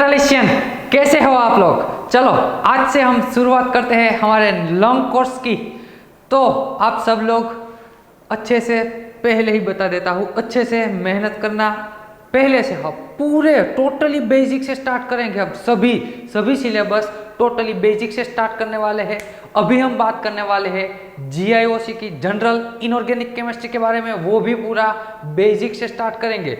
Congratulation, कैसे हो आप लोग। चलो आज से हम शुरुआत करते हैं हमारे लॉन्ग कोर्स की। तो आप सब लोग अच्छे से, पहले ही बता देता हूँ, अच्छे से मेहनत करना। पहले से हम पूरे टोटली बेसिक से स्टार्ट करेंगे। अब सभी सिलेबस टोटली बेसिक से स्टार्ट करने वाले हैं। अभी हम बात करने वाले हैं जीआईओसी की, जनरल इनऑर्गेनिक केमिस्ट्री के बारे में। वो भी पूरा बेसिक से स्टार्ट करेंगे।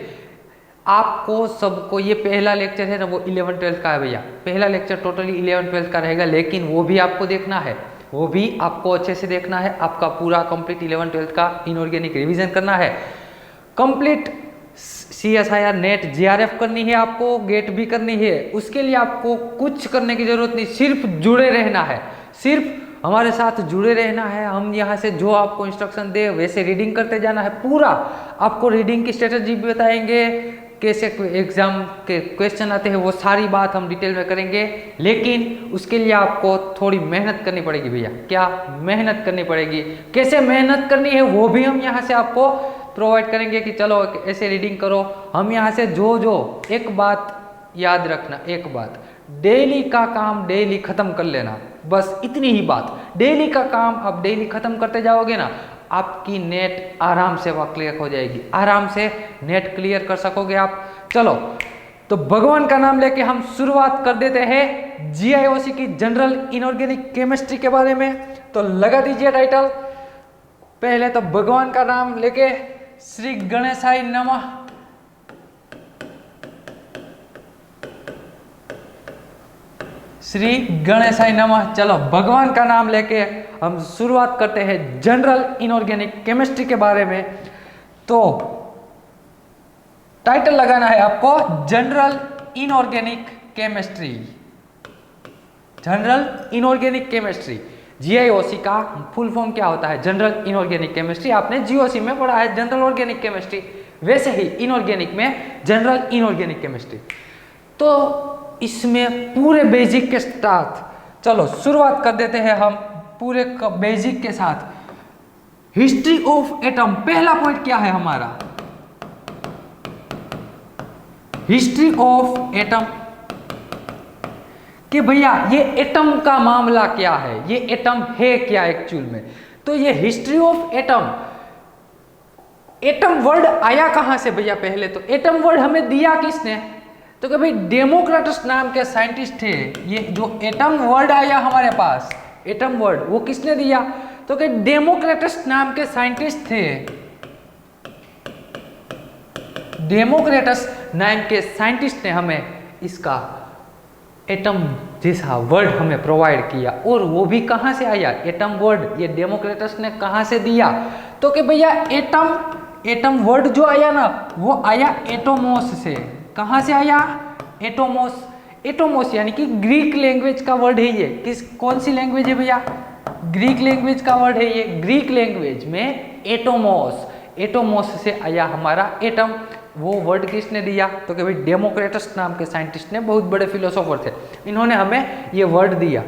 आपको सबको ये पहला लेक्चर है ना, वो 11-12 का है भैया। पहला लेक्चर टोटली 11-12 का रहेगा, लेकिन वो भी आपको देखना है, वो भी आपको अच्छे से देखना है। आपका पूरा कंप्लीट 11-12 का इनऑर्गेनिक रिवीजन करना है। कंप्लीट CSIR नेट JRF करनी है, आपको गेट भी करनी है। उसके लिए आपको कुछ करने की जरूरत नहीं, सिर्फ जुड़े रहना है, सिर्फ हमारे साथ जुड़े रहना है। हम यहाँ से जो आपको इंस्ट्रक्शन दे वैसे रीडिंग करते जाना है। पूरा आपको रीडिंग की स्ट्रेटजी भी बताएंगे, कैसे एग्जाम के क्वेश्चन आते हैं, वो सारी बात हम डिटेल में करेंगे। लेकिन उसके लिए आपको थोड़ी मेहनत करनी पड़ेगी भैया। क्या मेहनत करनी पड़ेगी, कैसे मेहनत करनी है वो भी हम यहाँ से आपको प्रोवाइड करेंगे कि चलो ऐसे रीडिंग करो। हम यहाँ से जो एक बात याद रखना, एक बात, डेली का काम डेली खत्म कर लेना, बस इतनी ही बात। डेली का काम आप डेली खत्म करते जाओगे ना, आपकी नेट आराम से क्लियर हो जाएगी, आराम से नेट क्लियर कर सकोगे आप। चलो तो भगवान का नाम लेके हम शुरुआत कर देते हैं जीआईओसी की, जनरल इनऑर्गेनिक केमिस्ट्री के बारे में। तो लगा दीजिए टाइटल। पहले तो भगवान का नाम लेके श्री गणेशाय नमः। श्री गणेशाय नमः। चलो भगवान का नाम लेके हम शुरुआत करते हैं जनरल इनऑर्गेनिक केमिस्ट्री के बारे में। तो टाइटल लगाना है आपको general inorganic chemistry. General inorganic chemistry, GIOC का फुल फॉर्म क्या होता है? General inorganic chemistry. आपने जीओसी में पढ़ा है जनरल ऑर्गेनिक केमिस्ट्री, वैसे ही इनऑर्गेनिक में जनरल इनऑर्गेनिक केमिस्ट्री। तो इसमें पूरे बेसिक के साथ चलो शुरुआत कर देते हैं हम पूरे बेसिक के साथ। हिस्ट्री ऑफ एटम, पहला पॉइंट क्या है हमारा? हिस्ट्री ऑफ एटम, कि भैया ये एटम का मामला क्या है, ये एटम है क्या एक्चुअल में। तो ये history of atom, atom word आया कहां से भैया? पहले तो एटम वर्ड हमें दिया किसने? तो कि भाई डेमोक्रेटस नाम के साइंटिस्ट थे। ये जो एटम वर्ड आया हमारे पास, एटम वर्ड, वो किसने दिया? तो कि डेमोक्रेटस नाम के साइंटिस्ट थे। डेमोक्रेटस नाम के साइंटिस्ट ने हमें इसका एटम जैसा वर्ड हमें प्रोवाइड किया। और वो भी कहां से आया एटम वर्ड? ये डेमोक्रेटस ने कहां से दिया? तो कि भैया एटम वर्ड जो आया ना, वो आया एटोमोस से। कहां से आया? एटोमोस। एटोमोस यानी कि ग्रीक लैंग्वेज का वर्ड है ये। कौन सी लैंग्वेज है भैया? ग्रीक लैंग्वेज का वर्ड है ये। ग्रीक लैंग्वेज में एटोमोस, एटोमोस से आया हमारा एटम। वो वर्ड किसने दिया? तो कि भाई डेमोक्रेटस नाम के साइंटिस्ट ने, बहुत बड़े फिलोसोफर थे, इन्होंने हमें ये वर्ड दिया।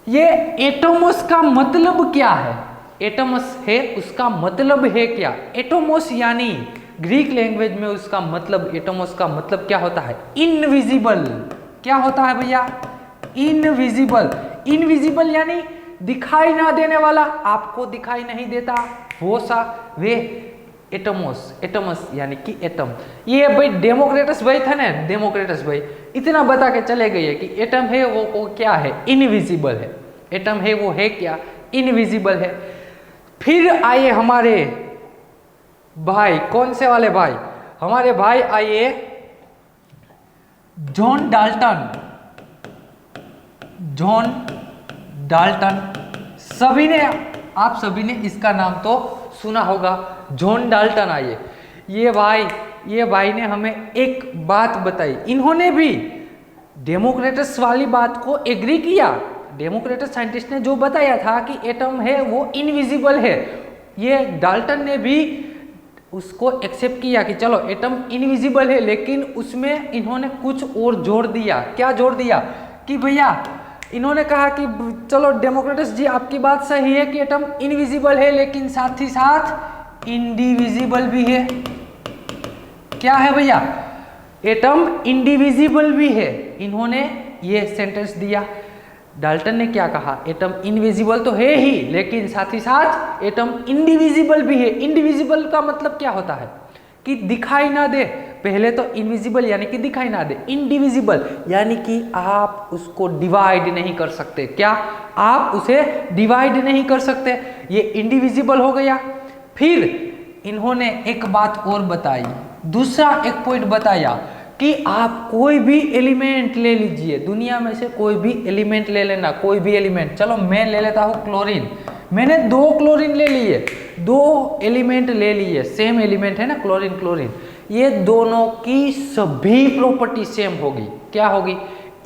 ये एटोमोस का मतलब क्या है? एटोमोस है, उसका मतलब है क्या? एटोमोस यानी ग्रीक लैंग्वेज में उसका मतलब, एटोमोस का मतलब क्या होता है? इनविजिबल। क्या होता है भैया? इनविजिबल। इनविजिबल यानी दिखाई ना देने वाला, आपको दिखाई नहीं देता वो सा, वे एटोमोस। एटोमोस यानी कि एटम। ये भाई डेमोक्रेटस भाई था ना, डेमोक्रेटस भाई इतना बता के चले गए कि एटम है वो क्या है? इनविजिबल है। एटम है वो है क्या? इनविजिबल है। फिर आए हमारे भाई, कौन से वाले भाई? हमारे भाई आइए जॉन डाल्टन। जॉन डाल्टन, आप सभी ने इसका नाम तो सुना होगा। जॉन डाल्टन आइए। ये भाई ने हमें एक बात बताई। इन्होंने भी डेमोक्रेटस वाली बात को एग्री किया। डेमोक्रेटस साइंटिस्ट ने जो बताया था कि एटम है वो इनविजिबल है, ये डाल्टन ने भी उसको एक्सेप्ट किया कि चलो एटम इनविजिबल है। लेकिन उसमें इन्होंने कुछ और जोड़ दिया। क्या जोड़ दिया? कि भैया इन्होंने कहा कि चलो डेमोक्रेटस जी आपकी बात सही है कि एटम इनविजिबल है, लेकिन साथ ही साथ इंडिविजिबल भी है। क्या है भैया? एटम इंडिविजिबल भी है। इन्होंने ये सेंटेंस दिया। डाल्टन ने क्या कहा, एटम इनविजिबल तो है ही, लेकिन साथ ही साथ एटम इंडिविजिबल भी है। इंडिविजिबल का मतलब क्या होता है कि दिखाई ना दे। पहले तो इनविजिबल यानी कि दिखाई ना दे, इंडिविजिबल यानी कि आप उसको डिवाइड नहीं कर सकते। क्या आप उसे डिवाइड नहीं कर सकते, ये इंडिविजिबल हो गया। फिर इन्होंने एक बात और बताई, दूसरा एक पॉइंट बताया कि आप कोई भी एलिमेंट ले लीजिए, दुनिया में से कोई भी एलिमेंट ले लेना, कोई भी एलिमेंट। चलो मैं ले लेता हूँ क्लोरीन, मैंने 2 क्लोरीन ले लिए, 2 एलिमेंट ले लिए, सेम एलिमेंट है ना क्लोरीन क्लोरीन, ये दोनों की सभी प्रॉपर्टी सेम होगी। क्या होगी,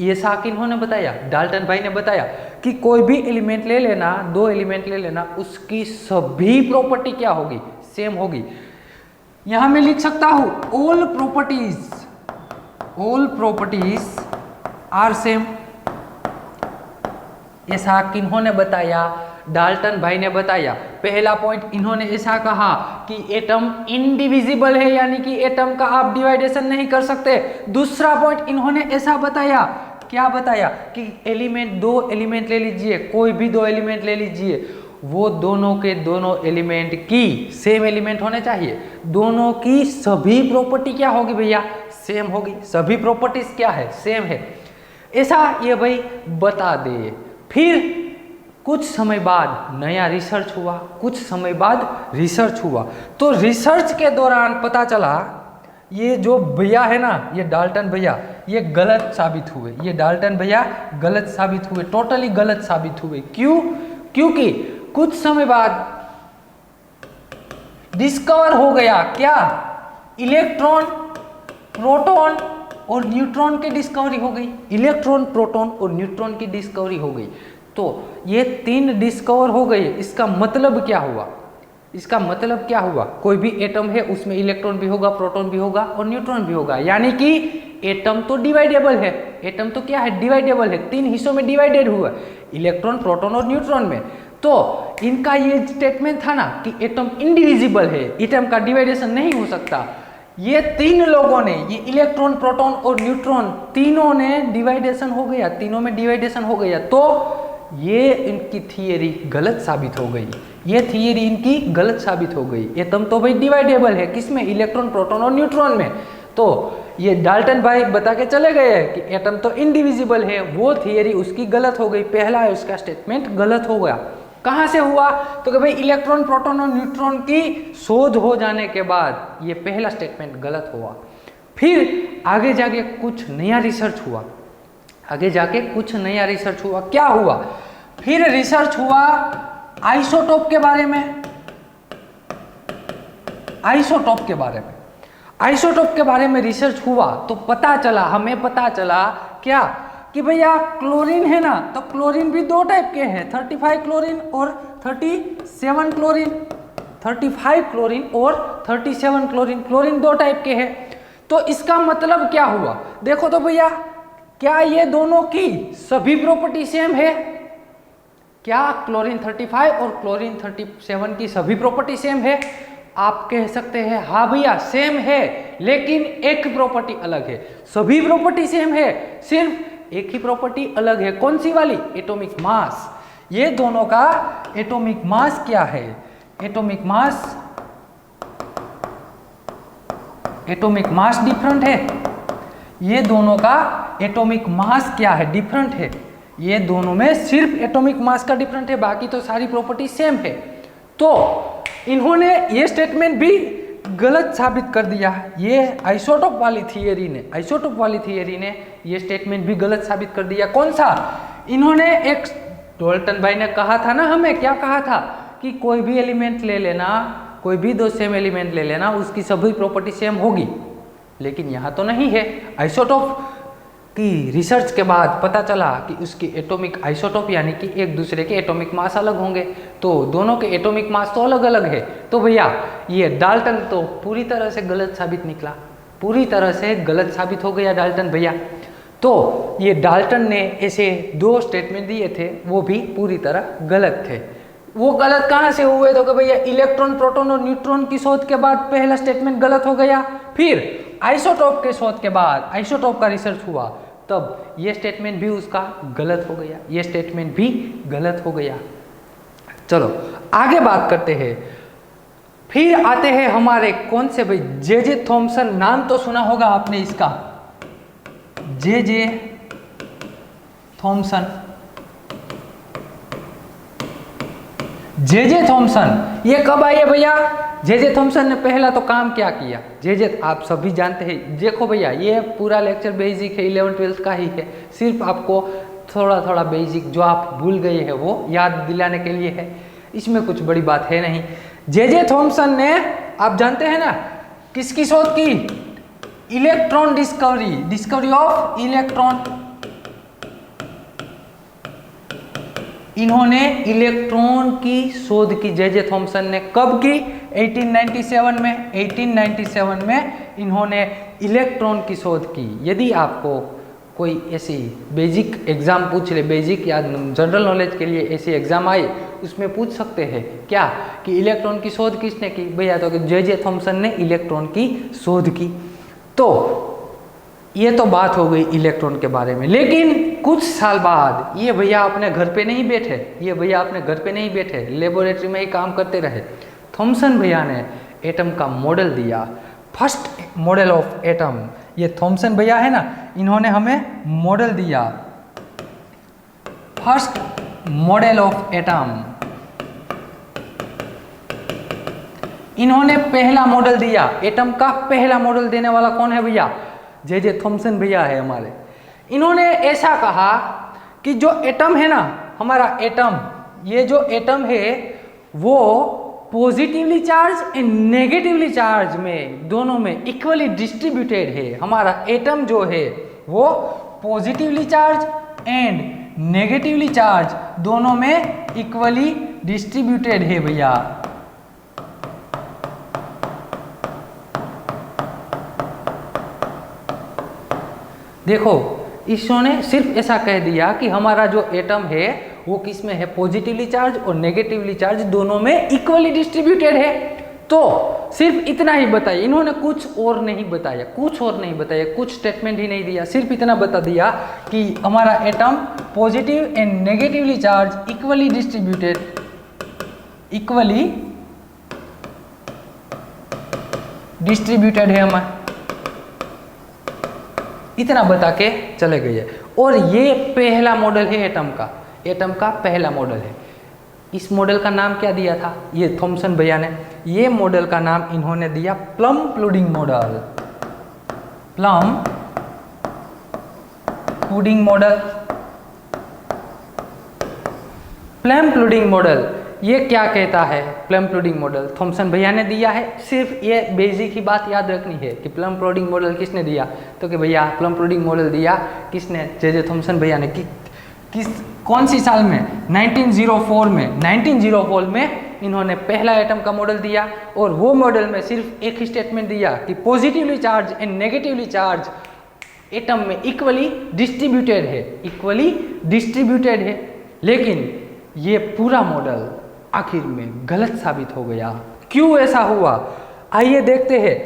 ये साक इन्होंने बताया, डाल्टन भाई ने बताया कि कोई भी एलिमेंट ले लेना, 2 एलिमेंट ले लेना, उसकी सभी प्रॉपर्टी क्या होगी, सेम होगी। यहां मैं लिख सकता हूं ऑल प्रॉपर्टीज आर सेम। ऐसा किन्होंने बताया, डाल्टन भाई ने बताया। पहला पॉइंट इन्होंने ऐसा कहा कि एटम इंडिविजिबल है, यानी कि एटम का आप डिवाइडेशन नहीं कर सकते। दूसरा पॉइंट इन्होंने ऐसा बताया, क्या बताया कि एलिमेंट 2 एलिमेंट ले लीजिए, कोई भी 2 एलिमेंट ले लीजिए, वो दोनों के दोनों एलिमेंट की सेम एलिमेंट होने चाहिए, दोनों की सभी प्रॉपर्टी क्या होगी भैया, सेम होगी। सभी प्रॉपर्टीज क्या है, सेम है, ऐसा ये भाई बता दे। फिर कुछ समय बाद नया रिसर्च हुआ, कुछ समय बाद रिसर्च हुआ, तो रिसर्च के दौरान पता चला ये जो भैया है ना, ये डाल्टन भैया, ये गलत साबित हुए। ये डाल्टन भैया गलत साबित हुए, टोटली गलत साबित हुए। क्यों, क्योंकि कुछ समय बाद डिस्कवर हो गया क्या, इलेक्ट्रॉन, प्रोटॉन और न्यूट्रॉन की डिस्कवरी हो गई। इलेक्ट्रॉन, प्रोटॉन और न्यूट्रॉन की डिस्कवरी हो गई। तो ये 3 डिस्कवर हो गए। इसका मतलब क्या हुआ, इसका मतलब क्या हुआ, कोई भी एटम है उसमें इलेक्ट्रॉन भी होगा, प्रोटॉन भी होगा और न्यूट्रॉन भी होगा, यानी कि एटम तो डिवाइडेबल है। एटम तो क्या है, डिवाइडेबल है, 3 हिस्सों में डिवाइडेड हुआ, इलेक्ट्रॉन, प्रोटॉन और न्यूट्रॉन में। तो इनका ये स्टेटमेंट था ना कि एटम इंडिविजिबल है, एटम का डिवाइडेशन नहीं हो सकता। ये 3 लोगों ने, ये इलेक्ट्रॉन, प्रोटॉन और न्यूट्रॉन, तीनों ने डिवाइडेशन हो गया, तीनों में डिवाइडेशन हो गया। तो ये इनकी थियरी गलत साबित हो गई, ये थियरी इनकी गलत साबित हो गई। एटम तो भाई डिवाइडेबल है, किसमें, इलेक्ट्रॉन, प्रोटॉन और न्यूट्रॉन में। तो ये डाल्टन भाई बता के चले गए कि एटम तो इंडिविजिबल है, वो थियरी उसकी गलत हो गई, पहला उसका स्टेटमेंट गलत हो गया। कहाँ से हुआ, तो कि भाई इलेक्ट्रॉन, प्रोटॉन और न्यूट्रॉन की शोध हो जाने के बाद ये पहला स्टेटमेंट गलत हुआ। फिर आगे जाके कुछ नया रिसर्च हुआ, आगे जाके कुछ नया रिसर्च हुआ। क्या हुआ, फिर रिसर्च हुआ आइसोटोप के बारे में, आइसोटोप के बारे में, आइसोटोप के बारे में रिसर्च हुआ। तो पता चला, हमें पता चला क्या कि भैया क्लोरीन है ना, तो क्लोरीन भी 2 टाइप के हैं, 35 क्लोरीन और 37 क्लोरीन, 35 क्लोरीन और 37 क्लोरीन, क्लोरीन 2 टाइप के हैं। तो इसका मतलब क्या हुआ, देखो तो भैया, क्या ये दोनों की सभी प्रॉपर्टी सेम है, क्या क्लोरीन 35 और क्लोरीन 37 की सभी प्रॉपर्टी सेम है। आप कह सकते हैं हाँ भैया सेम है, लेकिन एक प्रॉपर्टी अलग है। सभी प्रॉपर्टी सेम है, सिर्फ एक ही प्रॉपर्टी अलग है, कौन सी वाली, एटॉमिक मास। ये दोनों का एटॉमिक मास क्या है, atomic mass, atomic mass different है। ये दोनों का एटॉमिक मास क्या है, डिफरेंट है। ये दोनों में सिर्फ एटॉमिक मास का डिफरेंट है, बाकी तो सारी प्रॉपर्टी सेम है। तो इन्होंने ये स्टेटमेंट भी गलत साबित कर दिया। ये आइसोटोप वाली थियरी ने, आइसोटोप वाली थियरी ने ये स्टेटमेंट भी गलत साबित कर दिया। कौन सा, इन्होंने एक, डाल्टन भाई ने कहा था ना, हमें क्या कहा था कि कोई भी एलिमेंट ले लेना, कोई भी 2 सेम एलिमेंट ले लेना, उसकी सभी प्रॉपर्टी सेम होगी। लेकिन यहाँ तो नहीं है। आइसोटोप की रिसर्च के बाद पता चला कि उसकी एटॉमिक आइसोटोप यानी कि एक दूसरे के एटॉमिक मास अलग होंगे, तो दोनों के एटॉमिक मास तो अलग अलग है। तो भैया ये डाल्टन तो पूरी तरह से गलत साबित निकला, पूरी तरह से गलत साबित हो गया डाल्टन भैया। तो ये डाल्टन ने ऐसे 2 स्टेटमेंट दिए थे, वो भी पूरी तरह गलत थे। वो गलत कहाँ से हुए? तो कि भैया इलेक्ट्रॉन, प्रोटॉन और न्यूट्रॉन की शोध के बाद पहला स्टेटमेंट गलत हो गया। फिर आइसोटोप के शोध के बाद, आइसोटोप का रिसर्च हुआ, तब ये स्टेटमेंट भी उसका गलत हो गया, ये स्टेटमेंट भी गलत हो गया। चलो आगे बात करते हैं। फिर आते हैं हमारे कौन से भाई, जे थॉमसन, नाम तो सुना होगा आपने इसका, जे थॉमसन। जे थॉमसन ये कब आए भैया? जे थॉमसन ने पहला तो काम क्या किया? जे आप सभी जानते हैं। देखो भैया ये पूरा लेक्चर बेसिक है, 11th-12th का ही है, सिर्फ आपको थोड़ा थोड़ा बेसिक जो आप भूल गए हैं वो याद दिलाने के लिए है, इसमें कुछ बड़ी बात है नहीं। जे थॉमसन ने, आप जानते हैं ना, किसकी शोध की? Electron discovery, discovery of electron. इन्होंने इलेक्ट्रॉन की शोध की जे थॉमसन ने। कब की? 1897 में। 1897 में इन्होंने इलेक्ट्रॉन की शोध की। यदि आपको कोई ऐसी बेसिक एग्जाम पूछ ले, बेसिक या जनरल नॉलेज के लिए ऐसी एग्जाम आए, उसमें पूछ सकते हैं क्या कि इलेक्ट्रॉन की शोध किसने की? भैया तो जे थॉमसन ने इलेक्ट्रॉन की शोध की। तो ये तो बात हो गई इलेक्ट्रॉन के बारे में। लेकिन कुछ साल बाद ये भैया अपने घर पे नहीं बैठे, ये भैया अपने घर पे नहीं बैठे, लेबोरेटरी में ही काम करते रहे। थॉमसन भैया ने एटम का मॉडल दिया, फर्स्ट मॉडल ऑफ एटम। ये थॉमसन भैया है ना, इन्होंने हमें मॉडल दिया, फर्स्ट मॉडल ऑफ एटम। इन्होंने पहला मॉडल दिया, एटम का पहला मॉडल देने वाला कौन है भैया? जे थॉमसन भैया है हमारे। इन्होंने ऐसा कहा कि जो एटम है ना, हमारा एटम, ये जो एटम है वो positively charge and negatively charge में, दोनों में इक्वली डिस्ट्रीब्यूटेड है। हमारा एटम जो है वो positively charge and negatively charge दोनों में इक्वली डिस्ट्रीब्यूटेड है भैया। देखो इन्होंने सिर्फ ऐसा कह दिया कि हमारा जो एटम है वो किस में है? पॉजिटिवली चार्ज और नेगेटिवली चार्ज दोनों में इक्वली डिस्ट्रीब्यूटेड है। तो सिर्फ इतना ही बताया, इन्होंने कुछ और नहीं बताया, कुछ और नहीं बताया, कुछ स्टेटमेंट ही नहीं दिया, सिर्फ इतना बता दिया कि हमारा atom positive and negatively charge equally distributed, equally distributed है हमारा, इतना बता के चले गए। और ये पहला मॉडल है एटम का, एटम का पहला मॉडल है। इस मॉडल का नाम क्या दिया था ये थॉमसन भैया ने? ये मॉडल का नाम इन्होंने दिया plum pudding model, plum pudding model. Plum pudding model ये क्या कहता है? प्लम पुडिंग मॉडल थॉमसन भैया ने दिया है। सिर्फ ये बेसिक ही बात याद रखनी है कि प्लम पुडिंग मॉडल किसने दिया? तो कि भैया प्लम पुडिंग मॉडल दिया किसने? जे थॉमसन भैया ने। किस कौन सी साल में? 1904 में। 1904 में इन्होंने पहला एटम का मॉडल दिया और वो मॉडल में सिर्फ एक ही स्टेटमेंट दिया कि positively charge and negatively charge atom में इक्वली डिस्ट्रीब्यूटेड है, इक्वली डिस्ट्रीब्यूटेड है। लेकिन ये पूरा मॉडल आखिर में गलत साबित हो गया। क्यों ऐसा हुआ? आइए देखते हैं,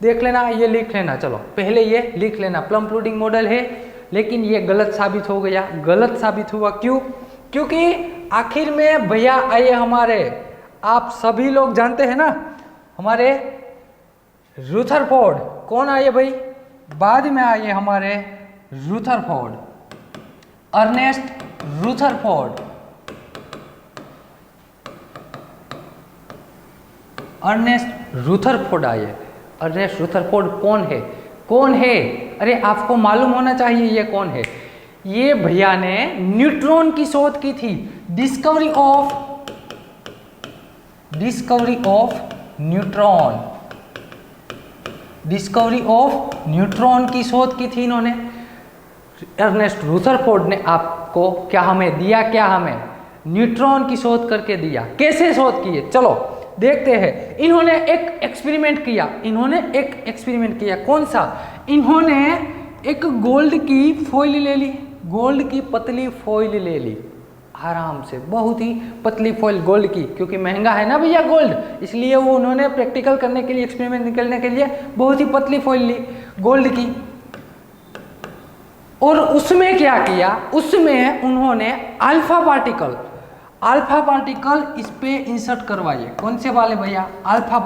देख लेना, ये लिख लेना। चलो पहले ये लिख लेना, प्लम पुडिंग मॉडल है लेकिन ये गलत साबित हो गया। गलत साबित हुआ क्यों? क्योंकि आखिर में भैया आए हमारे, आप सभी लोग जानते हैं ना, हमारे रुथरफोर्ड। कौन आए भाई? बाद में आए हमारे Rutherford, Ernest Rutherford. Ernest Rutherford आए। अर्नेस्ट रुथरफोर्ड कौन है? कौन है? अरे आपको मालूम होना चाहिए ये कौन है। ये भैया ने न्यूट्रॉन की शोध की थी, discovery of neutron, discovery of neutron की शोध की थी इन्होंने। अर्नेस्ट रुथरफोर्ड ने आपको क्या हमें दिया? क्या हमें? न्यूट्रॉन की शोध करके दिया। कैसे शोध किए? चलो देखते हैं। इन्होंने एक एक्सपेरिमेंट किया, इन्होंने एक एक्सपेरिमेंट किया। कौन सा? इन्होंने एक गोल्ड की फॉइल ले ली, गोल्ड की पतली फॉइल ले ली। आराम से, बहुत ही पतली फॉइल गोल्ड की, क्योंकि महंगा है ना भैया गोल्ड, इसलिए वो उन्होंने प्रैक्टिकल करने के लिए, एक्सपेरिमेंट निकलने के लिए बहुत ही पतली फॉइल ली गोल्ड की। और उसमें क्या किया, उसमें उन्होंने अल्फा पार्टिकल इस पे इंसर्ट करवाइए। कौन से वाले भैया, अल्फा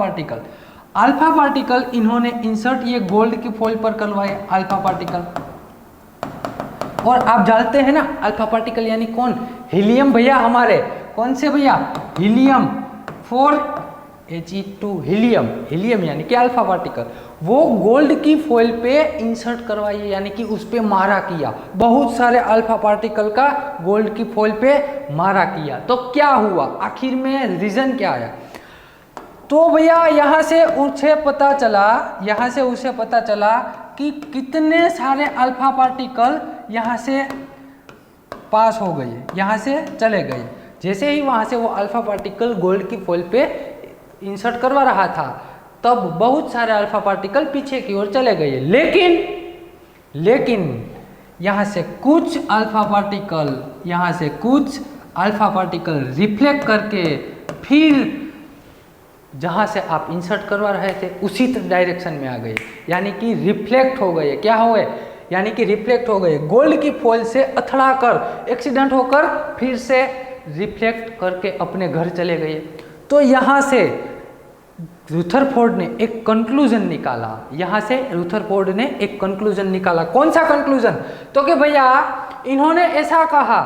पार्टिकल इन्होंने इंसर्ट ये गोल्ड की फॉइल पर करवाए अल्फा पार्टिकल। और आप जानते हैं ना अल्फा पार्टिकल यानी कौन, हीलियम भैया हमारे, कौन से भैया, हीलियम 4He2 हीलियम यानी कि अल्फा पार्टिकल, वो गोल्ड की फॉइल पे इंसर्ट करवाइए, यानी कि उस पे मारा किया, बहुत सारे अल्फा पार्टिकल का गोल्ड की फॉइल पे मारा किया। तो क्या हुआ, आखिर में रीजन क्या आया, तो भैया यहाँ से उसे पता चला कि कितने सारे अल्फा पार्टिकल यहाँ से पास हो गए, यहाँ से चले गए। जैसे ही वहाँ से वो अल्फा पार्टिकल गोल्ड की फॉइल पे इंसर्ट करवा रहा था, तब बहुत सारे अल्फा पार्टिकल पीछे की ओर चले गए। लेकिन यहाँ से कुछ अल्फा पार्टिकल रिफ्लेक्ट करके फिर जहाँ से आप इंसर्ट करवा रहे थे उसी डायरेक्शन में आ गए, यानी कि रिफ्लेक्ट हो गए। क्या हो गए, यानी कि रिफ्लेक्ट हो गए, गोल्ड की फॉइल से अथड़ा कर, एक्सीडेंट होकर फिर से रिफ्लेक्ट करके अपने घर चले गए। तो यहाँ से रुथरफोर्ड ने एक कंक्लूजन निकाला, कौन सा कंक्लूजन, तो कि भैया इन्होंने ऐसा कहा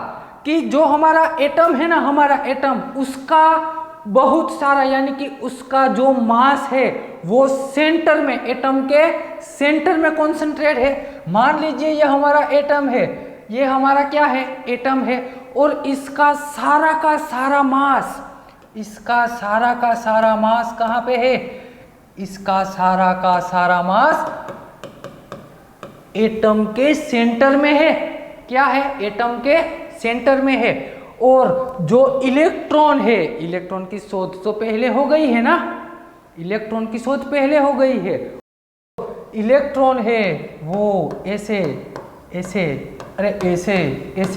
कि जो हमारा एटम है ना, हमारा एटम, उसका बहुत सारा, यानी कि उसका जो मास है वो सेंटर में, एटम के सेंटर में कॉन्सेंट्रेट है। मान लीजिए ये हमारा एटम है, ये हमारा क्या है, एटम है, और इसका सारा का सारा मास कहाँ पे है, इसका सारा का सारा मास एटम के सेंटर में है। क्या है, एटम के सेंटर में है। और जो इलेक्ट्रॉन है, इलेक्ट्रॉन की शोध तो पहले हो गई है ना, इलेक्ट्रॉन की शोध पहले हो गई है। इलेक्ट्रॉन है वो ऐसे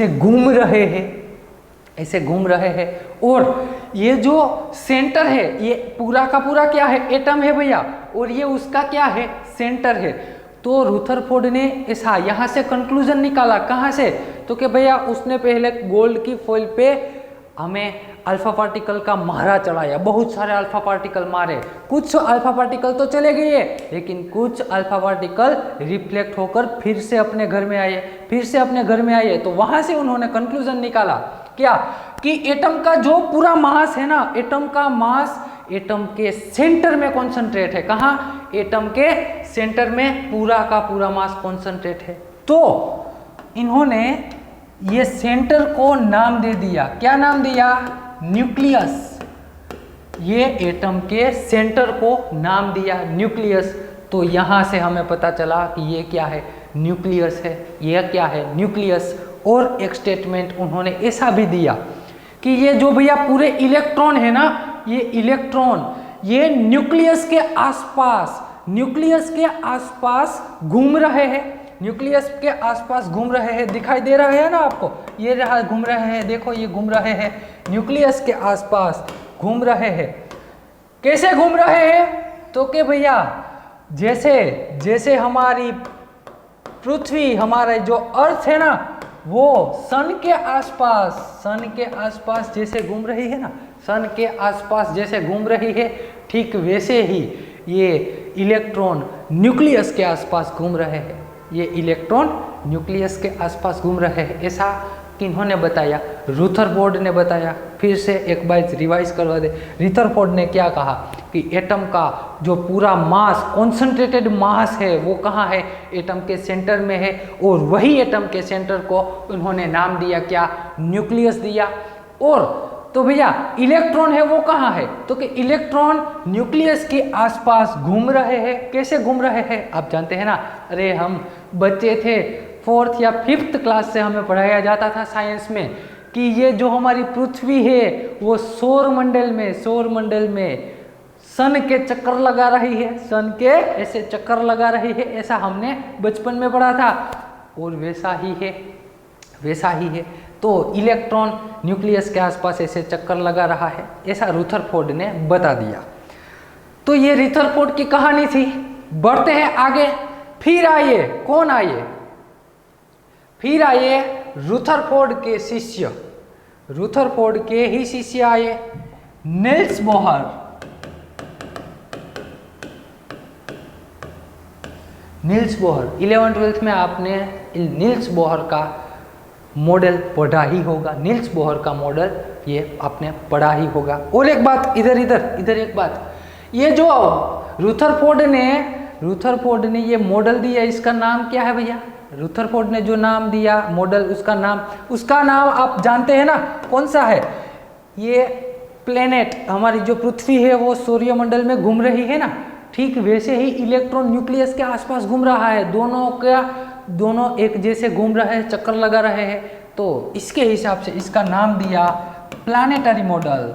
घूम रहे हैं, और ये जो सेंटर है, ये पूरा का पूरा क्या है, एटम है भैया, और ये उसका क्या है, सेंटर है। तो रुथरफोर्ड ने ऐसा यहाँ से कंक्लूजन निकाला, कहाँ से, तो कि भैया उसने पहले गोल्ड की फॉइल पे हमें अल्फा पार्टिकल का मारा चढ़ाया, बहुत सारे अल्फा पार्टिकल मारे, कुछ अल्फा पार्टिकल तो चले गए, लेकिन कुछ अल्फा पार्टिकल रिफ्लेक्ट होकर फिर से अपने घर में आए। तो वहां से उन्होंने कंक्लूजन निकाला क्या, कि एटम का जो पूरा मास है ना, एटम का मास एटम के सेंटर में कॉन्सेंट्रेट है। कहाँ, एटम के सेंटर में पूरा का पूरा मास कॉन्सेंट्रेट है। तो इन्होंने ये सेंटर को नाम दे दिया, क्या नाम दिया, न्यूक्लियस। ये एटम के सेंटर को नाम दिया न्यूक्लियस। तो यहाँ से हमें पता चला कि ये क्या है, न्यूक्लियस है, ये क्या है, न्यूक्लियस। और एक स्टेटमेंट उन्होंने ऐसा भी दिया कि ये जो भैया पूरे इलेक्ट्रॉन है ना, ये इलेक्ट्रॉन ये न्यूक्लियस के आसपास घूम रहे हैं, दिखाई दे रहे हैं ना आपको, ये रहा घूम रहे हैं, देखो ये घूम रहे हैं, न्यूक्लियस के आसपास घूम रहे हैं। कैसे घूम रहे हैं, तो कि भैया जैसे हमारी पृथ्वी, हमारे जो अर्थ है ना, वो सन के आसपास जैसे घूम रही है ना, सन के आसपास जैसे घूम रही है, ठीक वैसे ही ये इलेक्ट्रॉन न्यूक्लियस के आसपास घूम रहे हैं, ये इलेक्ट्रॉन न्यूक्लियस के आसपास घूम रहे हैं। ऐसा किन्होंने बताया, रुथरफोर्ड ने बताया। फिर से एक बार रिवाइज करवा दे, रुथरफोर्ड ने क्या कहा कि एटम का जो पूरा मास, कॉन्सेंट्रेटेड मास है, वो कहाँ है, एटम के सेंटर में है। और वही एटम के सेंटर को उन्होंने नाम दिया क्या, न्यूक्लियस दिया। और तो भैया इलेक्ट्रॉन है वो कहाँ है, तो कि इलेक्ट्रॉन न्यूक्लियस के आसपास घूम रहे हैं। कैसे घूम रहे हैं, आप जानते हैं ना, अरे हम बच्चे थे, 4th या 5th क्लास से हमें पढ़ाया जाता था साइंस में कि ये जो हमारी पृथ्वी है वो सौर मंडल में सन के चक्कर लगा रही है, सन के ऐसे चक्कर लगा रही है, ऐसा हमने बचपन में पढ़ा था। और वैसा ही है। तो इलेक्ट्रॉन न्यूक्लियस के आसपास ऐसे चक्कर लगा रहा है, ऐसा रुथरफोर्ड ने बता दिया। तो ये रुथरफोर्ड की कहानी थी। बढ़ते हैं आगे। फिर आइए, कौन आइए? फिर आइए रुथरफोर्ड के शिष्य, रुथरफोर्ड के ही शिष्य आए Nils Bohr. Nils Bohr 11th-12th में आपने निल्स बोहर का मॉडल पढ़ा ही होगा। निल्स बोहर का मॉडल ये आपने पढ़ा ही होगा। और एक बात, इधर एक बात, ये जो रुथरफोर्ड ने ये मॉडल दिया, इसका नाम क्या है भैया? रुथरफोर्ड ने जो नाम दिया मॉडल, उसका नाम आप जानते हैं ना, कौन सा है? ये प्लेनेट, हमारी जो पृथ्वी है वो सूर्यमंडल में घूम रही है ना, ठीक वैसे ही इलेक्ट्रॉन न्यूक्लियस के आसपास घूम रहा है। दोनों एक जैसे घूम रहे हैं, चक्कर लगा रहे हैं। तो इसके हिसाब से इसका नाम दिया प्लानेटरी मॉडल।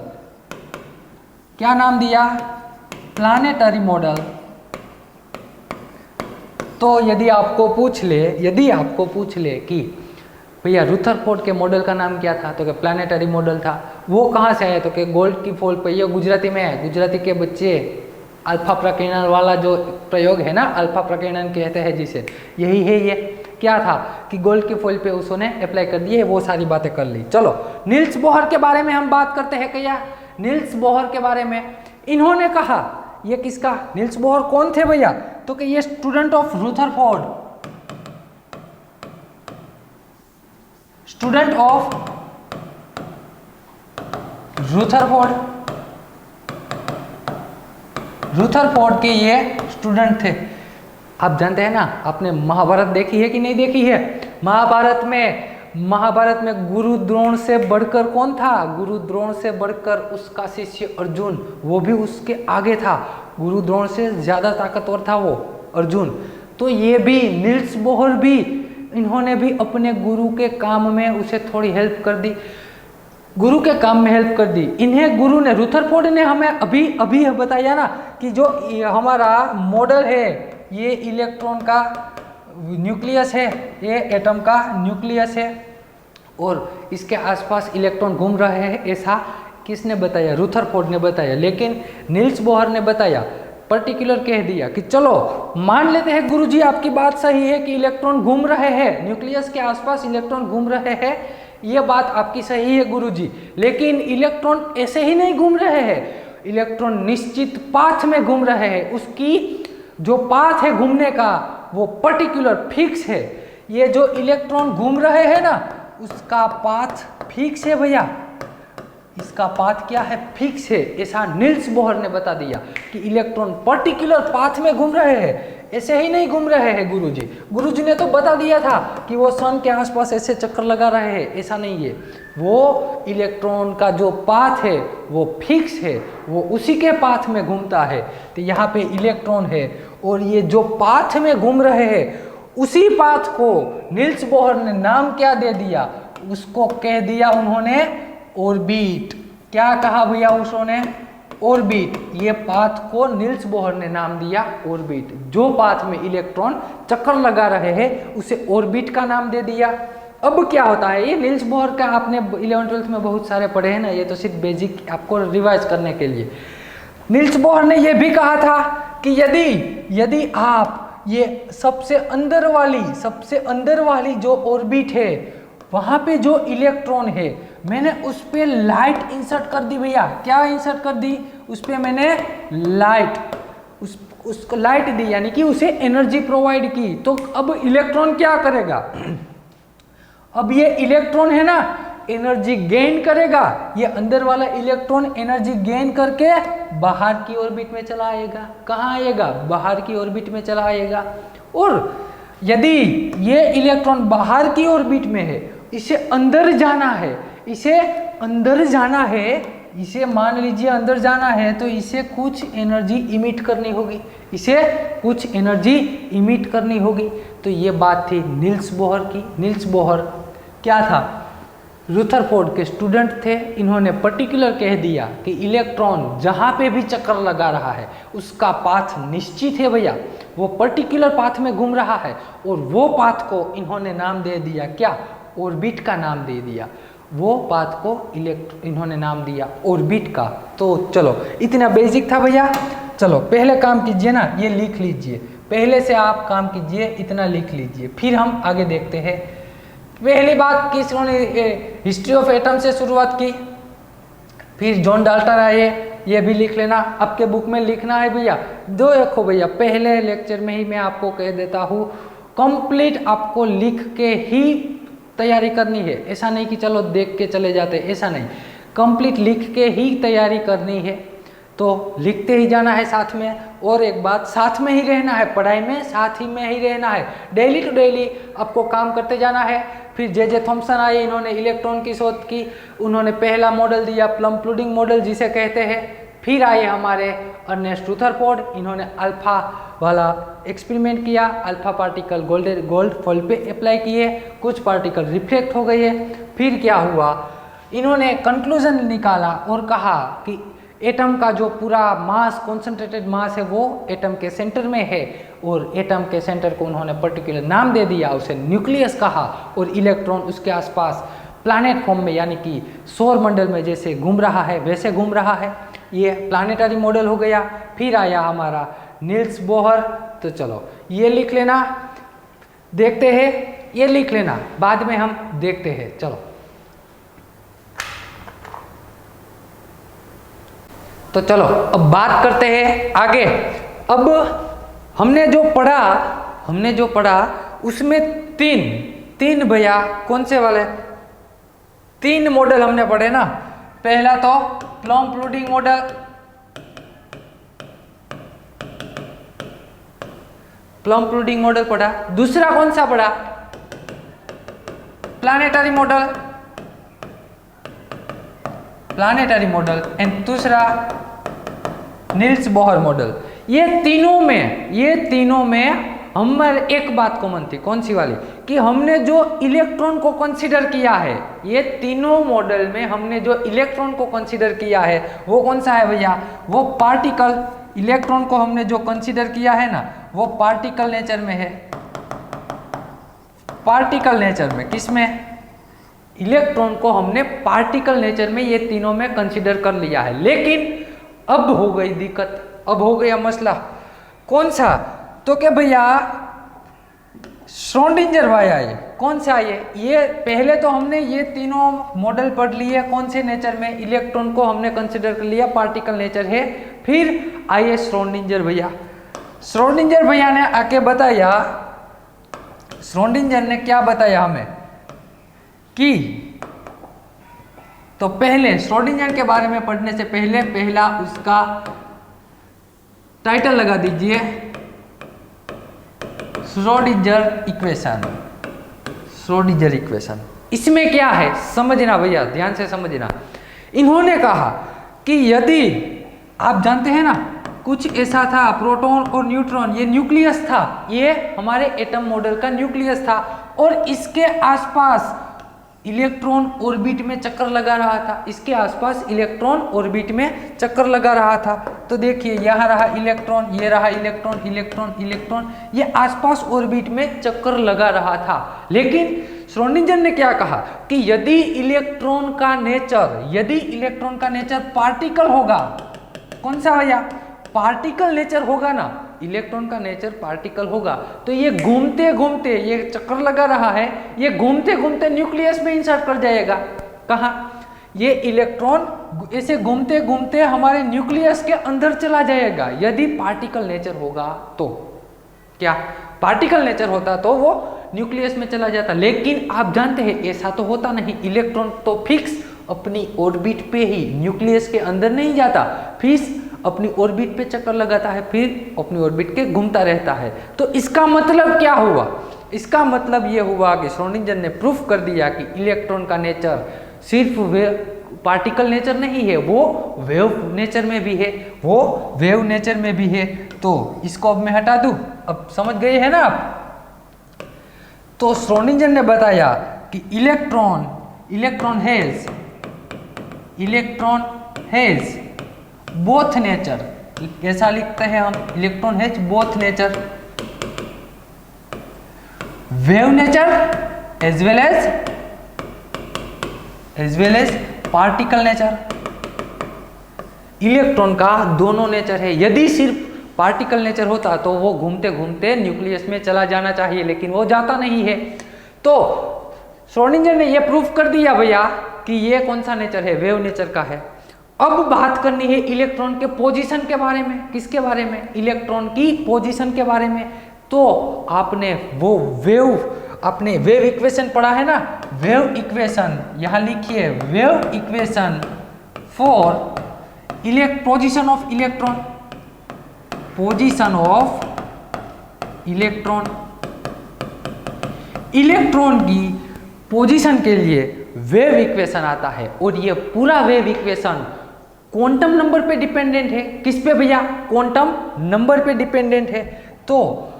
क्या नाम दिया? Planetary model. तो यदि आपको पूछ ले कि भैया रुथरफोर्ड के मॉडल का नाम क्या था, तो क्या प्लानेटरी मॉडल था। वो कहाँ से आया? तो क्या गोल्ड की फॉल पे, ये गुजराती में है। गुजराती के बच्चे अल्फा प्रकीर्णन वाला जो प्रयोग है ना, अल्फा प्रकीर्णन कहते हैं जिसे, यही है। ये क्या था कि गोल्ड की फॉइल पे उसने अप्लाई कर दिए, वो सारी बातें कर ली। चलो निल्स बोहर के बारे में हम बात करते हैं। क्या निल्स बोहर के बारे में इन्होंने कहा, ये किसका? निल्स बोहर कौन थे भैया? तो कि ये student of Rutherford, student of Rutherford के ये स्टूडेंट थे। आप जानते हैं ना, आपने महाभारत देखी है कि नहीं देखी है? महाभारत में गुरु द्रोण से बढ़कर कौन था? गुरु द्रोण से बढ़कर उसका शिष्य अर्जुन, वो भी उसके आगे था। गुरु द्रोण से ज्यादा ताकतवर था वो अर्जुन। तो ये भी निल्स बोहर भी, इन्होंने भी अपने गुरु के काम में उसे थोड़ी हेल्प कर दी, गुरु के काम में हेल्प कर दी। इन्हें गुरु ने, रुथरफोर्ड ने हमें अभी बताया ना कि जो हमारा मॉडल है, ये इलेक्ट्रॉन का न्यूक्लियस है, ये एटम का न्यूक्लियस है और इसके आसपास इलेक्ट्रॉन घूम रहे हैं, ऐसा किसने बताया? रुथरफोर्ड ने बताया। लेकिन निल्स बोहर ने बताया, पर्टिकुलर कह दिया कि चलो मान लेते हैं गुरुजी आपकी बात सही है कि इलेक्ट्रॉन घूम रहे हैं, न्यूक्लियस के आसपास इलेक्ट्रॉन घूम रहे हैं, ये बात आपकी सही है गुरुजी। लेकिन इलेक्ट्रॉन ऐसे ही नहीं घूम रहे हैं, इलेक्ट्रॉन निश्चित पाथ में घूम रहे हैं। उसकी जो पाथ है घूमने का वो पर्टिकुलर फिक्स है। ये जो इलेक्ट्रॉन घूम रहे हैं ना, उसका पाथ फिक्स है भैया, इसका पाथ क्या है? फिक्स है। ऐसा निल्स बोहर ने बता दिया कि इलेक्ट्रॉन पर्टिकुलर पाथ में घूम रहे हैं, ऐसे ही नहीं घूम रहे हैं गुरुजी। गुरुजी ने तो बता दिया था कि वो सन के आसपास ऐसे चक्कर लगा रहे हैं, ऐसा नहीं है। वो इलेक्ट्रॉन का जो पाथ है वो फिक्स है, वो उसी के पाथ में घूमता है। तो यहाँ पे इलेक्ट्रॉन है और ये जो पाथ में घूम रहे हैं, उसी पाथ को निल्स बोहर ने नाम क्या दे दिया? उसको कह दिया उन्होंने ऑर्बिट। क्या कहा भैया उसने? ऑर्बिट। ये पाथ को निल्स बोहर ने नाम दिया ऑर्बिट। जो पाथ में इलेक्ट्रॉन चक्कर लगा रहे हैं उसे ऑर्बिट का नाम दे दिया। अब क्या होता है, ये निल्स बोहर का आपने 11th-12th में बहुत सारे पढ़े हैं ना, ये तो सिर्फ बेसिक आपको रिवाइज करने के लिए। निल्स बोहर ने यह भी कहा था कि यदि आप ये सबसे अंदर वाली जो ऑर्बिट है, वहां पे जो इलेक्ट्रॉन है, मैंने उस पे लाइट इंसर्ट कर दी भैया। क्या इंसर्ट कर दी? उस पे मैंने लाइट, उसको लाइट दी, यानी कि उसे एनर्जी प्रोवाइड की। तो अब इलेक्ट्रॉन क्या करेगा? अब ये इलेक्ट्रॉन है ना, एनर्जी गेन करेगा। ये अंदर वाला इलेक्ट्रॉन एनर्जी गेन करके बाहर की ऑर्बिट में चला आएगा। कहाँ आएगा? बाहर की ऑर्बिट में चला आएगा। और यदि ये इलेक्ट्रॉन बाहर की ऑर्बिट में है, इसे अंदर जाना है, इसे मान लीजिए अंदर जाना है, तो इसे कुछ एनर्जी इमिट करनी होगी। तो ये बात थी निल्स बोहर की। निल्स बोहर क्या था? रुथरफोर्ड के स्टूडेंट थे। इन्होंने पर्टिकुलर कह दिया कि इलेक्ट्रॉन जहाँ पे भी चक्कर लगा रहा है उसका पाथ निश्चित है भैया, वो पर्टिकुलर पाथ में घूम रहा है। और वो पाथ को इन्होंने नाम दे दिया क्या? ऑर्बिट का नाम दे दिया, वो पाथ को इन्होंने नाम दिया ऑर्बिट का। तो चलो इतना बेसिक था भैया। चलो पहले काम कीजिए ना, ये लिख लीजिए, पहले से आप काम कीजिए, इतना लिख लीजिए, फिर हम आगे देखते हैं। पहली बात किसने हिस्ट्री ऑफ एटम से शुरुआत की, फिर जॉन डाल्टन आए, ये भी लिख लेना, आपके बुक में लिखना है भैया। दो देखो भैया, पहले लेक्चर में ही मैं आपको कह देता हूँ, कंप्लीट आपको लिख के ही तैयारी करनी है। ऐसा नहीं कि चलो देख के चले जाते, ऐसा नहीं, कंप्लीट लिख के ही तैयारी करनी है। तो लिखते ही जाना है साथ में। और एक बात, साथ में ही रहना है, पढ़ाई में साथ ही में ही रहना है, डेली टू डेली आपको काम करते जाना है। फिर जे थॉम्सन आए, इन्होंने इलेक्ट्रॉन की शोध की, उन्होंने पहला मॉडल दिया प्लम-पुडिंग मॉडल जिसे कहते हैं। फिर आए हमारे अर्नेस्ट रुदरफोर्ड, इन्होंने अल्फा वाला एक्सपेरिमेंट किया, अल्फा पार्टिकल गोल्ड फॉइल पे अप्लाई किए, कुछ पार्टिकल रिफ्लेक्ट हो गए। फिर क्या हुआ, इन्होंने कंक्लूजन निकाला और कहा कि एटम का जो पूरा मास, कॉन्सेंट्रेटेड मास है, वो एटम के सेंटर में है, और एटम के सेंटर को उन्होंने पर्टिकुलर नाम दे दिया, उसे न्यूक्लियस कहा, और इलेक्ट्रॉन उसके आसपास प्लैनेट फॉर्म में, यानी कि सौर मंडल में जैसे घूम रहा है वैसे घूम रहा है। ये प्लानिटरी मॉडल हो गया। फिर आया हमारा नील्स बोहर। तो चलो ये लिख लेना, देखते हैं, ये लिख लेना, बाद में हम देखते हैं। चलो तो चलो अब बात करते हैं आगे। अब हमने जो पढ़ा उसमें तीन भैया, कौन से वाले, 3 मॉडल हमने पढ़े ना। पहला तो प्लम-पुडिंग मॉडल, प्लम-पुडिंग मॉडल पढ़ा। दूसरा कौन सा पढ़ा, प्लानेटरी मॉडल, एंड दूसरा नील्स बोहर मॉडल। ये तीनों में हमारे एक बात कॉमन थी, कौन सी वाली, कि हमने जो इलेक्ट्रॉन को कंसीडर किया है, ये तीनों मॉडल में हमने जो इलेक्ट्रॉन को कंसीडर किया है वो कौन सा है भैया, वो पार्टिकल। इलेक्ट्रॉन को हमने जो कंसीडर किया है ना, वो पार्टिकल नेचर में है, पार्टिकल नेचर में। किसमें, इलेक्ट्रॉन को हमने पार्टिकल नेचर में ये तीनों में कंसीडर कर लिया है। लेकिन अब हो गई दिक्कत, अब हो गया मसला, कौन सा, तो क्या भैया श्रोडिंगर भाई आए, कौन से आए, ये पहले तो हमने ये तीनों मॉडल पढ़ लिए, कौन से नेचर में, इलेक्ट्रॉन को हमने कंसीडर कर लिया, पार्टिकल नेचर है। फिर आए श्रोडिंगर भैया। श्रोडिंगर भैया ने आके बताया, श्रोडिंगर ने क्या बताया हमें, कि तो पहले श्रोडिंगर के बारे में पढ़ने से पहले पहला उसका टाइटल लगा दीजिए, श्रोडिंगर इक्वेशन। इसमें क्या है समझना भैया, ध्यान से समझना। इन्होंने कहा कि यदि आप जानते हैं ना, कुछ ऐसा था, प्रोटॉन और न्यूट्रॉन, ये न्यूक्लियस था, ये हमारे एटम मॉडल का न्यूक्लियस था, और इसके आसपास इलेक्ट्रॉन ऑर्बिट में चक्कर लगा रहा था, इसके आसपास इलेक्ट्रॉन ऑर्बिट में चक्कर लगा रहा था। तो देखिए यहाँ रहा इलेक्ट्रॉन, ये रहा इलेक्ट्रॉन, इलेक्ट्रॉन, ये आसपास ऑर्बिट में चक्कर लगा रहा था। लेकिन श्रोडिंगर ने क्या कहा कि यदि इलेक्ट्रॉन का नेचर पार्टिकल होगा, कौन सा भैया, पार्टिकल नेचर होगा ना, इलेक्ट्रॉन का नेचर पार्टिकल होगा, तो ये घूमते घूमते, ये चक्कर लगा रहा है, ये घूमते घूमते न्यूक्लियस में इंसर्ट कर जाएगा। कहाँ, ये इलेक्ट्रॉन ऐसे घूमते घूमते हमारे न्यूक्लियस के अंदर चला जाएगा, यदि पार्टिकल नेचर होगा तो। क्या पार्टिकल नेचर होता तो वो न्यूक्लियस में चला जाता, लेकिन आप जानते हैं ऐसा तो होता नहीं। इलेक्ट्रॉन तो फिक्स अपनी ऑर्बिट पे ही, न्यूक्लियस के अंदर नहीं जाता, फिक्स अपनी ऑर्बिट पे चक्कर लगाता है, फिर अपनी ऑर्बिट के घूमता रहता है। तो इसका मतलब क्या हुआ, इसका मतलब ये हुआ कि श्रोडिंगर ने प्रूफ कर दिया कि इलेक्ट्रॉन का नेचर सिर्फ पार्टिकल नेचर नहीं है, वो वेव नेचर में भी है, वो वेव नेचर में भी है। तो इसको अब मैं हटा दूं, अब समझ गए हैं ना आप। तो श्रोडिंगर ने बताया कि इलेक्ट्रॉन हैज बोथ नेचर, कैसा लिखते हैं हम, electron has both nature, wave nature as well as as well as particle nature. Electron का दोनों नेचर है। यदि सिर्फ पार्टिकल नेचर होता तो वो घूमते घूमते न्यूक्लियस में चला जाना चाहिए, लेकिन वो जाता नहीं है। तो श्रोडिंगर ने ये प्रूफ कर दिया भैया कि ये कौन सा नेचर है, वेव नेचर का है। अब बात करनी है इलेक्ट्रॉन के पोजीशन के बारे में। किसके बारे में? इलेक्ट्रॉन की पोजीशन के बारे में। तो आपने वो वेव इक्वेशन पढ़ा है ना, वेव इक्वेशन, यहां लिखिए wave equation for position of electron, position of electron. Electron की पोजीशन के लिए वेव इक्वेशन आता है, और ये पूरा वेव इक्वेशन क्वांटम नंबर पे डिपेंडेंट है। किस पे भैया? क्वांटम नंबर पे डिपेंडेंट है। तो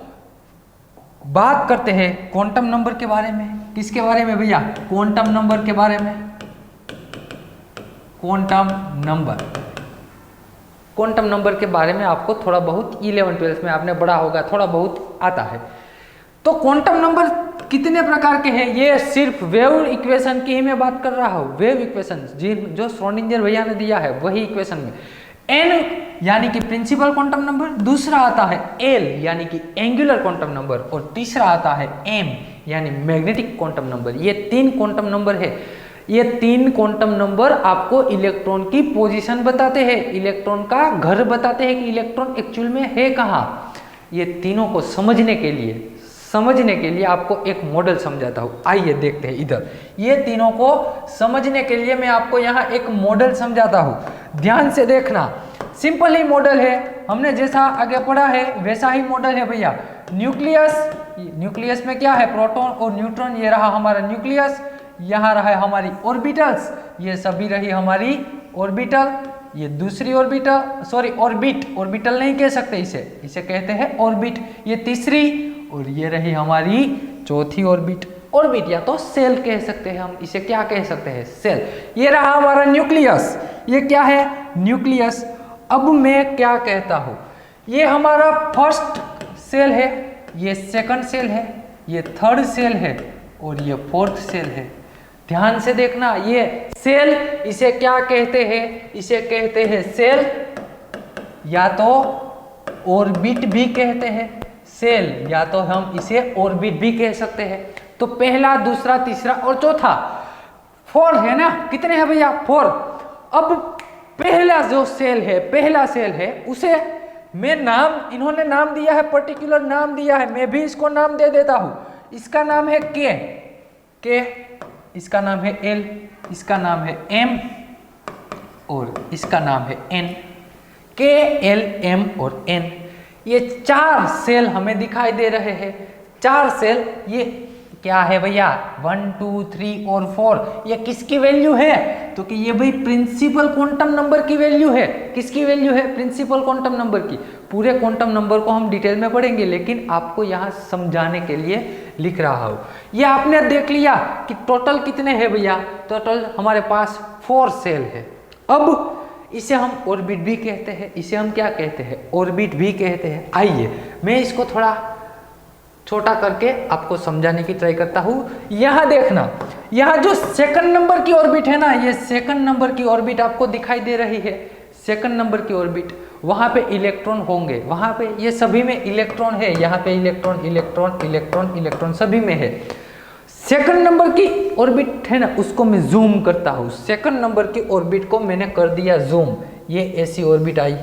बात करते हैं क्वांटम नंबर के बारे में। किसके बारे में भैया? क्वांटम नंबर के बारे में। क्वांटम नंबर के बारे में आपको थोड़ा बहुत 11-12 में आपने पढ़ा होगा, थोड़ा बहुत आता है। तो क्वांटम नंबर कितने प्रकार के हैं? ये सिर्फ वेव इक्वेशन की ही मैं बात कर रहा हूँ। वेव इक्वेशन जो श्रोडिंगर भैया ने दिया है वही इक्वेशन में n यानी कि प्रिंसिपल क्वांटम नंबर, दूसरा आता है l यानी कि एंगुलर क्वांटम नंबर, और तीसरा आता है m यानी मैग्नेटिक क्वांटम नंबर। ये 3 क्वांटम नंबर है। ये 3 क्वांटम नंबर आपको इलेक्ट्रॉन की पोजीशन बताते हैं, इलेक्ट्रॉन का घर बताते हैं कि इलेक्ट्रॉन एक्चुअल में है कहाँ। ये तीनों को समझने के लिए आपको एक मॉडल समझाता हूँ। आइए देखते हैं इधर। ये तीनों को समझने के लिए मैं आपको यहाँ एक मॉडल समझाता हूँ, ध्यान से देखना। सिंपल ही मॉडल है, हमने जैसा आगे पढ़ा है वैसा ही मॉडल है भैया। न्यूक्लियस में क्या है? प्रोटॉन और न्यूट्रॉन। ये रहा हमारा न्यूक्लियस, यहाँ रहा है हमारी ऑर्बिटल्स, ये सभी रही हमारी ऑर्बिटल। ये दूसरी ऑर्बिटल नहीं कह सकते इसे कहते हैं ऑर्बिट। ये तीसरी, और ये रही हमारी चौथी ऑर्बिट या तो सेल कह सकते हैं हम। इसे क्या कह सकते हैं? सेल। ये रहा हमारा न्यूक्लियस। ये क्या है? न्यूक्लियस। अब मैं क्या कहता हूँ, ये हमारा फर्स्ट सेल है, ये सेकंड सेल है, ये थर्ड सेल है, और ये फोर्थ सेल है। ध्यान से देखना, ये सेल, इसे क्या कहते हैं? इसे कहते हैं सेल, या तो ऑर्बिट भी कहते हैं सेल, या तो हम इसे ऑर्बिट भी कह सकते हैं। तो पहला, दूसरा, तीसरा और चौथा, 4 है ना? कितने हैं भैया? 4। अब पहला सेल है उसे मैं इन्होंने नाम दिया है, पर्टिकुलर नाम दिया है, मैं भी इसको नाम दे देता हूं। इसका नाम है के, इसका नाम है L, इसका नाम है M, और इसका नाम है N। K, L, M और N, ये 4 सेल हमें दिखाई दे रहे हैं। 4 सेल, ये क्या है भैया? 1, 2, 3 और 4। ये किसकी वैल्यू है? तो कि ये भाई प्रिंसिपल क्वांटम नंबर की वैल्यू है। किसकी वैल्यू है? प्रिंसिपल क्वांटम नंबर की। पूरे क्वांटम नंबर को हम डिटेल में पढ़ेंगे, लेकिन आपको यहाँ समझाने के लिए लिख रहा हूँ। ये आपने देख लिया कि टोटल कितने हैं भैया? टोटल हमारे पास 4 सेल है। अब इसे हम ऑर्बिट भी कहते हैं, इसे हम क्या कहते हैं? ऑर्बिट भी कहते हैं। आइए मैं इसको थोड़ा छोटा करके आपको समझाने की ट्राई करता हूँ। यहाँ देखना, यहाँ जो सेकंड नंबर की ऑर्बिट है ना, ये सेकंड नंबर की ऑर्बिट आपको दिखाई दे रही है। सेकंड नंबर की ऑर्बिट, वहाँ पे इलेक्ट्रॉन होंगे, वहाँ पे ये सभी में इलेक्ट्रॉन है, यहाँ पे इलेक्ट्रॉन सभी में है। सेकंड नंबर की ऑर्बिट है ना, उसको मैं जूम करता हूँ। सेकंड नंबर की ऑर्बिट को मैंने कर दिया जूम, ये ऐसी ऑर्बिट आई।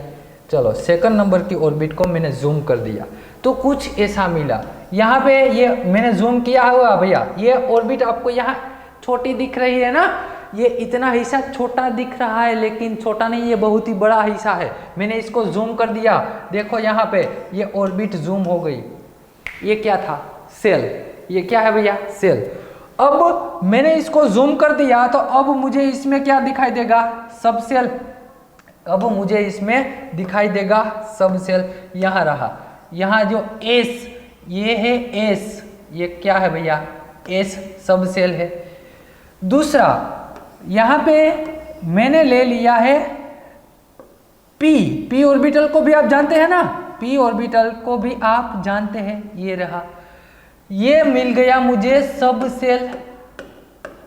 चलो, सेकंड नंबर की ऑर्बिट को मैंने जूम कर दिया तो कुछ ऐसा मिला। यहाँ पे ये मैंने जूम किया हुआ भैया, ये ऑर्बिट आपको यहाँ छोटी दिख रही है ना, ये इतना हिस्सा छोटा दिख रहा है, लेकिन छोटा नहीं, ये बहुत ही बड़ा हिस्सा है। मैंने इसको जूम कर दिया, देखो यहाँ पे ये ऑर्बिट जूम हो गई। ये क्या था? सेल। ये क्या है भैया? सेल। अब मैंने इसको जूम कर दिया तो अब मुझे इसमें क्या दिखाई देगा? सब सेल। अब मुझे इसमें दिखाई देगा सब सेल। यहाँ रहा, यहाँ जो एस, ये है एस, ये क्या है भैया? एस सब सेल है। दूसरा, यहाँ पे मैंने ले लिया है पी ऑर्बिटल को भी आप जानते हैं ना, पी ऑर्बिटल को भी आप जानते हैं। ये रहा, ये मिल गया मुझे सब सेल।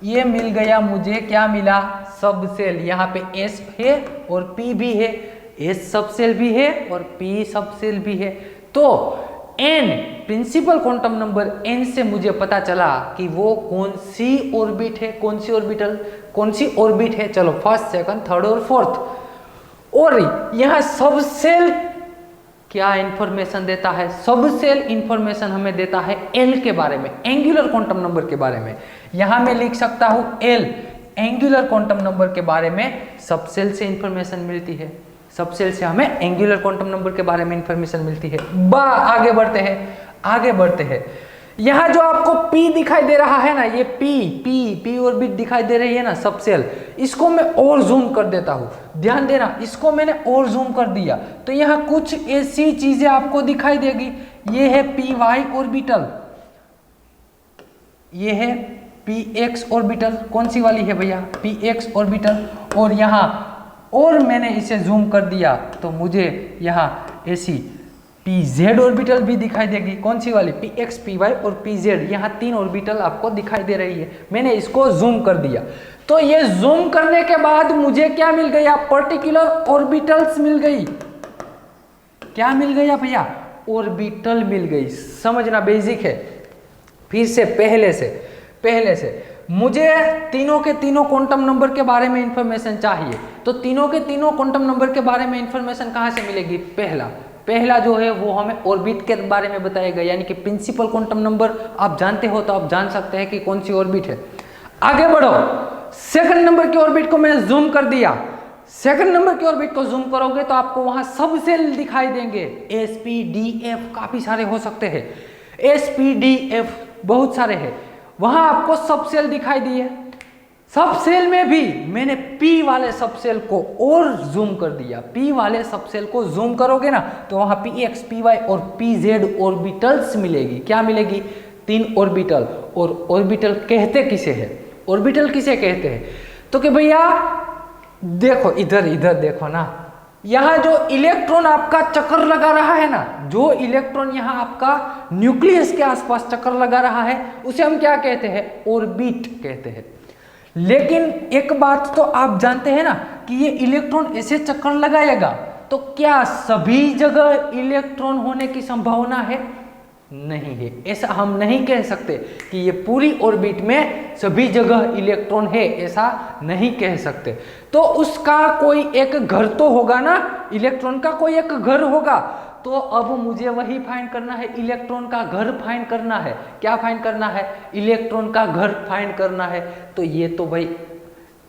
ये मिल गया मुझे, क्या मिला, सब सेल। यहाँ पे S है और P भी है, S सब सेल भी है और P सब सेल भी है। तो N principal quantum number N से मुझे पता चला कि वो कौन सी ऑर्बिट है, कौन सी ऑर्बिटल, कौन सी ऑर्बिट है। चलो फर्स्ट, सेकंड, थर्ड और फोर्थ। और यहाँ सब सेल क्या इंफॉर्मेशन देता है, सब सेल इंफॉर्मेशन हमें देता है L के बारे में, एंगुलर क्वांटम नंबर के बारे में। यहाँ मैं लिख सकता हूँ L, एंगुलर क्वांटम नंबर के बारे में सब सेल से इंफॉर्मेशन मिलती है, सब सेल से हमें एंगुलर क्वांटम नंबर के बारे में इंफॉर्मेशन मिलती है। आगे बढ़ते हैं, आगे बढ़ते हैं। यहाँ जो आपको P दिखाई दे रहा है ना, ये P ऑर्बिट दिखाई दे रही है ना, सब सेल, इसको मैं और जूम कर देता हूँ। ध्यान देना, इसको मैंने और जूम कर दिया तो यहाँ कुछ ऐसी चीजें आपको दिखाई देगी। ये है py ऑर्बिटल, ये है px ऑर्बिटल। कौन सी वाली है भैया, px ऑर्बिटल। और यहाँ और मैंने इसे जूम कर दिया तो मुझे यहाँ ऐसी pz ऑर्बिटल भी दिखाई देगी। कौन सी वाली, px, py और pz। यहाँ 3 ऑर्बिटल आपको दिखाई दे रही है। मैंने इसको जूम कर दिया तो ये जूम करने के बाद मुझे क्या मिल गया, पर्टिकुलर ऑर्बिटल्स मिल गई। क्या मिल गया भैया, ऑर्बिटल मिल गई। समझना बेसिक है। फिर से पहले से मुझे तीनों के तीनों क्वांटम नंबर के बारे में इंफॉर्मेशन चाहिए। तो तीनों के तीनों क्वांटम नंबर के बारे में इंफॉर्मेशन कहाँ से मिलेगी, पहला जो है वो हमें ऑर्बिट के बारे में बताएगा, यानी कि प्रिंसिपल क्वांटम नंबर आप जानते हो तो आप जान सकते हैं कि कौन सी ऑर्बिट है। आगे बढ़ो, सेकंड नंबर की ऑर्बिट को मैंने जूम कर दिया। सेकंड नंबर की ऑर्बिट को जूम करोगे तो आपको वहां सब सेल दिखाई देंगे, sp d f काफी सारे हो सकते हैं, sp d f बहुत सारे हैं। वहां आपको सब सेल दिखाई दिए। सब सेल में भी मैंने P वाले सब सेल को और जूम कर दिया। P वाले सब सेल को जूम करोगे ना तो वहां px, py और pz ऑर्बिटल्स मिलेगी। क्या मिलेगी, 3 ऑर्बिटल। और ऑर्बिटल कहते किसे हैं, ऑर्बिटल किसे कहते हैं, तो कि भैया देखो इधर देखो ना, यहाँ जो इलेक्ट्रॉन आपका चक्कर लगा रहा है ना, जो इलेक्ट्रॉन यहाँ आपका न्यूक्लियस के आसपास चक्कर लगा रहा है उसे हम क्या कहते हैं, ऑर्बिट कहते हैं। लेकिन एक बात तो आप जानते हैं ना कि ये इलेक्ट्रॉन ऐसे चक्कर लगाएगा तो क्या सभी जगह इलेक्ट्रॉन होने की संभावना है, नहीं है। ऐसा हम नहीं कह सकते कि ये पूरी ऑर्बिट में सभी जगह इलेक्ट्रॉन है, ऐसा नहीं कह सकते। तो उसका कोई एक घर तो होगा ना, इलेक्ट्रॉन का कोई एक घर होगा। तो अब मुझे वही फाइंड करना है, इलेक्ट्रॉन का घर फाइंड करना है। क्या फाइंड करना है, इलेक्ट्रॉन का घर फाइंड करना है। तो ये तो भाई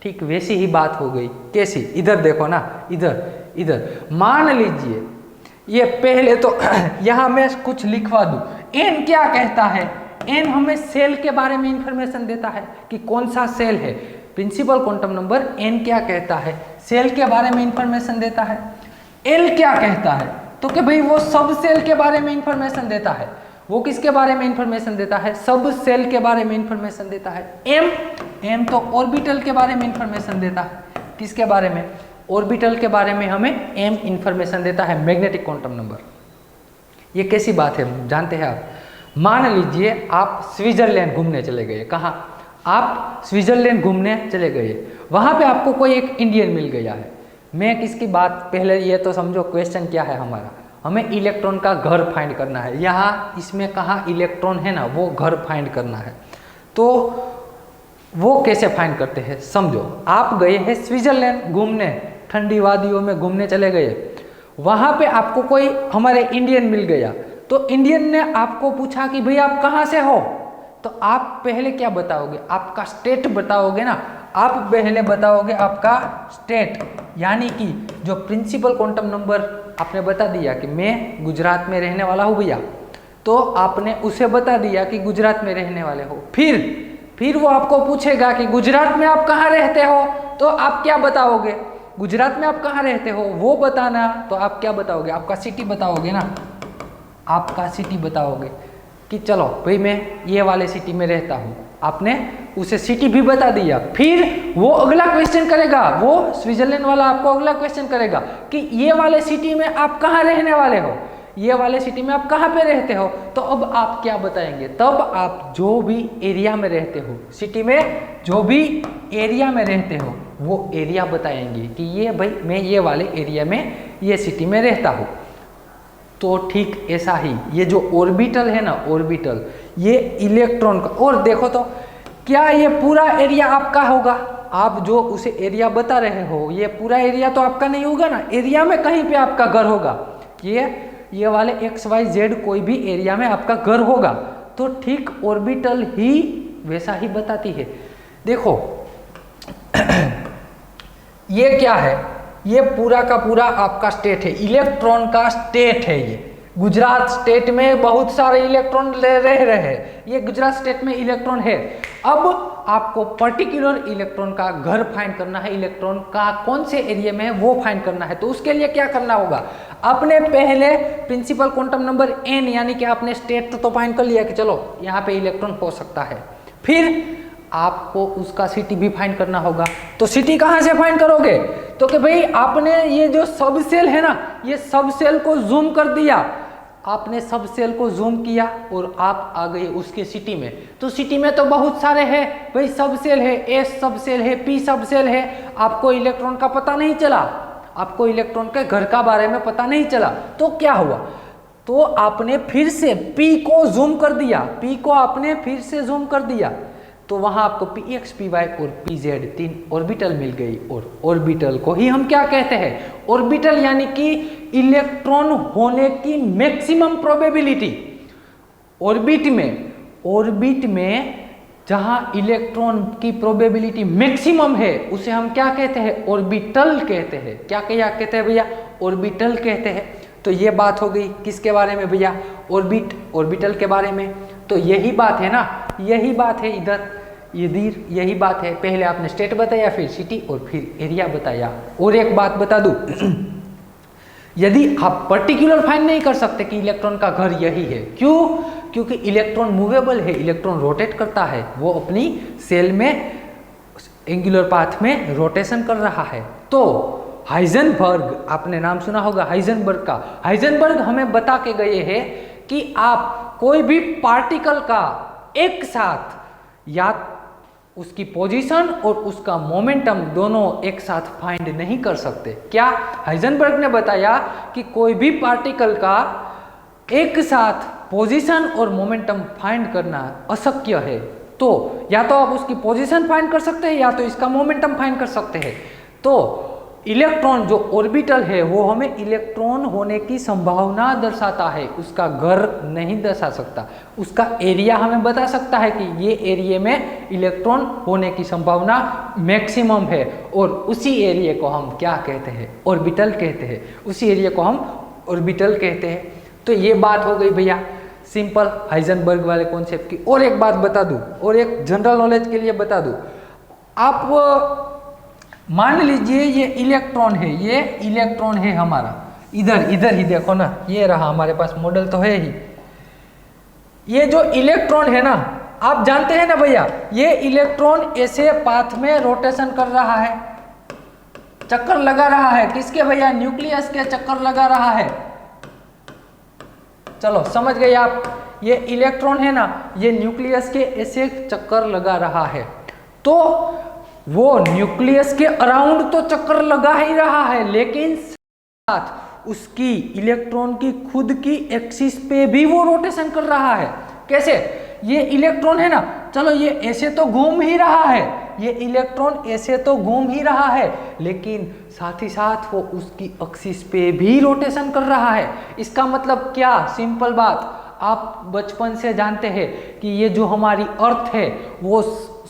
ठीक वैसी ही बात हो गई। कैसी, इधर देखो ना, इधर मान लीजिए ये पहले तो यहाँ मैं कुछ लिखवा दूं। एन क्या कहता है, एन हमें सेल के बारे में इंफॉर्मेशन देता है कि कौन सा सेल है। प्रिंसिपल क्वांटम नंबर एन क्या कहता है, सेल के बारे में इंफॉर्मेशन देता है। एल क्या कहता है, तो कि भाई वो सब सेल के बारे में इंफॉर्मेशन देता है। वो किसके बारे में इंफॉर्मेशन देता है, सब सेल के बारे में इंफॉर्मेशन देता है। एम तो ऑर्बिटल के बारे में इंफॉर्मेशन देता है। किसके बारे में, ऑर्बिटल के बारे में हमें एम इंफॉर्मेशन देता है, मैग्नेटिक क्वांटम नंबर। ये कैसी बात है जानते हैं आप, मान लीजिए आप स्विट्जरलैंड घूमने चले गए। कहाँ, आप स्विट्जरलैंड घूमने चले गए, वहाँ पे आपको कोई एक इंडियन मिल गया है। मैं किसकी बात, पहले ये तो समझो क्वेश्चन क्या है हमारा, हमें इलेक्ट्रॉन का घर फाइंड करना है। यहाँ इसमें कहाँ इलेक्ट्रॉन है ना, वो घर फाइंड करना है। तो वो कैसे फाइंड करते हैं, समझो आप गए हैं स्विट्जरलैंड घूमने, ठंडी वादियों में घूमने चले गए, वहाँ पे आपको कोई हमारे इंडियन मिल गया। तो इंडियन ने आपको पूछा कि भाई आप कहाँ से हो, तो आप पहले क्या बताओगे, आपका स्टेट बताओगे ना। आप पहले बताओगे आपका स्टेट, यानी कि जो प्रिंसिपल क्वांटम नंबर आपने बता दिया कि मैं गुजरात में रहने वाला हूँ भैया, तो आपने उसे बता दिया कि गुजरात में रहने वाले हो। फिर वो आपको पूछेगा कि गुजरात में आप कहाँ रहते हो, तो आप क्या बताओगे, गुजरात में आप कहाँ रहते हो वो बताना। तो आप क्या बताओगे, आपका सिटी बताओगे ना, आपका सिटी बताओगे कि चलो भाई मैं ये वाले सिटी में रहता हूँ। आपने उसे सिटी भी बता दिया। फिर वो अगला क्वेश्चन करेगा, वो स्विट्जरलैंड वाला आपको अगला क्वेश्चन करेगा कि ये वाले सिटी में आप कहाँ रहने वाले हो। ये वाले सिटी में आप कहाँ पे रहते हो, तो अब आप क्या बताएंगे, तब आप जो भी एरिया में रहते हो, सिटी में जो भी एरिया में रहते हो वो एरिया बताएंगे कि ये भाई मैं ये वाले एरिया में, ये सिटी में रहता हूँ। तो ठीक ऐसा ही ये जो ऑर्बिटल है ना, ऑर्बिटल, ये इलेक्ट्रॉन का, और देखो तो क्या ये पूरा एरिया आपका होगा, आप जो उसे एरिया बता रहे हो ये पूरा एरिया तो आपका नहीं होगा ना, एरिया में कहीं पे आपका घर होगा, ये वाले XYZ कोई भी एरिया में आपका घर होगा। तो ठीक ऑर्बिटल ही वैसा ही बताती है। देखो ये क्या है, ये पूरा का पूरा आपका स्टेट है, इलेक्ट्रॉन का स्टेट है। ये गुजरात स्टेट में बहुत सारे इलेक्ट्रॉन रह रहे हैं, ये गुजरात स्टेट में इलेक्ट्रॉन है। अब आपको पर्टिकुलर इलेक्ट्रॉन का घर फाइंड करना है, इलेक्ट्रॉन का कौन से एरिया में है वो फाइंड करना है। तो उसके लिए क्या करना होगा, आपने पहले प्रिंसिपल क्वांटम नंबर n यानी कि आपने स्टेट तो फाइंड कर लिया कि चलो यहाँ पे इलेक्ट्रॉन हो सकता है, फिर आपको उसका सिटी भी फाइंड करना होगा। तो सिटी कहाँ से फाइंड करोगे, तो कि भाई आपने ये जो सब सेल है ना, ये सब सेल को जूम कर दिया, आपने सब सेल को जूम किया और आप आ गए उसके सिटी में। तो सिटी में तो बहुत सारे हैं भाई, सब सेल है, S सब सेल है, P सब सेल है, आपको इलेक्ट्रॉन का पता नहीं चला, आपको इलेक्ट्रॉन के घर का बारे में पता नहीं चला। तो क्या हुआ, तो आपने फिर से P को जूम कर दिया, P को आपने फिर से जूम कर दिया, तो वहां आपको Px, Py और Pz 3 ऑर्बिटल मिल गई। और ऑर्बिटल को ही हम क्या कहते हैं, ऑर्बिटल यानी कि इलेक्ट्रॉन होने की मैक्सिमम प्रोबेबिलिटी। ऑर्बिट में जहां इलेक्ट्रॉन की प्रोबेबिलिटी मैक्सिमम है उसे हम क्या कहते हैं, ऑर्बिटल कहते हैं। क्या कहते हैं भैया, ऑर्बिटल कहते हैं। तो ये बात हो गई किसके बारे में भैया, ऑर्बिटल के बारे में। तो यही बात है ना, यही बात है इधर, यही बात है। पहले आपने स्टेट बताया, फिर सिटी और फिर एरिया बताया। और एक बात बता दूं, यदि आप पर्टिकुलर फाइंड नहीं कर सकते कि इलेक्ट्रॉन का घर यही है, क्यों, क्योंकि इलेक्ट्रॉन मूवेबल है, इलेक्ट्रॉन रोटेट करता है, वो अपनी सेल में एंगुलर पाथ में रोटेशन कर रहा है। तो हाइजेनबर्ग, आपने नाम सुना होगा हाइजेनबर्ग का, हाइजेनबर्ग हमें बता के गए हैं कि आप कोई भी पार्टिकल का एक साथ या उसकी पोजीशन और उसका मोमेंटम दोनों एक साथ फाइंड नहीं कर सकते। क्या हाइजेनबर्ग ने बताया कि कोई भी पार्टिकल का एक साथ पोजीशन और मोमेंटम फाइंड करना अशक्य है। तो या तो आप उसकी पोजीशन फाइंड कर सकते हैं या तो इसका मोमेंटम फाइंड कर सकते हैं। तो इलेक्ट्रॉन जो ऑर्बिटल है वो हमें इलेक्ट्रॉन होने की संभावना दर्शाता है, उसका घर नहीं दर्शा सकता। उसका एरिया हमें बता सकता है कि ये एरिया में इलेक्ट्रॉन होने की संभावना मैक्सिमम है, और उसी एरिया को हम क्या कहते हैं, ऑर्बिटल कहते हैं। उसी एरिया को हम ऑर्बिटल कहते हैं। तो ये बात हो गई भैया सिंपल हाइजेनबर्ग वाले कॉन्सेप्ट की। और एक बात बता दूं, और एक जनरल नॉलेज के लिए बता दूं, आप मान लीजिए ये इलेक्ट्रॉन है, ये इलेक्ट्रॉन है हमारा, इधर ही देखो ना, ये रहा हमारे पास मॉडल तो है ही। ये जो इलेक्ट्रॉन है ना, आप जानते हैं ना भैया, ये इलेक्ट्रॉन ऐसे पाथ में रोटेशन कर रहा है, चक्कर लगा रहा है। किसके भैया, न्यूक्लियस के चक्कर लगा रहा है। चलो समझ गए आप, ये इलेक्ट्रॉन है ना, ये न्यूक्लियस के ऐसे चक्कर लगा रहा है। तो वो न्यूक्लियस के अराउंड तो चक्कर लगा ही रहा है, लेकिन साथ उसकी इलेक्ट्रॉन की खुद की एक्सिस पे भी वो रोटेशन कर रहा है। कैसे, ये इलेक्ट्रॉन है ना, चलो ये ऐसे तो घूम ही रहा है, ये इलेक्ट्रॉन ऐसे तो घूम ही रहा है, लेकिन साथ ही साथ वो उसकी एक्सिस पे भी रोटेशन कर रहा है। इसका मतलब क्या, सिंपल बात, आप बचपन से जानते हैं कि ये जो हमारी अर्थ है वो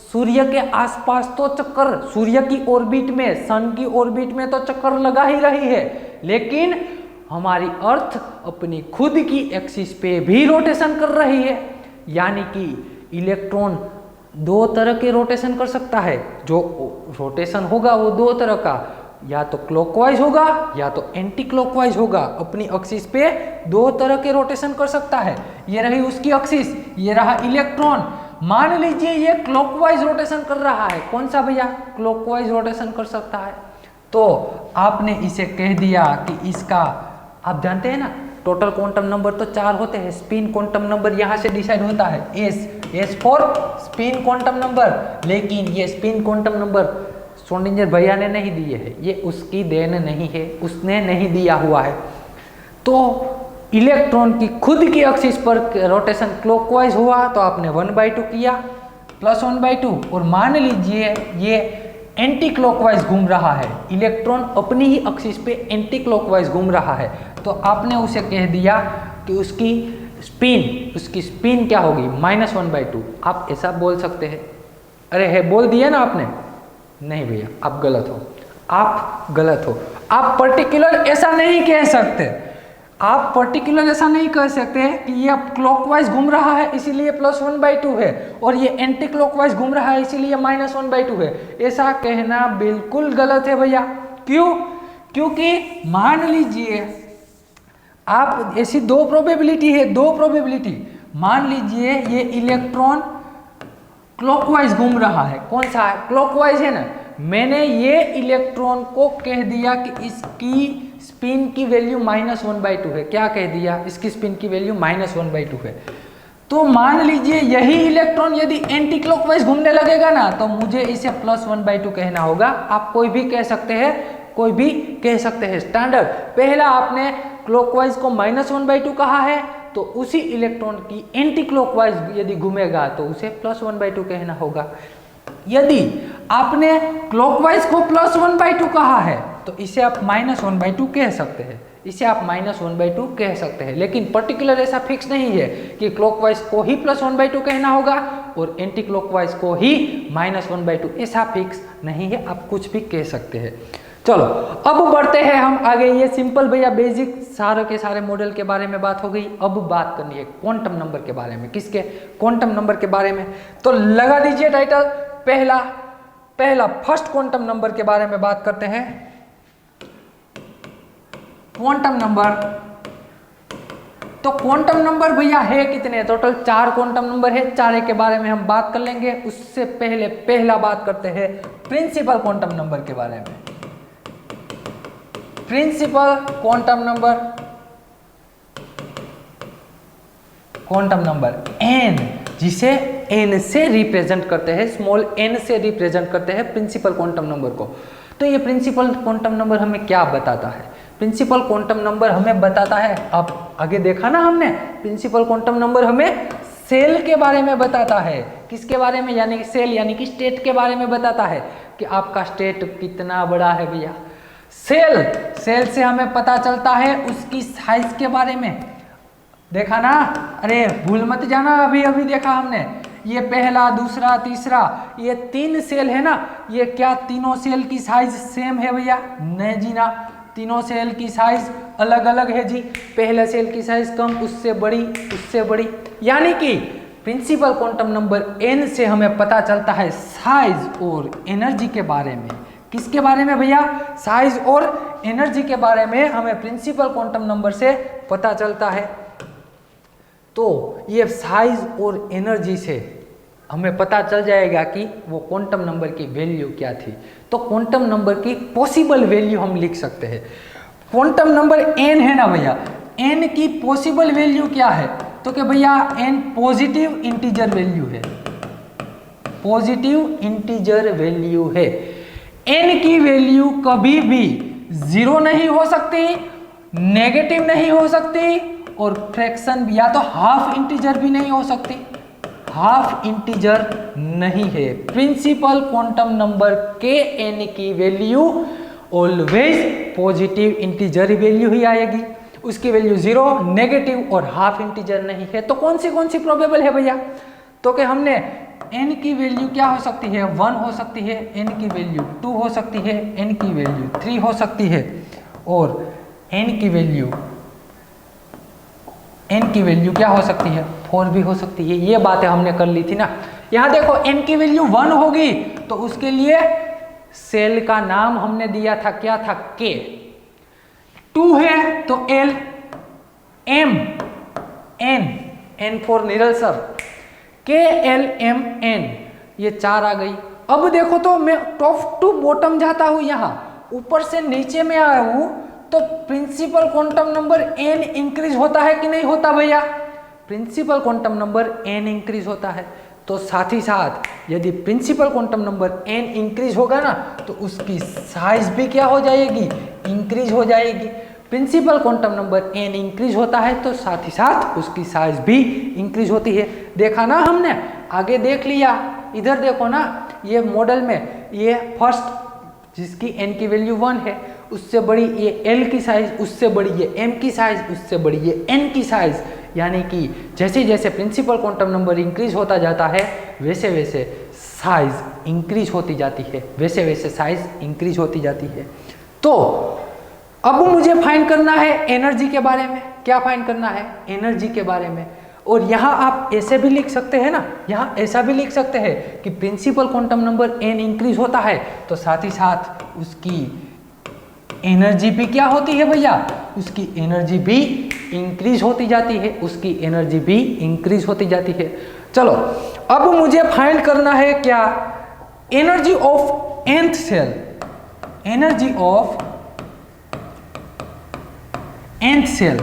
सूर्य के आसपास तो चक्कर, सूर्य की ऑर्बिट में, सन की ऑर्बिट में तो चक्कर लगा ही रही है, लेकिन हमारी अर्थ अपनी खुद की एक्सिस पे भी रोटेशन कर रही है। यानी कि इलेक्ट्रॉन दो तरह के रोटेशन कर सकता है। जो रोटेशन होगा वो दो तरह का, या तो क्लॉकवाइज होगा या तो एंटी क्लॉकवाइज होगा। अपनी एक्सिस पे दो तरह के रोटेशन कर सकता है। ये रही उसकी एक्सिस, ये रहा इलेक्ट्रॉन। मान लीजिए ये क्लॉकवाइज रोटेशन कर रहा है। कौन सा भैया, क्लॉकवाइज रोटेशन कर सकता है। तो आपने इसे कह दिया कि इसका, आप जानते हैं ना टोटल क्वांटम नंबर तो 4 होते हैं, स्पिन क्वांटम नंबर यहाँ से डिसाइड होता है, S for spin quantum number. लेकिन ये स्पिन क्वांटम नंबर श्रोडिंगर भैया ने नहीं दिए है, ये उसकी देन नहीं है, उसने नहीं दिया हुआ है। तो इलेक्ट्रॉन की खुद की एक्सिस पर रोटेशन क्लॉकवाइज हुआ तो आपने 1/2 किया प्लस 1/2, और मान लीजिए ये एंटी क्लॉकवाइज घूम रहा है, इलेक्ट्रॉन अपनी ही एक्सिस पे एंटी क्लॉकवाइज घूम रहा है, तो आपने उसे कह दिया कि उसकी स्पिन क्या होगी, -1/2। आप ऐसा बोल सकते हैं। अरे है बोल दिया ना आपने, नहीं भैया आप गलत हो, आप गलत हो। आप पर्टिकुलर ऐसा नहीं कह सकते, आप पर्टिकुलर ऐसा नहीं कह सकते कि ये क्लॉकवाइज घूम रहा है इसीलिए +1/2 है और ये एंटी क्लॉकवाइज घूम रहा है इसीलिए -1/2 है। ऐसा कहना बिल्कुल गलत है भैया। क्यों? क्योंकि मान लीजिए आप ऐसी दो प्रोबेबिलिटी है, दो प्रोबेबिलिटी। मान लीजिए ये इलेक्ट्रॉन क्लॉकवाइज घूम रहा है, कौन सा है, क्लॉकवाइज है ना। मैंने ये इलेक्ट्रॉन को कह दिया कि इसकी स्पिन की वैल्यू -1/2 है। क्या कह दिया? इसकी स्पिन की वैल्यू -1/2 है। तो मान लीजिए यही इलेक्ट्रॉन यदि एंटी क्लॉकवाइज घूमने लगेगा ना तो मुझे इसे +1/2 कहना होगा। आप कोई भी कह सकते हैं, कोई भी कह सकते हैं। स्टैंडर्ड पहला आपने क्लॉकवाइज को -1/2 कहा है तो उसी इलेक्ट्रॉन की एंटी क्लॉकवाइज यदि घूमेगा तो उसे +1/2 कहना होगा। यदि आपने क्लॉकवाइज को +1/2 कहा है तो इसे आप -1/2 कह सकते हैं, इसे आप -1/2 कह सकते हैं। लेकिन पर्टिकुलर ऐसा फिक्स नहीं है कि क्लॉकवाइज को ही +1/2 कहना होगा और एंटी क्लॉकवाइज को ही -1/2, ऐसा फिक्स नहीं है, आप कुछ भी कह सकते हैं। चलो अब बढ़ते हैं हम आगे। ये सिंपल भैया बेसिक सारे के सारे मॉडल के बारे में बात हो गई। अब बात करनी है क्वांटम नंबर के बारे में। किसके? क्वांटम नंबर के बारे में। तो लगा दीजिए टाइटल, पहला फर्स्ट क्वांटम नंबर के बारे में बात करते हैं। क्वांटम नंबर, तो क्वांटम नंबर भैया है कितने? टोटल 4 क्वांटम नंबर है, चारे के बारे में हम बात कर लेंगे। उससे पहले पहला बात करते हैं प्रिंसिपल क्वांटम नंबर के बारे में। प्रिंसिपल क्वांटम नंबर n, जिसे n से रिप्रेजेंट करते हैं, स्मॉल n से रिप्रेजेंट करते हैं प्रिंसिपल क्वांटम नंबर को। तो ये प्रिंसिपल क्वांटम नंबर हमें क्या बताता है? प्रिंसिपल क्वांटम नंबर हमें बताता है, अब आगे देखा ना हमने, प्रिंसिपल क्वांटम नंबर हमें सेल के बारे में बताता है। किसके बारे में? यानी कि सेल यानी कि स्टेट के बारे में बताता है कि आपका स्टेट कितना बड़ा है भैया। सेल से हमें पता चलता है उसकी साइज के बारे में। देखा ना? अरे भूल मत जाना, अभी अभी देखा हमने। ये पहला, दूसरा, तीसरा, ये 3 सेल है ना, ये क्या तीनों सेल की साइज सेम है भैया? नहीं जी ना, तीनों सेल की साइज अलग अलग है जी। पहले सेल की साइज कम, उससे बड़ी, उससे बड़ी। यानी कि प्रिंसिपल क्वांटम नंबर n से हमें पता चलता है साइज और एनर्जी के बारे में। किसके बारे में भैया? साइज और एनर्जी के बारे में हमें प्रिंसिपल क्वांटम नंबर से पता चलता है। तो ये साइज और एनर्जी से हमें पता चल जाएगा कि वो क्वांटम नंबर की वैल्यू क्या थी। तो क्वांटम नंबर की पॉसिबल वैल्यू हम लिख सकते हैं। क्वांटम नंबर n है ना भैया, n की पॉसिबल वैल्यू क्या है? तो कि भैया n पॉजिटिव इंटीजर वैल्यू है, पॉजिटिव इंटीजर वैल्यू है। n की वैल्यू कभी भी 0 नहीं हो सकती, नेगेटिव नहीं हो सकती और फ्रैक्शन या तो हाफ इंटीजर भी नहीं हो सकती। हाफ इंटीजर नहीं है। प्रिंसिपल क्वांटम नंबर के n की value always positive integer value ही आएगी। उसकी वैल्यू 0, नेगेटिव और हाफ इंटीजर नहीं है। तो कौन सी प्रोबेबल है भैया? तो कि हमने n की वैल्यू क्या हो सकती है? 1 हो सकती है, n की वैल्यू 2 हो सकती है, n की वैल्यू 3 हो सकती है और n की वैल्यू क्या हो सकती है? 4 भी हो सकती है। ये बातें हमने कर ली थी ना। यहाँ देखो n की वैल्यू 1 होगी तो उसके लिए सेल का नाम हमने दिया था, क्या था? K। 2 है तो L, M, N for Niral sir, K L M N, ये 4 आ गई। अब देखो तो मैं टॉप टू बॉटम जाता हूँ, यहाँ ऊपर से नीचे में आया हूँ तो principal quantum number n increase होता है कि नहीं होता भैया? Principal quantum number n increase होता है। तो साथ ही साथ यदि principal quantum number n increase होगा ना तो उसकी साइज भी क्या हो जाएगी? इंक्रीज हो जाएगी। Principal quantum number n increase होता है तो साथ ही साथ उसकी साइज भी इंक्रीज होती है। देखा ना हमने, आगे देख लिया। इधर देखो ना, ये मॉडल में ये फर्स्ट जिसकी n की वैल्यू 1 है, उससे बड़ी ये l की साइज, उससे बड़ी ये m की साइज, उससे बड़ी ये n की साइज। यानी कि जैसे जैसे प्रिंसिपल क्वांटम नंबर इंक्रीज होता जाता है वैसे वैसे साइज इंक्रीज होती जाती है, वैसे वैसे साइज इंक्रीज होती जाती है। तो अब मुझे फाइंड करना है एनर्जी के बारे में। क्या फाइंड करना है? एनर्जी के बारे में। और यहाँ आप ऐसे भी लिख सकते हैं ना, यहाँ ऐसा भी लिख सकते हैं कि principal quantum number n increase होता है तो साथ ही साथ उसकी एनर्जी भी क्या होती है भैया? उसकी एनर्जी भी इंक्रीज होती जाती है, उसकी एनर्जी भी इंक्रीज होती जाती है। चलो अब मुझे फाइंड करना है क्या? Energy of nth shell. Energy of nth shell,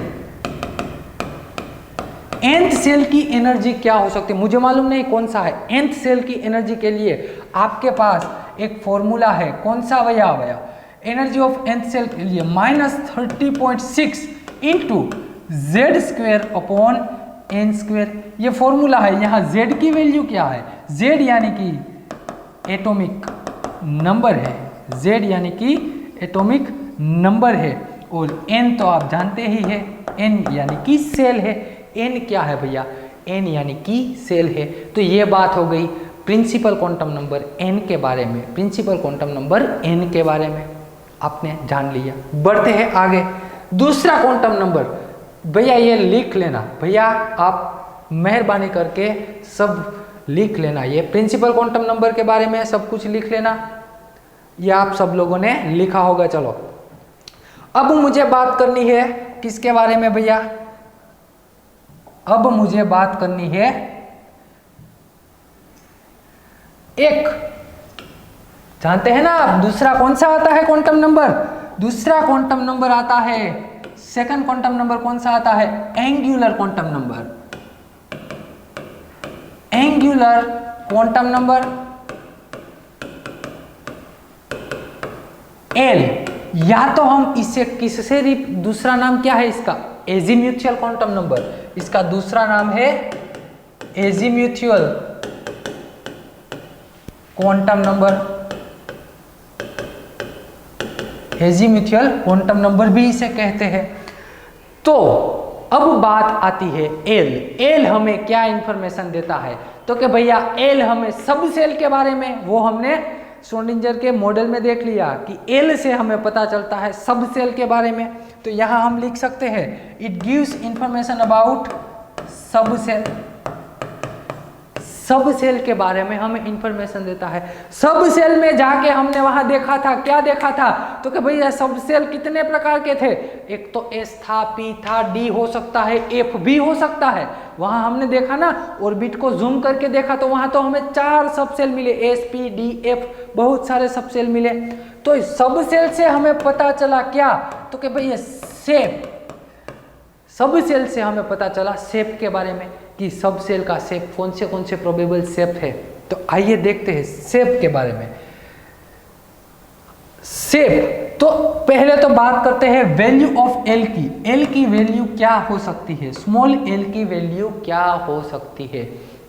nth shell की एनर्जी क्या हो सकती है? मुझे मालूम नहीं कौन सा है। nth सेल की एनर्जी के लिए आपके पास एक फॉर्मूला है। कौन सा भैया? एनर्जी ऑफ nth सेल के लिए -30.6 into Z square upon n square, ये फॉर्मूला है। यहाँ z की वैल्यू क्या है? z यानी कि एटॉमिक नंबर है, z यानी कि एटॉमिक नंबर है। और n तो आप जानते ही है, n यानी कि सेल है। n क्या है भैया? n यानी कि सेल है। तो ये बात हो गई प्रिंसिपल क्वांटम नंबर n के बारे में। प्रिंसिपल क्वांटम नंबर n के बारे में आपने जान लिया। बढ़ते हैं आगे। दूसरा क्वांटम नंबर भैया, ये लिख लेना भैया, आप मेहरबानी करके सब लिख लेना। ये प्रिंसिपल क्वांटम नंबर के बारे में सब कुछ लिख लेना, ये आप सब लोगों ने लिखा होगा। चलो अब मुझे बात करनी है किसके बारे में भैया? अब मुझे बात करनी है एक, जानते हैं ना आप दूसरा कौन सा आता है क्वांटम नंबर? दूसरा क्वांटम नंबर आता है, सेकंड क्वांटम नंबर कौन सा आता है? Angular quantum number. Angular quantum number L, या तो हम इसे किससे दूसरा नाम क्या है इसका? एजीम्यूचुअल क्वांटम नंबर। इसका दूसरा नाम है एजीम्यूचुअल क्वांटम नंबर। एजीम्यूचुअल क्वांटम नंबर भी इसे कहते हैं। तो अब बात आती है एल। एल हमें क्या इंफॉर्मेशन देता है? तो कि भैया एल हमें सब सेल के बारे में, वो हमने श्रोडिंगर के मॉडल में देख लिया कि एल से हमें पता चलता है सब सेल के बारे में। तो यहाँ हम लिख सकते हैं इट गिव्स इंफॉर्मेशन अबाउट सब सेल। सब सेल के बारे में हमें इंफॉर्मेशन देता है। सब सेल में जाके हमने वहां देखा था, क्या देखा था? तो कि भैया सब सेल कितने प्रकार के थे? एक तो एस था, पी था, डी हो सकता है, एफ भी हो सकता है। वहां हमने देखा ना, ऑर्बिट को जूम करके देखा तो वहां तो हमें 4 सब सेल मिले, एस, पी, डी, एफ, बहुत सारे सब सेल मिले। तो सब सेल से हमें पता चला क्या? तो कि भैया शेप। सब सेल से हमें पता चला शेप के बारे में कि सब सेल का शेप कौन से प्रोबेबल शेप है। तो आइए देखते हैं शेप के बारे में। शेप, तो पहले तो बात करते हैं वैल्यू ऑफ एल की। एल की वैल्यू क्या हो सकती है? स्मॉल एल की वैल्यू क्या हो सकती है?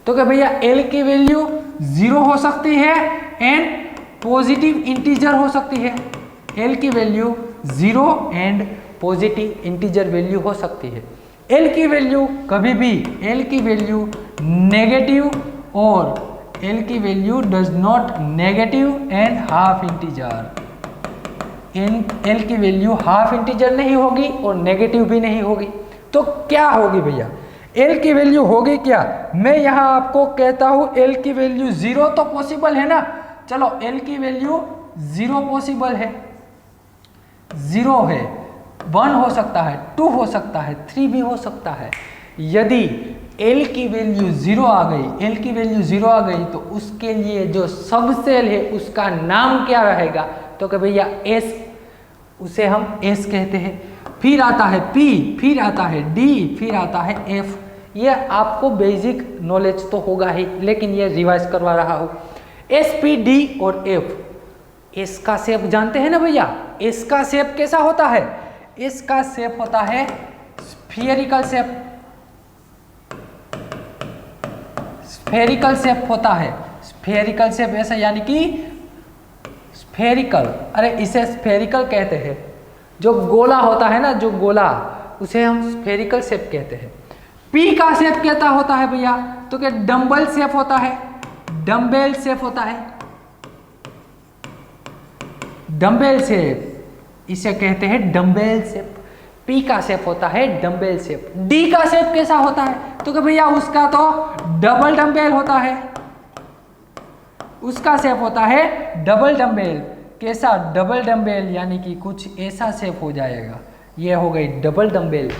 तो क्या भैया एल की वैल्यू 0 हो सकती है एंड पॉजिटिव इंटीजर हो सकती है। एल की value 0 and positive integer value हो सकती है। एल की वैल्यू कभी भी, एल की वैल्यू नेगेटिव और एल की value does not negative and half integer. L की वैल्यू हाफ इंटीजर नहीं होगी और नेगेटिव भी नहीं होगी। तो क्या होगी भैया? एल की वैल्यू होगी क्या? मैं यहाँ आपको कहता हूँ एल की वैल्यू 0 तो पॉसिबल है ना। चलो एल की वैल्यू 0 पॉसिबल है, 0 है, 1 हो सकता है, 2 हो सकता है, 3 भी हो सकता है। यदि L की वैल्यू 0 आ गई, L की वैल्यू 0 आ गई तो उसके लिए जो सब सेल है उसका नाम क्या रहेगा? तो कि भैया S, उसे हम एस कहते हैं। फिर आता है पी, फिर आता है डी, फिर आता है एफ। ये आपको बेसिक नॉलेज तो होगा ही, लेकिन ये रिवाइज करवा रहा हूँ। एस, पी, डी और एफ। एस का शेप जानते हैं ना भैया, एस का शेप कैसा होता है? एस का शेप होता है स्फेरिकल शेप, स्फेरिकल शेप होता है। स्फेरिकल शेप ऐसा यानी कि स्फेरिकल, अरे इसे स्फेरिकल कहते हैं। जो गोला होता है ना, जो गोला, उसे हम स्फेरिकल शेप कहते हैं। पी का शेप कैसा होता है भैया? तो क्या डम्बल शेप होता है, डम्बेल शेप होता है, डम्बेल शेप, इसे कहते हैं डम्बेल शेप। पी का शेप होता है डम्बेल शेप। डी का शेप कैसा होता है? तो क्या भैया उसका तो डबल डम्बेल होता है, उसका शेप होता है डबल डम्बेल। कैसा? डबल डम्बेल, यानी कि कुछ ऐसा शेप हो जाएगा। ये हो गई डबल डम्बेल,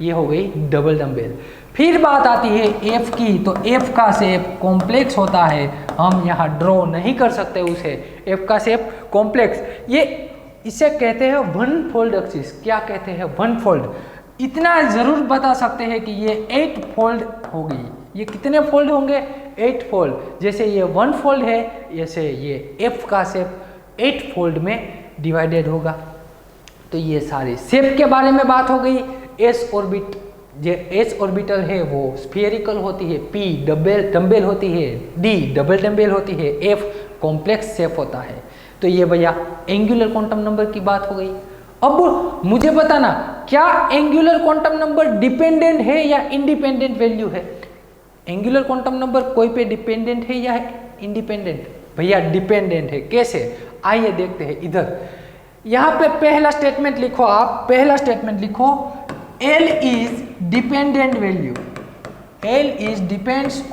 ये हो गई डबल डम्बेल। फिर बात आती है एफ की, तो एफ का शेप कॉम्प्लेक्स होता है, हम यहाँ ड्रॉ नहीं कर सकते उसे। एफ का शेप कॉम्प्लेक्स, ये इसे कहते हैं वन फोल्ड एक्सिस। क्या कहते हैं? One fold. इतना जरूर बता सकते हैं कि ये 8 फोल्ड होगी। ये कितने फोल्ड होंगे? 8 फोल्ड। जैसे ये 1 फोल्ड है, जैसे ये एफ का शेप 8 फोल्ड में डिवाइडेड होगा। तो ये सारे शेप के बारे में बात हो गई। एस ऑर्बिट, जो एस ऑर्बिटल है वो स्फेरिकल होती है, पी डम्बेल होती है, डी डबल डम्बेल होती है, एफ कॉम्प्लेक्स शेप होता है। तो ये भैया एंगुलर क्वांटम नंबर की बात हो गई। अब मुझे बताना, क्या एंगुलर क्वांटम नंबर डिपेंडेंट है या इंडिपेंडेंट वैल्यू है? एंगुलर क्वांटम नंबर कोई पे डिपेंडेंट है या इंडिपेंडेंट? भैया डिपेंडेंट है। कैसे? आइए देखते हैं। इधर यहाँ पे पहला स्टेटमेंट लिखो, आप पहला स्टेटमेंट लिखो, L is dependent value, L is depends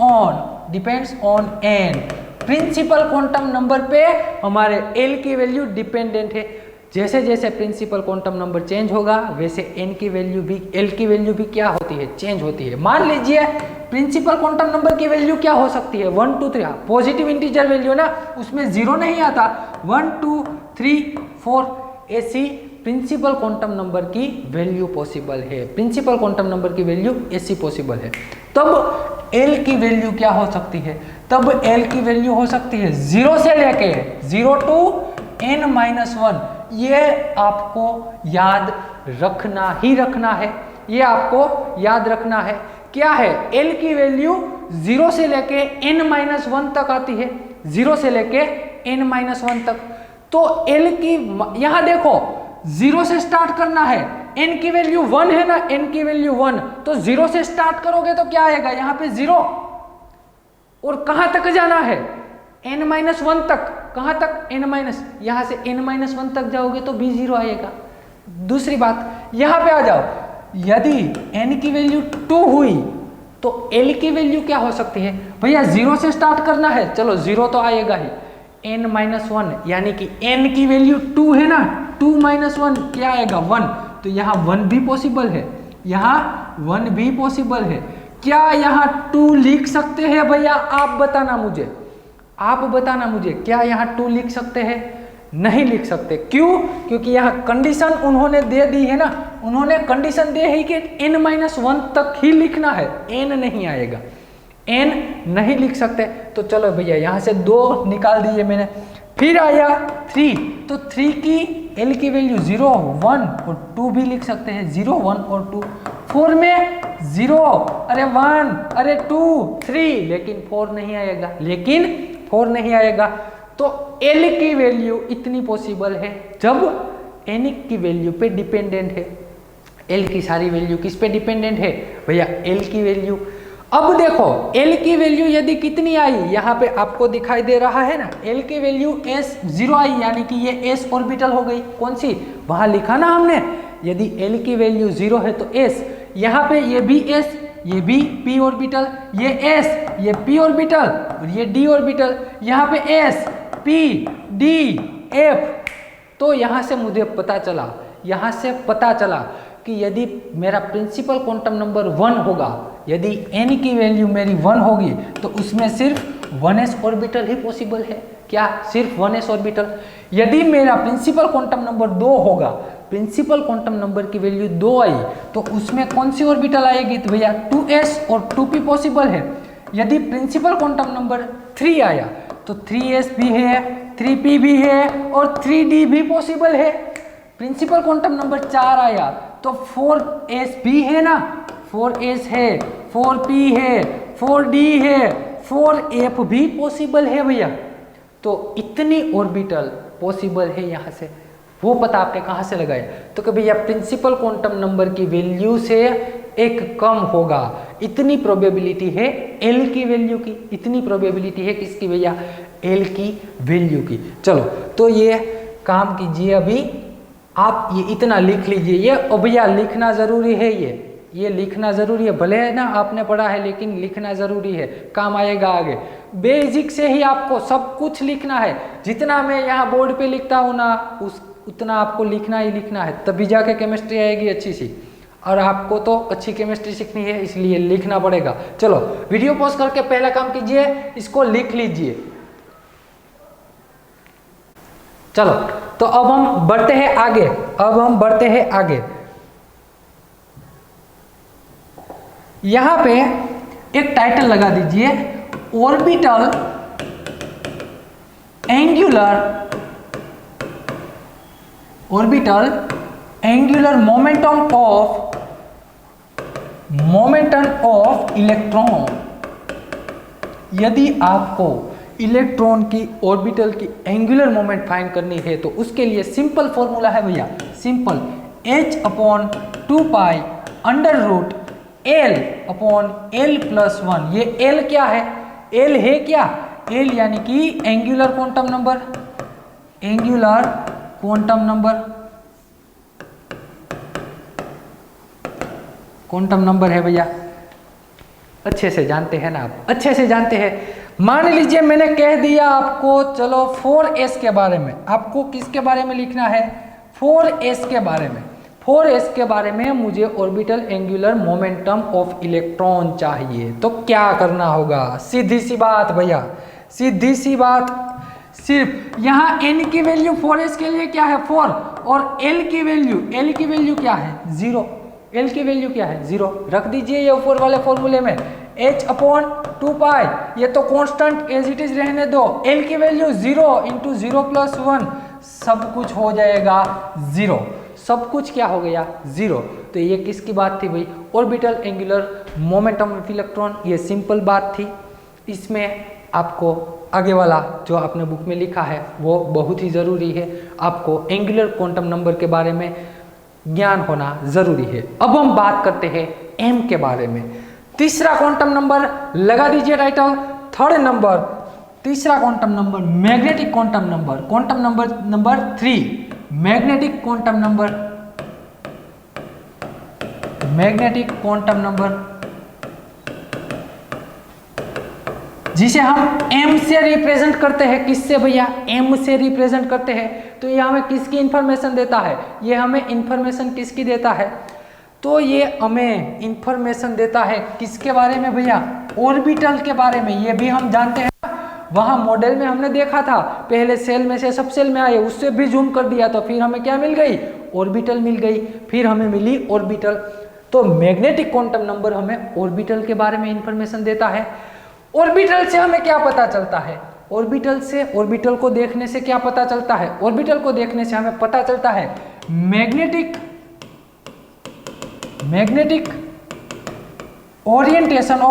on n। Principal quantum number पे हमारे L की वैल्यू डिपेंडेंट है। जैसे जैसे प्रिंसिपल क्वांटम नंबर चेंज होगा वैसे n की वैल्यू भी, L की वैल्यू भी क्या होती है? चेंज होती है। मान लीजिए प्रिंसिपल क्वांटम नंबर की वैल्यू क्या हो सकती है? 1 2 3, पॉजिटिव इंटीजर वैल्यू ना, उसमें 0 नहीं आता। 1 2 3 4 ऐसी प्रिंसिपल क्वांटम नंबर की वैल्यू पॉसिबल है। प्रिंसिपल क्वांटम नंबर की वैल्यू ऐसी पॉसिबल है। तब L की वैल्यू क्या हो सकती है? तब L की वैल्यू हो सकती है 0 से लेके 0 टू n-1। ये आपको याद रखना ही रखना है, ये आपको याद रखना है। क्या है? L की वैल्यू 0 से लेके n-1 तक आती है, 0 से लेके n-1 तक। तो L की, यहां देखो 0 से स्टार्ट करना है, n की वैल्यू 1 है ना, n की वैल्यू 1, तो 0 से स्टार्ट करोगे तो क्या आएगा? यहाँ पे 0। और कहां तक जाना है? n-1 तक। कहां तक? n-, यहां से n-1 तक जाओगे तो भी 0 आएगा। दूसरी बात, यहां पे आ जाओ, यदि n की वैल्यू 2 हुई तो L की वैल्यू क्या हो सकती है? भैया 0 से स्टार्ट करना है, चलो 0 तो आएगा ही, n-1, यानी कि n की वैल्यू 2 है ना, 2 - 1 क्या आएगा? 1। तो यहाँ 1 भी पॉसिबल है, यहाँ 1 भी पॉसिबल है। क्या यहाँ 2 लिख सकते हैं भैया? आप बताना मुझे, आप बताना मुझे, क्या यहाँ 2 लिख सकते हैं? नहीं लिख सकते। क्यों? क्योंकि यहाँ कंडीशन उन्होंने दे दी है ना, उन्होंने कंडीशन दे है कि n-1 तक ही लिखना है, n नहीं आएगा, n नहीं लिख सकते। तो चलो भैया यहाँ से 2 निकाल दिए मैंने। फिर आया 3, तो 3 की L की वैल्यू 0 1 और 2 भी लिख सकते हैं, 0 1 और 2। 4 में 0, अरे 1, अरे 2 3, लेकिन 4 नहीं आएगा, लेकिन 4 नहीं आएगा। तो L की वैल्यू इतनी पॉसिबल है जब n की वैल्यू पे डिपेंडेंट है। L की सारी वैल्यू किस पे डिपेंडेंट है भैया? L की वैल्यू। अब देखो L की वैल्यू यदि कितनी आई, यहाँ पे आपको दिखाई दे रहा है ना, L की वैल्यू S0 आई, यानी कि ये S ऑर्बिटल हो गई। कौन सी? वहां लिखा ना हमने, यदि L की वैल्यू 0 है तो S, यहाँ पे ये भी S, ये भी p ऑर्बिटल, ये S, ये p ऑर्बिटल और ये d ऑर्बिटल, यहाँ पे S p d f। तो यहाँ से मुझे पता चला, यहाँ से पता चला कि यदि मेरा प्रिंसिपल क्वांटम नंबर 1 होगा, यदि n की वैल्यू मेरी 1 होगी तो उसमें सिर्फ 1s ऑर्बिटल ही पॉसिबल है। क्या? सिर्फ 1s ऑर्बिटल। यदि मेरा प्रिंसिपल क्वांटम नंबर 2 होगा, प्रिंसिपल क्वांटम नंबर की वैल्यू 2 आई, तो उसमें कौन सी ऑर्बिटल आएगी? तो भैया 2s और 2p पॉसिबल है। यदि प्रिंसिपल क्वांटम नंबर 3 आया तो 3s भी है, 3p भी है और 3d भी पॉसिबल है। प्रिंसिपल क्वांटम नंबर 4 आया तो 4s भी है ना, 4s है, 4p है, 4d है, 4f भी पॉसिबल है भैया। तो इतनी ऑर्बिटल पॉसिबल है यहाँ से, वो पता आपने कहाँ से लगाया? तो कि भैया प्रिंसिपल क्वांटम नंबर की वैल्यू से एक कम होगा, इतनी प्रोबेबिलिटी है एल की वैल्यू की, इतनी प्रोबेबिलिटी है किसकी भैया? एल की वैल्यू की। चलो तो ये काम कीजिए, अभी आप ये इतना लिख लीजिए ये, और भैया लिखना ज़रूरी है, ये लिखना ज़रूरी है, भले है ना आपने पढ़ा है लेकिन लिखना ज़रूरी है, काम आएगा आगे। बेसिक से ही आपको सब कुछ लिखना है, जितना मैं यहाँ बोर्ड पे लिखता हूँ ना उतना आपको लिखना ही लिखना है, तभी जाके केमिस्ट्री आएगी अच्छी सी। और आपको तो अच्छी केमिस्ट्री सीखनी है इसलिए लिखना पड़ेगा। चलो वीडियो पॉज करके पहला काम कीजिए, इसको लिख लीजिए। चलो तो अब हम बढ़ते हैं आगे, यहां पे एक टाइटल लगा दीजिए, orbital angular momentum of electron. यदि आपको इलेक्ट्रॉन की ऑर्बिटल की एंगुलर मोमेंट फाइंड करनी है तो उसके लिए सिंपल फॉर्मूला है भैया, simple h/2 under root L/L+1। ये L क्या है? L है क्या? L यानी कि एंगुलर क्वांटम नंबर है भैया, अच्छे से जानते हैं ना आप, अच्छे से जानते हैं। मान लीजिए मैंने कह दिया आपको, चलो 4s के बारे में, आपको किसके बारे में लिखना है? 4s के बारे में। 4s के बारे में मुझे orbital angular momentum of electron चाहिए, तो क्या करना होगा? सीधी सी बात भैया, सीधी सी बात, सिर्फ यहाँ n की वैल्यू 4s के लिए क्या है? 4, और l की वैल्यू क्या है? 0। l की वैल्यू क्या है? 0। रख दीजिए ये ऊपर वाले फॉर्मूले में, h/2 ये तो कांस्टेंट एज इट इज रहने दो, l की वैल्यू 0 × 0+1, सब कुछ हो जाएगा 0। सब कुछ क्या हो गया? 0। तो ये किसकी बात थी भाई? Orbital angular momentum of electron. ये सिंपल बात थी। इसमें आपको आगे वाला जो आपने बुक में लिखा है वो बहुत ही ज़रूरी है, आपको एंगुलर क्वांटम नंबर के बारे में ज्ञान होना ज़रूरी है। अब हम बात करते हैं m के बारे में। तीसरा क्वांटम नंबर लगा दीजिए टाइटल, थर्ड नंबर, तीसरा quantum number magnetic quantum number 3, magnetic quantum number जिसे हम m से रिप्रेजेंट करते हैं। किससे भैया? m से रिप्रेजेंट करते हैं। तो ये हमें किसकी इंफॉर्मेशन देता है? ये हमें इंफॉर्मेशन किसकी देता है? तो ये हमें इंफॉर्मेशन देता है किसके बारे में भैया? ऑर्बिटल के बारे में। ये भी हम जानते हैं, वहाँ मॉडल में हमने देखा था, पहले सेल में से सब सेल में आए, उससे भी जूम कर दिया तो फिर हमें क्या मिल गई? ऑर्बिटल मिल गई, फिर हमें मिली ऑर्बिटल। तो मैग्नेटिक क्वांटम नंबर हमें ऑर्बिटल के बारे में इंफॉर्मेशन देता है। ऑर्बिटल से हमें क्या पता चलता है? ऑर्बिटल को देखने से क्या पता चलता है? ऑर्बिटल को देखने से हमें पता चलता है मैग्नेटिक ओरिएंटेशन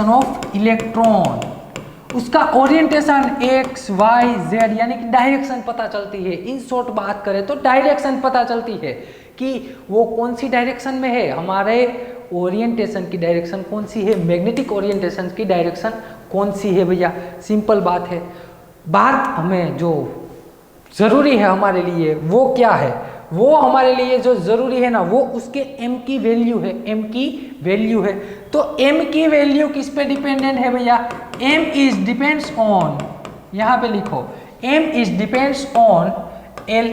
ऑफ इलेक्ट्रॉन। उसका ओरिएंटेशन x, y, z यानी कि डायरेक्शन पता चलती है। इन शॉर्ट बात करें तो डायरेक्शन पता चलती है कि वो कौन सी डायरेक्शन में है, हमारे ओरिएंटेशन की डायरेक्शन कौन सी है, मैग्नेटिक ओरिएंटेशन की डायरेक्शन कौन सी है भैया। सिंपल बात है। बात हमें जो ज़रूरी है हमारे लिए वो क्या है? वो हमारे लिए जो ज़रूरी है ना वो उसके m की वैल्यू है, m की वैल्यू है। तो m की वैल्यू किस पे डिपेंडेंट है भैया? m इज डिपेंड्स ऑन, यहाँ पे लिखो m is depends on l,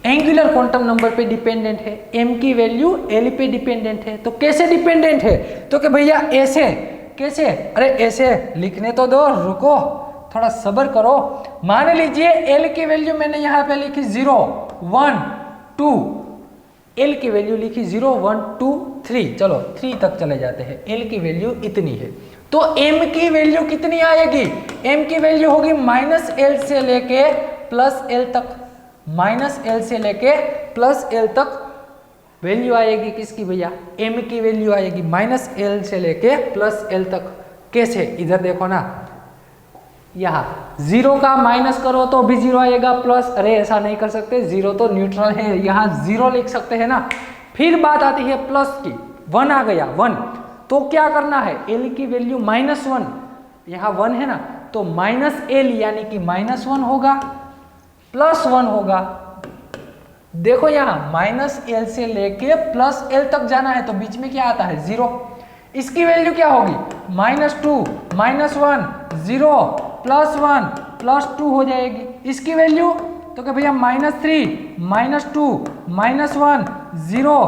angular quantum number पे डिपेंडेंट है। m की वैल्यू l पे डिपेंडेंट है। तो कैसे डिपेंडेंट है? तो कि भैया ऐसे कैसे? अरे ऐसे लिखने तो दो, रुको थोड़ा सब्र करो। मान लीजिए L की वैल्यू मैंने यहाँ पे लिखी 0 1 2, L की वैल्यू लिखी 0 1 2 3, चलो 3 तक चले जाते हैं। L की वैल्यू इतनी है, तो M की वैल्यू कितनी आएगी? M की वैल्यू होगी -L से लेके +L तक, -L से लेके +L तक वैल्यू आएगी किसकी भैया? M की वैल्यू आएगी -L से लेके +L तक। कैसे? इधर देखो ना, यहाँ 0 का माइनस करो तो भी 0 आएगा, प्लस, अरे ऐसा नहीं कर सकते, 0 तो न्यूट्रल है, यहाँ 0 लिख सकते हैं ना। फिर बात आती है प्लस की, 1 आ गया 1, तो क्या करना है? L की वैल्यू -1, यहाँ 1 है ना, तो -L यानी कि -1 होगा, +1 होगा। देखो यहाँ -L से लेके +L तक जाना है, तो बीच में क्या आता है? 0। इसकी वैल्यू क्या होगी? -2 -1 0 +1 +2 हो जाएगी। इसकी वैल्यू तो क्या भैया? -3 -2 -1 0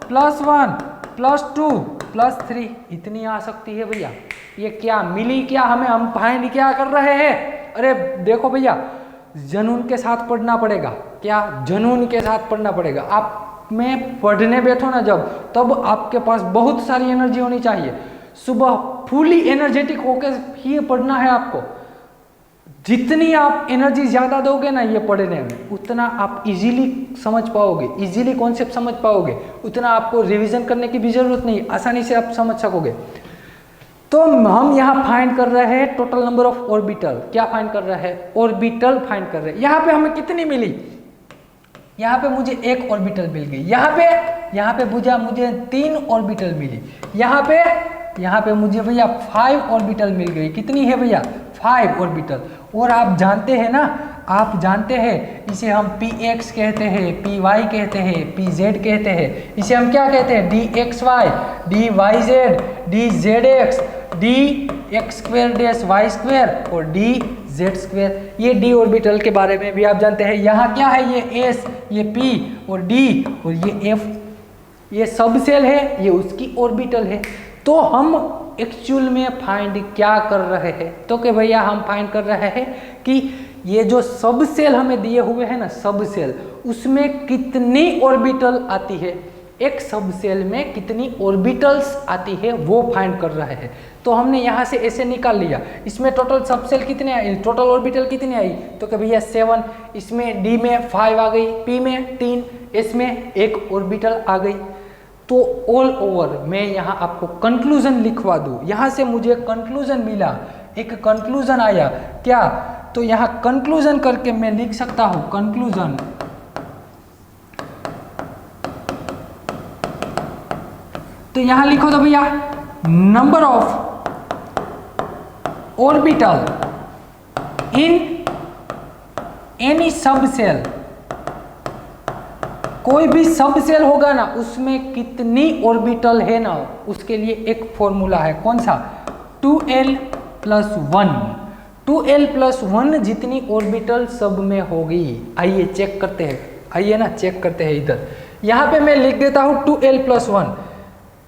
+1 +2 +3, इतनी आ सकती है भैया। ये क्या मिली? क्या हमें? हम फाइंड क्या कर रहे हैं? अरे देखो भैया, जुनून के साथ पढ़ना पड़ेगा। क्या? जुनून के साथ पढ़ना पड़ेगा। आप में पढ़ने बैठो ना जब, तब आपके पास बहुत सारी एनर्जी होनी चाहिए। सुबह फुली एनर्जेटिक होकर ही पढ़ना है आपको। जितनी आप एनर्जी ज्यादा दोगे ना ये पढ़ने में, उतना आप इजीली समझ पाओगे, इजीली कॉन्सेप्ट समझ पाओगे, उतना आपको रिवीजन करने की भी जरूरत नहीं, आसानी से आप समझ सकोगे। तो हम यहाँ फाइंड कर रहे हैं टोटल नंबर ऑफ ऑर्बिटल। क्या फाइंड कर रहे हैं? ऑर्बिटल फाइंड कर रहे हैं। यहाँ पे हमें कितनी मिली? यहाँ पे मुझे 1 ऑर्बिटल मिल गई। यहाँ पे मुझे 3 ऑर्बिटल मिली। यहाँ पे मुझे भैया 5 ऑर्बिटल मिल गई। कितनी है भैया? 5 ऑर्बिटल। और आप जानते हैं ना, आप जानते हैं इसे हम px कहते हैं, py कहते हैं, pz कहते हैं। इसे हम क्या कहते हैं? dxy, dyz, dzx, dx² y² और dz²। ये d ऑर्बिटल के बारे में भी आप जानते हैं। यहाँ क्या है? ये s, ये p और d और ये f, ये सब सेल है, ये उसकी ऑर्बिटल है। तो हम एक्चुअल में फाइंड क्या कर रहे हैं? तो कि भैया हम फाइंड कर रहे हैं कि ये जो सब सेल हमें दिए हुए हैं ना, सब सेल, उसमें कितनी ऑर्बिटल आती है, एक सब सेल में कितनी ऑर्बिटल्स आती है, वो फाइंड कर रहे हैं। तो हमने यहाँ से ऐसे निकाल लिया, इसमें टोटल सब सेल कितने आई, टोटल ऑर्बिटल कितनी आई? तो कि भैया 7, इसमें डी में 5 आ गई, पी में 3, एस में 1 ऑर्बिटल आ गई। तो ऑल ओवर मैं यहाँ आपको कंक्लूजन लिखवा दूँ। यहाँ से मुझे कंक्लूजन मिला, एक कंक्लूजन आया क्या? तो यहाँ कंक्लूजन करके मैं लिख सकता हूँ कंक्लूजन। तो यहाँ लिखो तो भैया number of orbital in any सब सेल, कोई भी सब सेल होगा ना उसमें कितनी ऑर्बिटल है ना, उसके लिए एक फॉर्मूला है। कौन सा? 2l+1। 2l+1 जितनी ऑर्बिटल सब में होगी। आइए चेक करते हैं, आइए ना चेक करते हैं। इधर यहाँ पे मैं लिख देता हूँ 2l+1।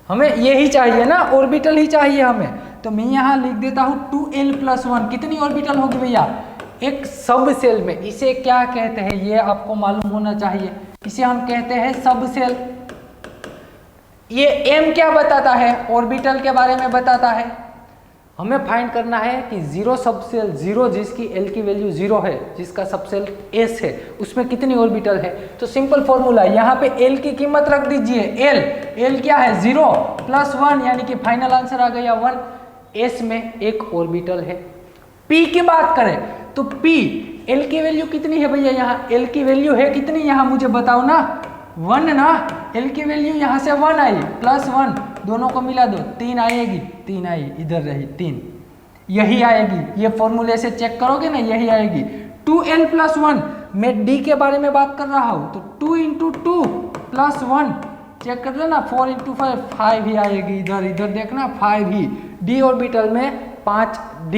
हमें यही चाहिए ना, ऑर्बिटल ही चाहिए हमें। तो मैं यहाँ लिख देता हूँ 2l+1। कितनी ऑर्बिटल होगी भैया? एक सब सेल में। इसे क्या कहते हैं ये आपको मालूम होना चाहिए। इसे हम कहते हैं सब सेल। ये m क्या बताता है? ऑर्बिटल के बारे में बताता है। हमें फाइंड करना है कि 0 सब सेल, 0 जिसकी l की वैल्यू 0 है, जिसका सब सेल s है, उसमें कितनी ऑर्बिटल है। तो सिंपल फॉर्मूला, यहाँ पे l की कीमत रख दीजिए। l क्या है? 0+1 यानी कि फाइनल आंसर आ गया 1। s में 1 ऑर्बिटल है। p की बात करें तो p, l की वैल्यू कितनी है भैया? यहाँ l की वैल्यू है कितनी? यहाँ मुझे बताओ ना, 1 ना। l की वैल्यू यहाँ से 1 आई, +1 दोनों को मिला दो, 3 आएगी, 3 आई, इधर रही 3, यही आएगी। ये फॉर्मूले से चेक करोगे ना, यही आएगी। 2l+1, मैं d के बारे में बात कर रहा हूँ, तो 2 × 2 +1 चेक कर लेना, 4 × 5 5 ही आएगी। इधर देखना 5 ही। d ऑर्बिटल में 5, d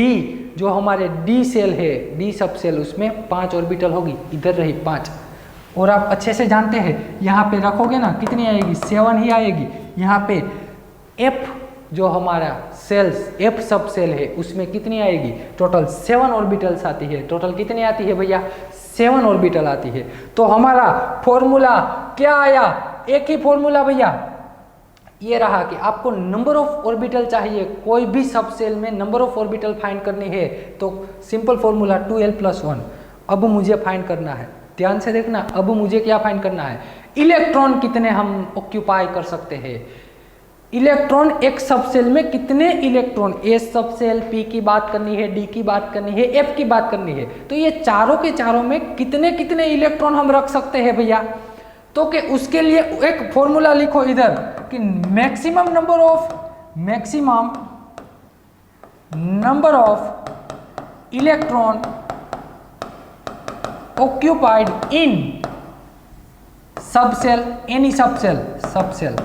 जो हमारे d सेल है, d सब सेल, उसमें 5 ऑर्बिटल होगी, इधर रही 5। और आप अच्छे से जानते हैं यहाँ पे रखोगे ना, कितनी आएगी? 7 ही आएगी। यहाँ पे f जो हमारा सेल्स एफ सब सेल है उसमें कितनी आएगी, टोटल 7 ऑर्बिटल्स आती है। टोटल कितनी आती है भैया, 7 ऑर्बिटल आती है। तो हमारा फॉर्मूला क्या आया, एक ही फॉर्मूला भैया, ये रहा कि आपको नंबर ऑफ ऑर्बिटल चाहिए, कोई भी सब सेल में नंबर ऑफ ऑर्बिटल फाइंड करनी है तो सिंपल फॉर्मूला 2l+1। अब मुझे फाइंड करना है, ध्यान से देखना, अब मुझे क्या फाइंड करना है, इलेक्ट्रॉन कितने हम ऑक्यूपाई कर सकते हैं। इलेक्ट्रॉन एक सब सेल में कितने इलेक्ट्रॉन, ए सब सेल, पी की बात करनी है, डी की बात करनी है, एफ की बात करनी है, तो ये चारों के चारों में कितने कितने इलेक्ट्रॉन हम रख सकते हैं भैया। तो कि उसके लिए एक फॉर्मूला लिखो इधर कि maximum number of electron occupied in सब सेल, एनी सब सेल,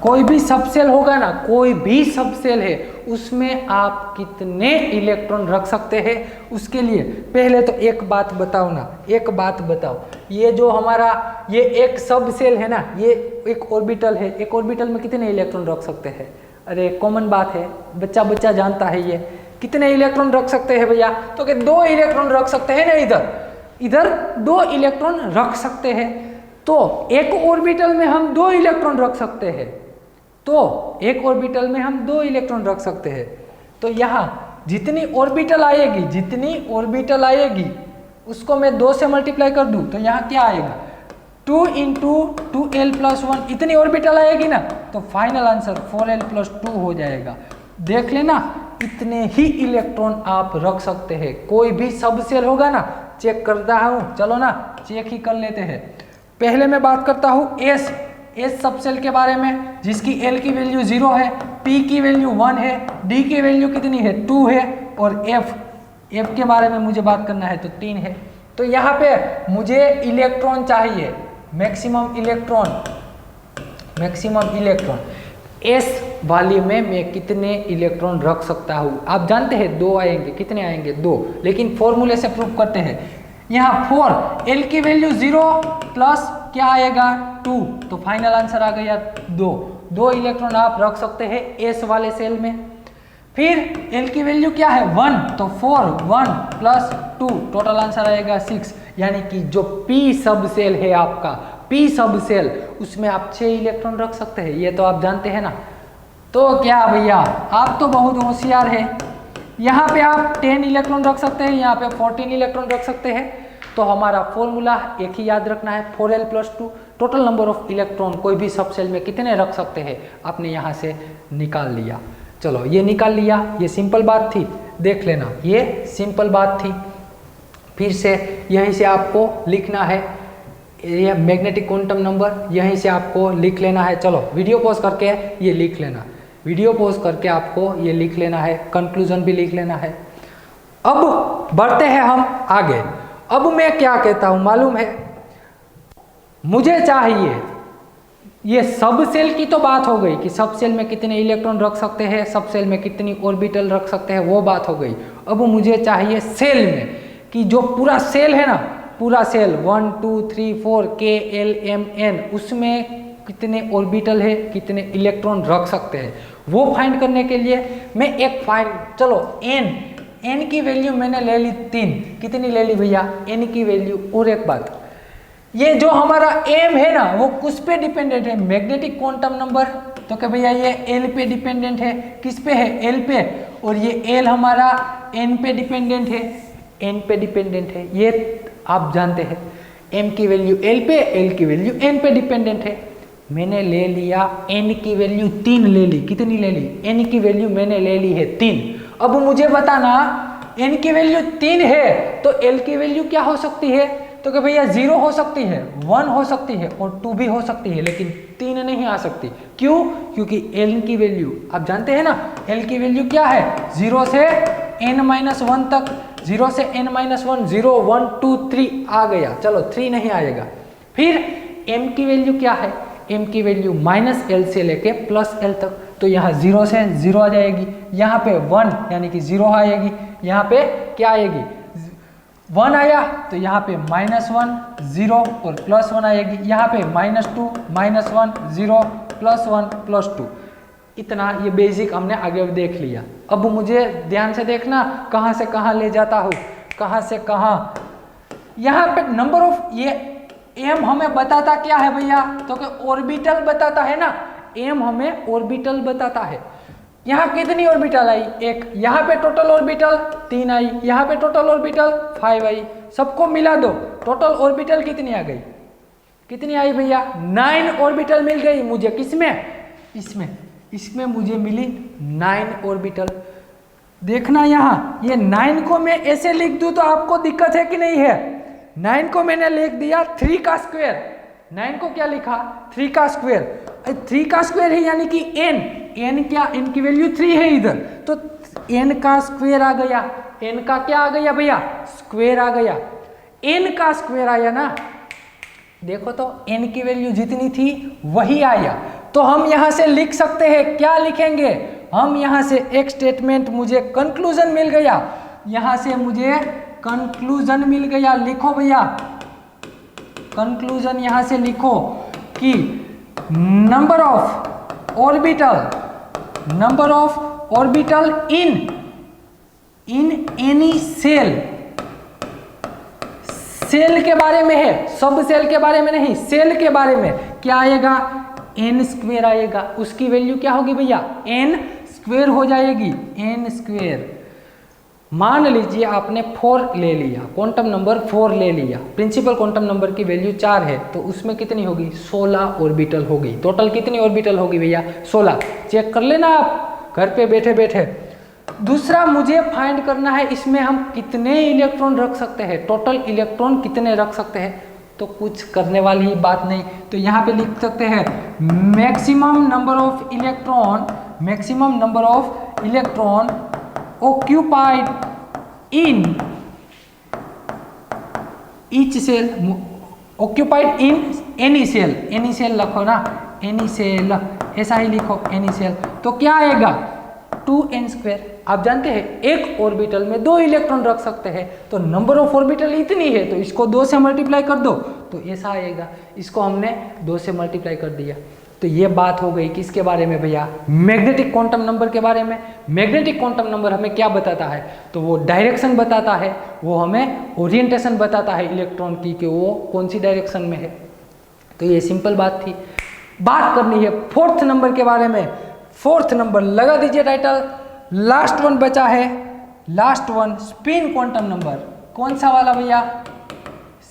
कोई भी सब सेल होगा ना, कोई भी सब सेल है उसमें आप कितने इलेक्ट्रॉन रख सकते हैं। उसके लिए पहले तो एक बात बताओ ना, एक बात बताओ, ये जो हमारा ये एक सब सेल है ना, ये एक ऑर्बिटल है, एक ऑर्बिटल में कितने इलेक्ट्रॉन रख सकते हैं। अरे कॉमन बात है, बच्चा बच्चा जानता है ये, कितने इलेक्ट्रॉन रख सकते हैं भैया, तो कि 2 इलेक्ट्रॉन रख सकते हैं ना, इधर 2 इलेक्ट्रॉन रख सकते हैं। तो एक ऑर्बिटल में हम 2 इलेक्ट्रॉन रख सकते हैं, तो एक ऑर्बिटल में हम 2 इलेक्ट्रॉन रख सकते हैं। तो यहाँ जितनी ऑर्बिटल आएगी उसको मैं 2 से मल्टीप्लाई कर दूं तो यहाँ क्या आएगा, 2 × 2l+1, इतनी ऑर्बिटल आएगी ना, तो फाइनल आंसर 4l+2 हो जाएगा। देख लेना, इतने ही इलेक्ट्रॉन आप रख सकते हैं। कोई भी सब सेल होगा ना, चेक करता हूँ, चलो ना चेक ही कर लेते हैं। पहले मैं बात करता हूँ एस सब सेल के बारे में, जिसकी एल की वैल्यू 0 है, पी की वैल्यू 1 है, डी की वैल्यू कितनी है 2 है, और एफ के बारे में मुझे बात करना है तो 3 है। तो यहाँ पे मुझे इलेक्ट्रॉन चाहिए, मैक्सिमम इलेक्ट्रॉन एस वाली में मैं कितने इलेक्ट्रॉन रख सकता हूँ। आप जानते हैं 2 आएंगे, कितने आएंगे 2, लेकिन फॉर्मूले से प्रूव करते हैं। यहाँ 4, एल की वैल्यू 0 प्लस क्या आएगा 2, तो फाइनल आंसर आ गया 2 इलेक्ट्रॉन आप रख सकते हैं एस वाले सेल में। फिर एल की वैल्यू क्या है 1, तो 4, 1 + 2, टोटल आंसर आएगा 6। यानी कि जो पी सब सेल है आपका, पी सब सेल, उसमें आप 6 इलेक्ट्रॉन रख सकते हैं, ये तो आप जानते हैं ना। तो क्या भैया, आप तो बहुत होशियार है। यहाँ पे आप 10 इलेक्ट्रॉन रख सकते हैं, यहाँ पे 14 इलेक्ट्रॉन रख सकते हैं। तो हमारा फॉर्मूला एक ही याद रखना है, 4l+2, total number of electron कोई भी सब सेल में कितने रख सकते हैं, आपने यहाँ से निकाल लिया। चलो ये निकाल लिया, ये सिंपल बात थी, देख लेना, ये सिंपल बात थी। फिर से यहीं से आपको लिखना है, ये मैग्नेटिक क्वांटम नंबर यहीं से आपको लिख लेना है। चलो वीडियो पॉज करके ये लिख लेना, वीडियो पॉज करके आपको ये लिख लेना है, कंक्लूजन भी लिख लेना है। अब बढ़ते हैं हम आगे। अब मैं क्या कहता हूं मालूम है, मुझे चाहिए, ये सब सेल की तो बात हो गई कि सब सेल में कितने इलेक्ट्रॉन रख सकते हैं, सब सेल में कितनी ऑर्बिटल रख सकते हैं, वो बात हो गई। अब मुझे चाहिए सेल में कि जो पूरा सेल है ना, पूरा cell 1 2 3 4 K L M N, उसमें कितने ऑर्बिटल है, कितने इलेक्ट्रॉन रख सकते हैं, वो फाइंड करने के लिए मैं एक चलो n की वैल्यू मैंने ले ली 3, कितनी ले ली भैया n की वैल्यू। और एक बात, ये जो हमारा m है ना, वो किस पे डिपेंडेंट है, मैग्नेटिक क्वांटम नंबर, तो क्या भैया ये l पे डिपेंडेंट है, किस पे है l पे, और ये l हमारा n पे डिपेंडेंट है, n पे डिपेंडेंट है, ये आप जानते हैं। m की वैल्यू l पे, l की वैल्यू n पे डिपेंडेंट है। मैंने ले लिया n की वैल्यू 3 ले ली, कितनी ले ली, n की वैल्यू मैंने ले ली है 3। अब मुझे बताना n की वैल्यू 3 है तो l की वैल्यू क्या हो सकती है, तो कि भैया 0 हो सकती है, 1 हो सकती है और 2 भी हो सकती है, लेकिन 3 नहीं आ सकती। क्यों? क्योंकि l की वैल्यू आप जानते हैं ना, l की वैल्यू क्या है, 0 से n-1 तक, 0 से n-1, 0 1 2 3 आ गया, चलो 3 नहीं आएगा। फिर m की वैल्यू क्या है, m की वैल्यू -l से लेके +l तक, तो यहाँ 0 से 0 आ जाएगी, यहाँ पे 1 यानी कि 0 आएगी, यहाँ पे क्या आएगी 1 आया, तो यहाँ पे -1 0 और +1 आएगी, यहाँ पे -2 -1 0 +1 +2। इतना ये बेसिक हमने आगे देख लिया। अब मुझे ध्यान से देखना कहाँ से कहाँ ले जाता हूँ, कहाँ से कहाँ। यहाँ पे नंबर ऑफ, ये एम हमें बताता क्या है भैया, तो कि ऑर्बिटल बताता है ना, एम हमें ऑर्बिटल बताता है। यहाँ कितनी ऑर्बिटल आई, एक, यहाँ पे टोटल ऑर्बिटल 3 आई, यहाँ पे टोटल ऑर्बिटल 5 आई, सबको मिला दो, टोटल ऑर्बिटल कितनी आ गई, कितनी आई भैया, 9 ऑर्बिटल मिल गई मुझे। किसमें, इसमें मुझे मिली 9 ऑर्बिटल। देखना यहाँ, ये 9 को मैं ऐसे लिख दूं तो आपको दिक्कत है कि नहीं है। 9 को मैंने लिख दिया 3 का स्क्वायर, 9 को क्या लिखा, 3 का स्क्वायर। 3 का स्क्वायर है यानी कि n क्या, n की वैल्यू 3 है इधर, तो n का स्क्वायर आ गया, n का क्या आ गया भैया, स्क्वायर आ गया, n का स्क्वायर आया ना। देखो तो n की वैल्यू जितनी थी वही आया, तो हम यहां से लिख सकते हैं, क्या लिखेंगे हम यहां से, एक स्टेटमेंट मुझे कंक्लूजन मिल गया, यहां से मुझे कंक्लूजन मिल गया। लिखो भैया कंक्लूजन, यहां से लिखो कि number of orbital in any shell के बारे में है, सब सेल के बारे में नहीं, सेल के बारे में क्या आएगा, n स्क्वेयर आएगा। उसकी वैल्यू क्या होगी भैया, n स्क्वेयर हो जाएगी, n स्क्वेयर। मान लीजिए आपने 4 ले लिया, क्वांटम नंबर 4 ले लिया, प्रिंसिपल क्वांटम नंबर की वैल्यू 4 है, तो उसमें कितनी होगी, 16 ऑर्बिटल होगी। टोटल कितनी ऑर्बिटल होगी भैया, 16। चेक कर लेना आप घर पे बैठे बैठे। दूसरा मुझे फाइंड करना है इसमें हम कितने इलेक्ट्रॉन रख सकते हैं, टोटल इलेक्ट्रॉन कितने रख सकते हैं, तो कुछ करने वाली बात नहीं, तो यहाँ पे लिख सकते हैं maximum number of electron occupied in each cell, occupied in any cell लिखो ना, any cell ऐसा ही लिखो, any cell। तो क्या आएगा 2n स्क्वायर। आप जानते हैं एक ऑर्बिटल में 2 इलेक्ट्रॉन रख सकते हैं, तो नंबर ऑफ ऑर्बिटल इतनी है, तो इसको 2 से मल्टीप्लाई कर दो तो ऐसा आएगा। इसको हमने 2 से मल्टीप्लाई कर दिया। तो ये बात हो गई किसके बारे में भैया, मैग्नेटिक क्वांटम नंबर के बारे में। मैग्नेटिक क्वांटम नंबर हमें क्या बताता है, तो वो डायरेक्शन बताता है, वो हमें ओरिएंटेशन बताता है इलेक्ट्रॉन की कि वो कौन सी डायरेक्शन में है। तो ये सिंपल बात थी। बात करनी है 4th नंबर के बारे में। 4th नंबर लगा दीजिए टाइटल, लास्ट वन बचा है, last one spin quantum number. कौन सा वाला भैया,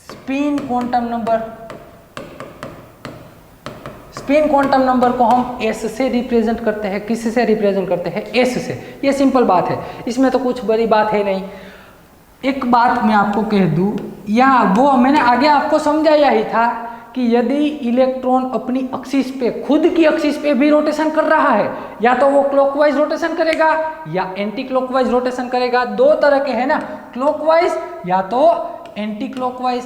spin quantum number. Spin quantum number को हम s से रिप्रेजेंट करते हैं। किस से रिप्रेजेंट करते हैं, s से। ये सिंपल बात है, इसमें तो कुछ बड़ी बात है नहीं। एक बात मैं आपको कह दूं, या वो मैंने आगे आपको समझाया ही था कि यदि इलेक्ट्रॉन अपनी एक्सिस पे, खुद की एक्सिस पे भी रोटेशन कर रहा है, या तो वो क्लॉकवाइज रोटेशन करेगा या एंटी क्लॉकवाइज रोटेशन करेगा। 2 तरह के है ना, क्लॉकवाइज या तो एंटी क्लॉकवाइज।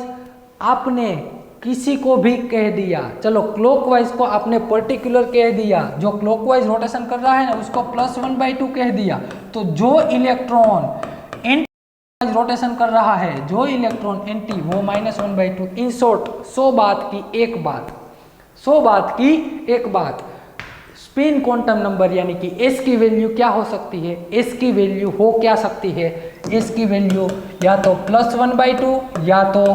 आपने किसी को भी कह दिया, चलो क्लॉकवाइज को आपने पर्टिकुलर कह दिया, जो क्लॉकवाइज रोटेशन कर रहा है ना उसको +1/2 कह दिया, तो जो इलेक्ट्रॉन एंटी रोटेशन कर रहा है, जो इलेक्ट्रॉन एंटी, वो -1/2। इन शॉर्ट 100 बात की एक बात, स्पिन क्वांटम नंबर यानी कि s की वैल्यू क्या हो सकती है, s की वैल्यू हो क्या सकती है, s की वैल्यू या तो +1/2 या तो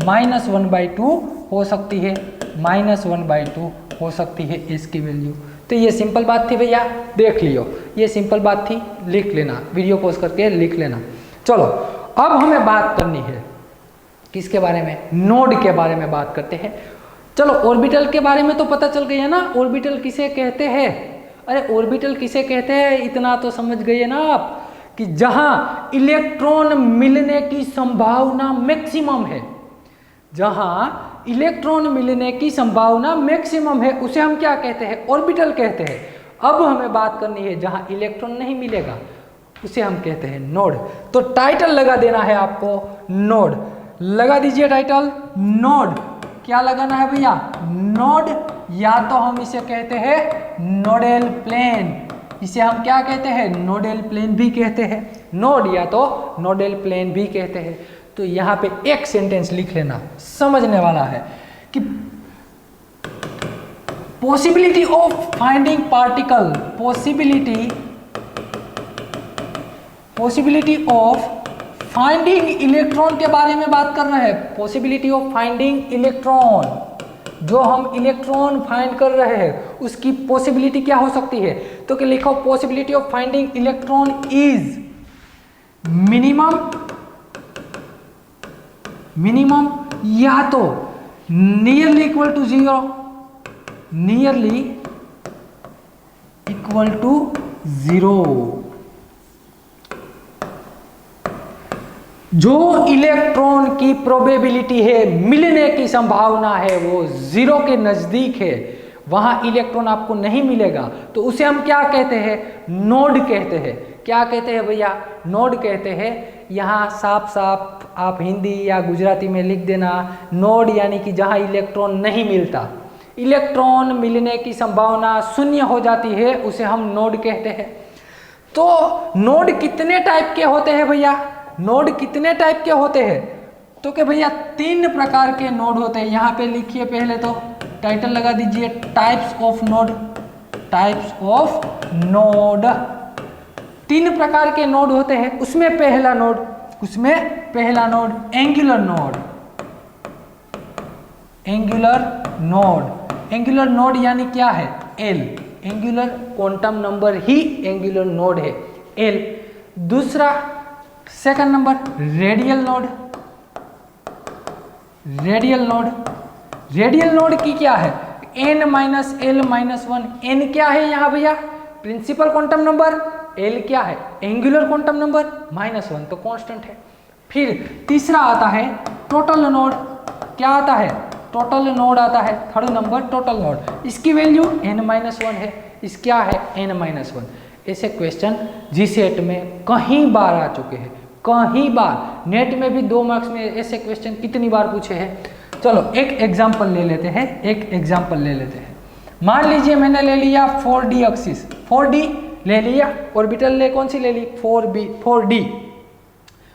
-1/2 हो सकती है, -1/2 हो सकती है s की वैल्यू। तो ये सिंपल बात थी भैया, देख लियो, ये सिंपल बात थी, लिख लेना, वीडियो पॉज करके लिख लेना। चलो अब हमें बात करनी है किसके बारे में, नोड के बारे में बात करते हैं। चलो ऑर्बिटल के बारे में तो पता चल गया ना, ऑर्बिटल किसे कहते हैं। अरे ऑर्बिटल किसे कहते हैं इतना तो समझ गए ना आप, कि जहां इलेक्ट्रॉन मिलने की संभावना मैक्सिमम है, जहां इलेक्ट्रॉन मिलने की संभावना मैक्सिमम है उसे हम क्या कहते हैं, ऑर्बिटल कहते हैं। अब हमें बात करनी है जहां इलेक्ट्रॉन नहीं मिलेगा, उसे हम कहते हैं नोड। तो टाइटल लगा देना है आपको, नोड लगा दीजिए टाइटल, नोड। क्या लगाना है भैया, नोड, या तो हम इसे कहते हैं नोडल प्लेन, इसे हम क्या कहते हैं, नोडल प्लेन भी कहते हैं, नोड या तो नोडल प्लेन भी कहते हैं। तो यहाँ पे एक सेंटेंस लिख लेना, समझने वाला है कि possibility of finding particle, possibility of finding electron के बारे में बात कर रहे हैं। पॉसिबिलिटी ऑफ फाइंडिंग इलेक्ट्रॉन, जो हम इलेक्ट्रॉन फाइंड कर रहे हैं उसकी पॉसिबिलिटी क्या हो सकती है, तो क्या लिखो possibility of finding electron is minimum या तो nearly equal to 0, nearly equal to 0। जो इलेक्ट्रॉन की प्रोबेबिलिटी है, मिलने की संभावना है, वो 0 के नजदीक है, वहां इलेक्ट्रॉन आपको नहीं मिलेगा, तो उसे हम क्या कहते हैं, नोड कहते हैं। क्या कहते हैं भैया, नोड कहते हैं। यहाँ साफ साफ आप हिंदी या गुजराती में लिख देना, नोड यानी कि जहाँ इलेक्ट्रॉन नहीं मिलता, इलेक्ट्रॉन मिलने की संभावना 0 हो जाती है, उसे हम नोड कहते हैं। तो नोड कितने टाइप के होते हैं भैया, नोड कितने टाइप के होते हैं, तो कि भैया 3 प्रकार के नोड होते हैं। यहाँ पे लिखिए, पहले तो टाइटल लगा दीजिए, types of node, types of node. 3 प्रकार के नोड होते हैं। उसमें पहला node angular node, angular node यानी क्या है, एल, एंगुलर क्वांटम नंबर ही एंगुलर नोड है, एल। दूसरा सेकंड नंबर रेडियल नोड की क्या है, n-l-1। n क्या है यहाँ भैया, प्रिंसिपल क्वांटम नंबर, l क्या है, एंगुलर क्वांटम नंबर, -1 तो कांस्टेंट है। फिर तीसरा आता है टोटल नोड। क्या आता है, टोटल नोड आता है, थर्ड नंबर टोटल नोड। इसकी वैल्यू n-1 है, इस क्या है n-1। ऐसे क्वेश्चन जीसेट में कहीं बार आ चुके हैं, कहीं बार। नेट में भी 2 मार्क्स में ऐसे क्वेश्चन कितनी बार पूछे हैं। चलो एक एग्जांपल ले लेते हैं, मान लीजिए मैंने ले लिया 4D एक्सिस, 4D ले लिया, ऑर्बिटल ले कौन सी ले ली, 4D।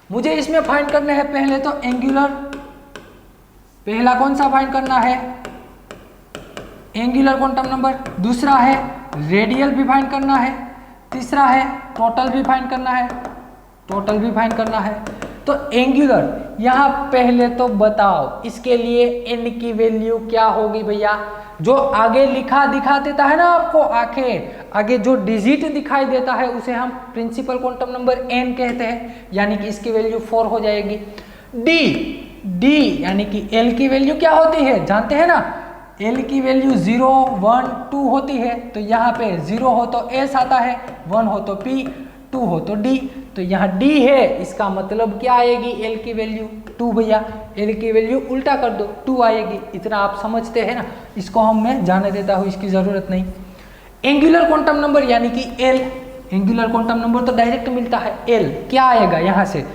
मुझे इसमें फाइंड करना है पहले तो एंगुलर, पहला कौन सा फाइंड करना है, एंगुलर क्वांटम नंबर। दूसरा है रेडियल भी फाइंड करना है। तीसरा है टोटल भी फाइंड करना है, तो एंगुलर यहाँ पहले तो बताओ इसके लिए n की वैल्यू क्या होगी भैया। जो आगे दिखा देता है ना आपको, आगे जो डिजिट दिखाई देता है उसे हम प्रिंसिपल क्वांटम नंबर n कहते हैं, यानी कि इसकी वैल्यू 4 हो जाएगी। d यानी कि l की वैल्यू क्या होती है, जानते हैं ना, l की वैल्यू 0, 1, 2 होती है। तो यहाँ पे 0 हो तो s आता है, 1 हो तो p, 2 हो तो d। तो यहाँ d है, इसका मतलब क्या आएगी, l की वैल्यू 2 भैया। l की वैल्यू उल्टा कर दो, 2 आएगी। इतना आप समझते हैं ना, इसको मैं जाने देता हूँ, इसकी ज़रूरत नहीं। एंगुलर क्वांटम नंबर यानी कि l, एंगुलर क्वांटम नंबर तो डायरेक्ट मिलता है, l क्या आएगा यहाँ से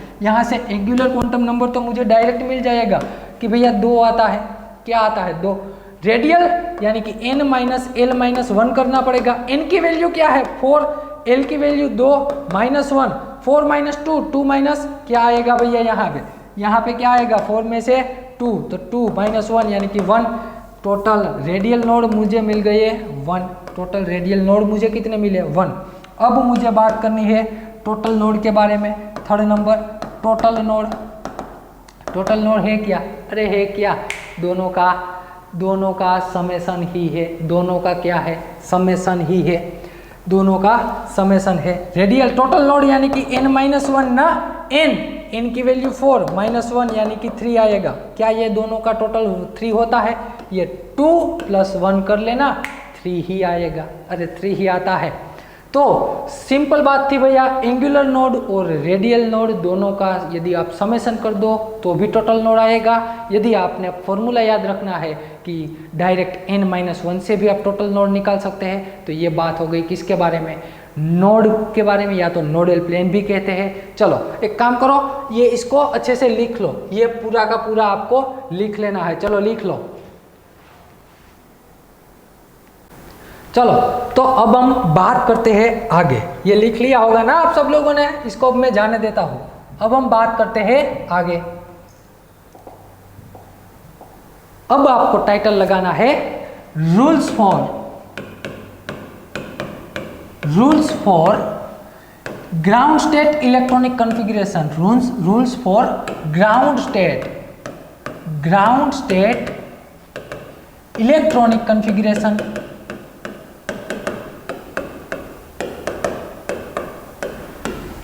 एंगुलर क्वांटम नंबर तो मुझे डायरेक्ट मिल जाएगा कि भैया 2 आता है। क्या आता है, 2। रेडियल यानी कि n-l-1 करना पड़ेगा। n की वैल्यू क्या है, 4, l की वैल्यू 2, -1, 4 - 2, 2 माइनस क्या आएगा भैया, यहाँ पे क्या आएगा, 4 में से 2, तो 2 - 1 यानी कि 1। टोटल रेडियल नोड मुझे मिल गए 1, टोटल रेडियल नोड मुझे कितने मिले, 1। अब मुझे बात करनी है टोटल नोड के बारे में। थर्ड नंबर टोटल नोड है क्या, अरे है क्या, दोनों का समेसन ही है, दोनों का क्या है, समेसन ही है, दोनों का समेसन है। रेडियल टोटल नोड यानी कि n-1 ना, n की वैल्यू 4, -1 यानी कि 3 आएगा। क्या ये दोनों का टोटल 3 होता है, ये 2 + 1 कर लेना, 3 ही आएगा, अरे 3 ही आता है। तो सिंपल बात थी भैया, एंगुलर नोड और रेडियल नोड दोनों का यदि आप समेसन कर दो तो भी टोटल नोड आएगा। यदि आपने फॉर्मूला याद रखना है कि डायरेक्ट n-1 से भी आप टोटल नोड निकाल सकते हैं। तो ये बात हो गई किसके बारे में, नोड के बारे में, या तो नोडल प्लेन भी कहते हैं। चलो एक काम करो, ये इसको अच्छे से लिख लो, ये पूरा का पूरा आपको लिख लेना है। चलो लिख लो। चलो तो अब हम बात करते हैं आगे। ये लिख लिया होगा ना आप सब लोगों ने, इसको अब मैं जाने देता हूं। अब हम बात करते हैं आगे। अब आपको टाइटल लगाना है rules for rules for ground state electronic configuration, rules for ground state electronic configuration.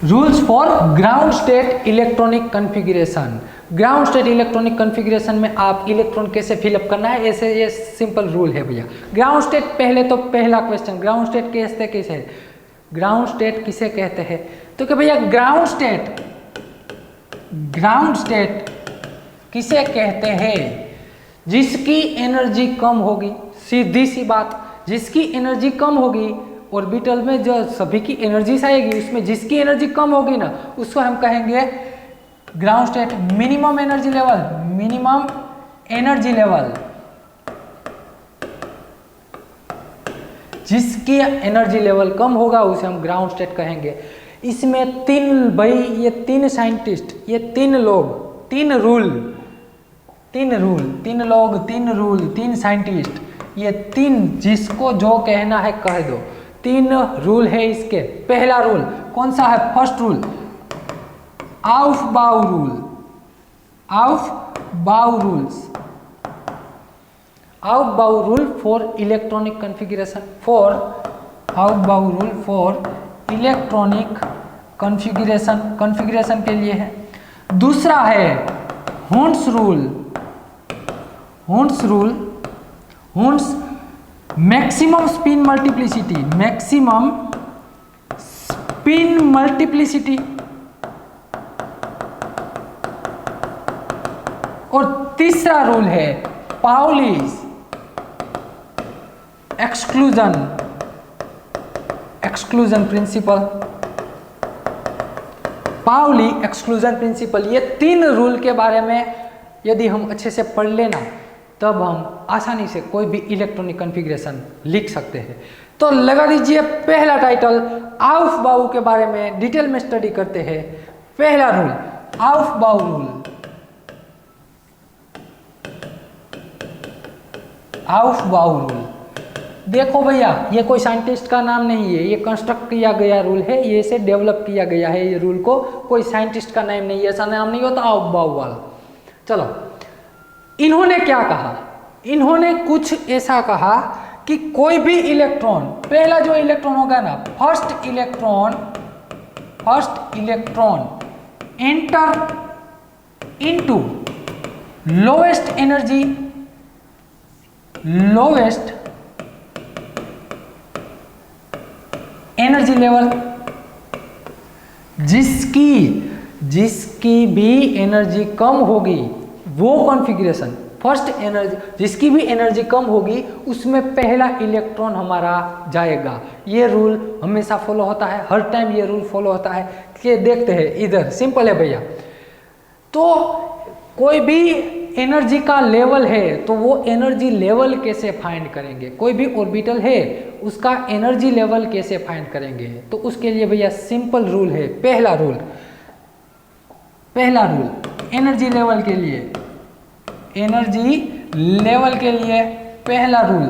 Rules for ground state electronic configuration. Ground state electronic configuration में आप इलेक्ट्रॉन कैसे फिलअप करना है, ऐसे ये सिंपल रूल है भैया। ग्राउंड स्टेट, पहले तो पहला question, ground state ground state किसे कहते हैं? तो कि भैया ग्राउंड स्टेट किसे कहते हैं? जिसकी एनर्जी कम होगी, सीधी सी बात, जिसकी एनर्जी कम होगी, ऑर्बिटल में जो सभी की एनर्जीज आएगी उसमें जिसकी एनर्जी कम होगी ना, उसको हम कहेंगे ground state. Minimum energy level, जिसकी एनर्जी लेवल कम होगा उसे हम ग्राउंड स्टेट कहेंगे। इसमें ये तीन साइंटिस्ट, ये तीन लोग, तीन साइंटिस्ट, ये तीन, जिसको जो कहना है कह दो। तीन रूल है इसके। पहला रूल कौन सा है? First rule aufbau rule for electronic configuration, configuration के लिए है। दूसरा है हुंड्स मैक्सिमम स्पिन मल्टीप्लिसिटी, और तीसरा रूल है Pauli's exclusion principle. Pauli exclusion principle, ये तीन रूल के बारे में यदि हम अच्छे से पढ़ लेना, तब हम आसानी से कोई भी इलेक्ट्रॉनिक कॉन्फ़िगरेशन लिख सकते हैं। तो लगा दीजिए पहला टाइटल, आउफबाउ के बारे में डिटेल में स्टडी करते हैं। पहला रूल आउफबाउ रूल। देखो भैया, ये कोई साइंटिस्ट का नाम नहीं है, ये कंस्ट्रक्ट किया गया रूल है, ये इसे डेवलप किया गया है। ये रूल को कोई साइंटिस्ट का नाम नहीं है, ऐसा नाम नहीं होता आउफबाउ वाला। चलो, इन्होंने क्या कहा? इन्होंने कुछ ऐसा कहा कि कोई भी इलेक्ट्रॉन, पहला जो इलेक्ट्रॉन होगा ना, first electron enter into lowest energy level, जिसकी भी एनर्जी कम होगी वो कॉन्फ़िगरेशन, फर्स्ट एनर्जी, जिसकी भी एनर्जी कम होगी उसमें पहला इलेक्ट्रॉन हमारा जाएगा। ये रूल हमेशा फॉलो होता है, हर टाइम ये रूल फॉलो होता है। कि देखते हैं इधर, सिंपल है भैया। तो कोई भी एनर्जी का लेवल है तो वो एनर्जी लेवल कैसे फाइंड करेंगे? कोई भी ऑर्बिटल है उसका एनर्जी लेवल कैसे फाइंड करेंगे? तो उसके लिए भैया सिंपल रूल है। पहला रूल एनर्जी लेवल के लिए पहला रूल,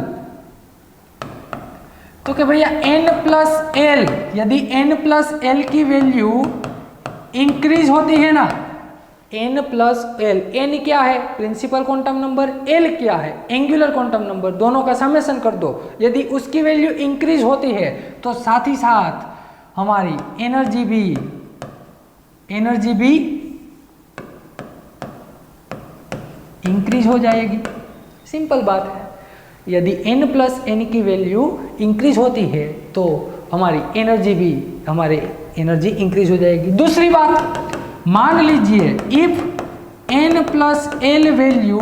तो कि भैया n+l, यदि n+l की वैल्यू इंक्रीज होती है ना, n+l, n क्या है? प्रिंसिपल क्वांटम नंबर, l क्या है? एंगुलर क्वांटम नंबर, दोनों का समेशन कर दो। यदि उसकी वैल्यू इंक्रीज होती है तो साथ ही साथ हमारी एनर्जी भी इंक्रीज हो जाएगी। सिंपल बात है। यदि n+n की वैल्यू इंक्रीज होती है तो हमारी एनर्जी इंक्रीज हो जाएगी। दूसरी बात, मान लीजिए इफ n+l वैल्यू,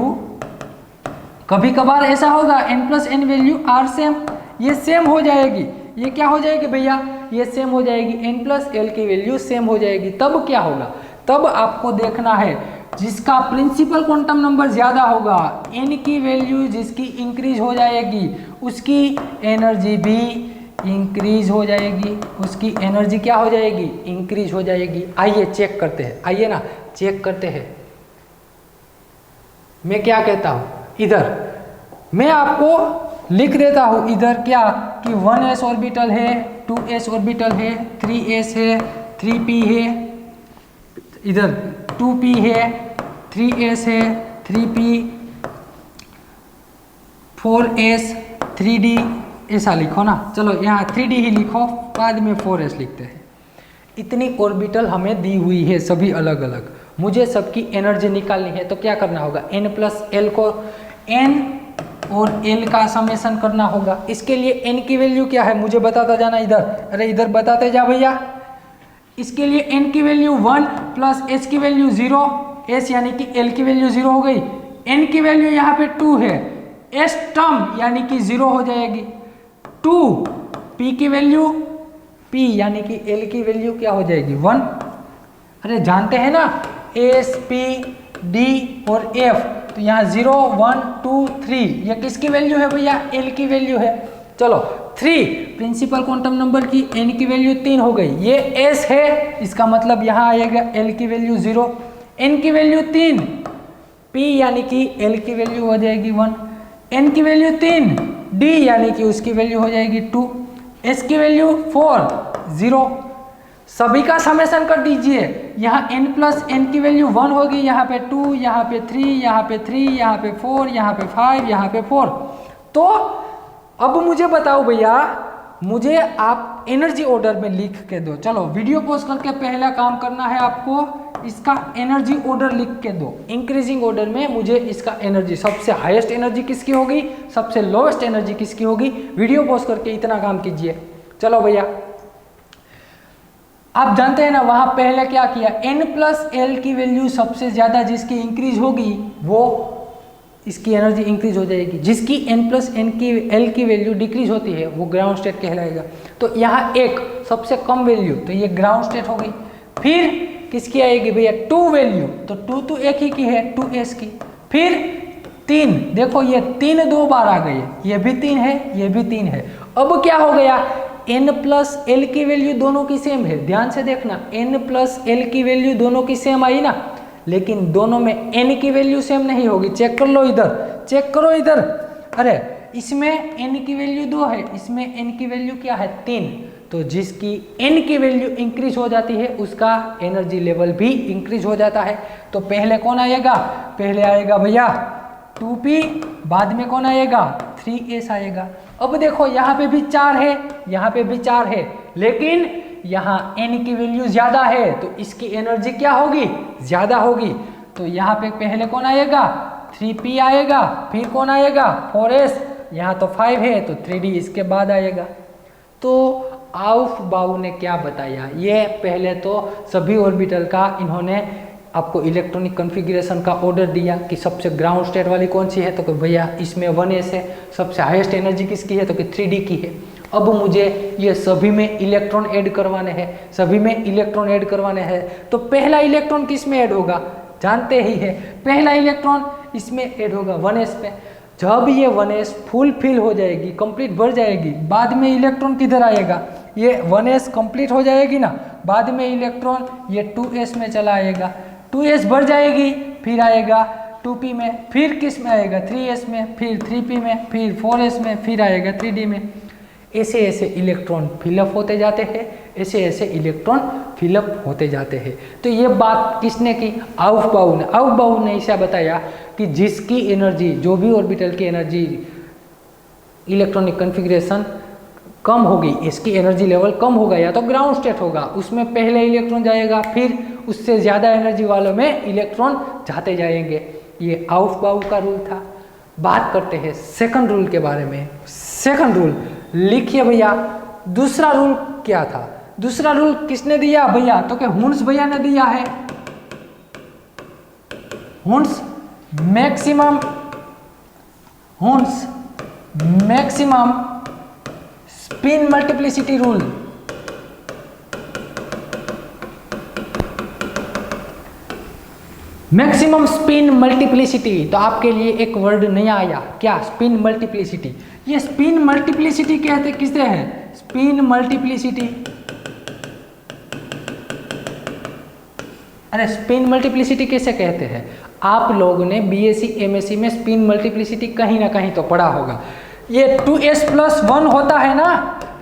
कभी कभार ऐसा होगा n+n वैल्यू आर सेम, ये सेम हो जाएगी। ये क्या हो जाएगी भैया? ये सेम हो जाएगी, n+l की वैल्यू सेम हो जाएगी। तब क्या होगा? तब आपको देखना है जिसका प्रिंसिपल क्वांटम नंबर ज़्यादा होगा, n की वैल्यू जिसकी इंक्रीज हो जाएगी उसकी एनर्जी भी इंक्रीज हो जाएगी। उसकी एनर्जी क्या हो जाएगी? इंक्रीज हो जाएगी। आइए चेक करते हैं, आइए ना चेक करते हैं। मैं क्या कहता हूँ, इधर मैं आपको लिख देता हूँ इधर क्या कि 1s ऑर्बिटल है, 2s ऑर्बिटल है, 3s है, 3p है, इधर 2p है, 3s है, 3p, 4s, 3d, ऐसा लिखो ना। चलो यहाँ 3d ही लिखो, बाद में 4s लिखते हैं। इतनी ऑर्बिटल हमें दी हुई है सभी अलग अलग, मुझे सबकी एनर्जी निकालनी है। तो क्या करना होगा, n प्लस एल को n और l का समेशन करना होगा। इसके लिए n की वैल्यू क्या है मुझे बताता जाना इधर, अरे इधर बताते जा भैया। इसके लिए n की वैल्यू 1 प्लस h की वैल्यू 0, s यानी कि l की वैल्यू 0 हो गई, n की वैल्यू यहाँ पे 2 है, s टर्म यानी कि 0 हो जाएगी, 2, p की वैल्यू, p यानी कि l की वैल्यू क्या हो जाएगी 1। अरे जानते हैं ना s, p, d और f, तो यहाँ 0, 1, 2, 3 ये किसकी वैल्यू है भैया, l की वैल्यू है। चलो 3 प्रिंसिपल क्वांटम नंबर की n की वैल्यू 3 हो गई, ये s है, इसका मतलब यहाँ आएगा l की वैल्यू 0, n की वैल्यू 3, p यानी कि l की वैल्यू हो जाएगी 1, n की वैल्यू 3, d यानी कि उसकी वैल्यू हो जाएगी 2, s की वैल्यू 4, 0। सभी का समेशन कर दीजिए, यहाँ n प्लस n की वैल्यू 1 होगी, यहाँ पे 2, यहाँ पे 3, यहाँ पे 3, यहाँ पे 4, यहाँ पे 5, यहाँ पे 4। तो अब मुझे बताओ भैया, मुझे आप एनर्जी ऑर्डर में लिख के दो। चलो वीडियो पॉज करके पहला काम करना है आपको, इसका एनर्जी ऑर्डर लिख के दो। इंक्रीजिंग ऑर्डर में मुझे इसका एनर्जी, सबसे हाईएस्ट एनर्जी किसकी होगी, सबसे लोएस्ट एनर्जी किसकी होगी, वीडियो पॉज करके इतना काम कीजिए। चलो भैया, आप जानते हैं ना वहां पहले क्या किया, n प्लस एल की वैल्यू सबसे ज्यादा जिसकी इंक्रीज होगी वो इसकी एनर्जी इंक्रीज हो जाएगी, जिसकी n प्लस एन की एल की वैल्यू डिक्रीज होती है वो ग्राउंड स्टेट कहलाएगा। तो यहाँ एक सबसे कम वैल्यू, तो ये ग्राउंड स्टेट हो गई। फिर किसकी आएगी भैया, 2 वैल्यू, तो 2 तो एक ही की है, 2s की। फिर 3, देखो ये 3 2 बार आ गई, ये भी 3 है, ये भी 3 है। अब क्या हो गया, n प्लस एल की वैल्यू दोनों की सेम है, ध्यान से देखना, n प्लस एल की वैल्यू दोनों की सेम आई ना, लेकिन दोनों में n की वैल्यू सेम नहीं होगी। चेक कर लो इधर, चेक करो इधर, अरे इसमें n की वैल्यू 2 है, इसमें n की वैल्यू क्या है 3, तो जिसकी n की वैल्यू इंक्रीज हो जाती है उसका एनर्जी लेवल भी इंक्रीज हो जाता है। तो पहले कौन आएगा, पहले आएगा भैया 2p, बाद में कौन आएगा 3s आएगा। अब देखो यहाँ पे भी 4 है, यहाँ पे भी 4 है, लेकिन यहाँ n की वैल्यू ज्यादा है तो इसकी एनर्जी क्या होगी, ज्यादा होगी। तो यहाँ पे पहले कौन आएगा 3p आएगा, फिर कौन आएगा 4s, यहाँ तो 5 है तो 3d इसके बाद आएगा। तो आउफबाउ ने क्या बताया, ये पहले तो सभी ऑर्बिटल का इन्होंने आपको इलेक्ट्रॉनिक कॉन्फ़िगरेशन का ऑर्डर दिया कि सबसे ग्राउंड स्टेट वाली कौन सी है, तो कि भैया इसमें 1s है। सबसे हाईएस्ट एनर्जी किसकी है, तो कि 3d की है। अब मुझे ये सभी में इलेक्ट्रॉन ऐड करवाने हैं, सभी में इलेक्ट्रॉन ऐड करवाने हैं। तो पहला इलेक्ट्रॉन किस में ऐड होगा, जानते ही है, पहला इलेक्ट्रॉन इसमें ऐड होगा 1s पे। जब ये 1s फुल फिल हो जाएगी, कंप्लीट भर जाएगी, बाद में इलेक्ट्रॉन किधर आएगा, ये 1s कंप्लीट हो जाएगी ना, बाद में इलेक्ट्रॉन ये 2s में चला आएगा, 2s भर जाएगी, फिर आएगा 2p में, फिर किस में आएगा 3s में, फिर 3p में, फिर 4s में, फिर आएगा 3d में। ऐसे ऐसे इलेक्ट्रॉन फिलअप होते जाते हैं, ऐसे ऐसे इलेक्ट्रॉन फिलअप होते जाते हैं। तो ये बात किसने की, आउफबाउ ने। आउफबाउ ने ऐसा बताया कि जिसकी एनर्जी, जो भी ऑर्बिटल की एनर्जी इलेक्ट्रॉनिक कॉन्फ़िगरेशन कम होगी, इसकी एनर्जी लेवल कम होगा या तो ग्राउंड स्टेट होगा, उसमें पहले इलेक्ट्रॉन जाएगा, फिर उससे ज़्यादा एनर्जी वालों में इलेक्ट्रॉन जाते जाएंगे। ये आउफबाउ का रूल था। बात करते हैं सेकंड रूल के बारे में। सेकंड रूल लिखिए भैया, दूसरा रूल क्या था, दूसरा रूल किसने दिया भैया, तो कि हुन्स भैया ने दिया है। Hund's maximum spin multiplicity rule. Maximum spin multiplicity, तो आपके लिए एक वर्ड नया आया, क्या, स्पिन मल्टीप्लिसिटी। ये स्पिन मल्टीप्लिसिटी कहते किसे है, स्पिन मल्टीप्लिसिटी। अरे स्पिन मल्टीप्लिसिटी कैसे कहते हैं, आप लोगों ने बीएससी एमएससी में स्पिन मल्टीप्लिसिटी कहीं ना कहीं तो पढ़ा होगा। ये 2s + 1 होता है ना,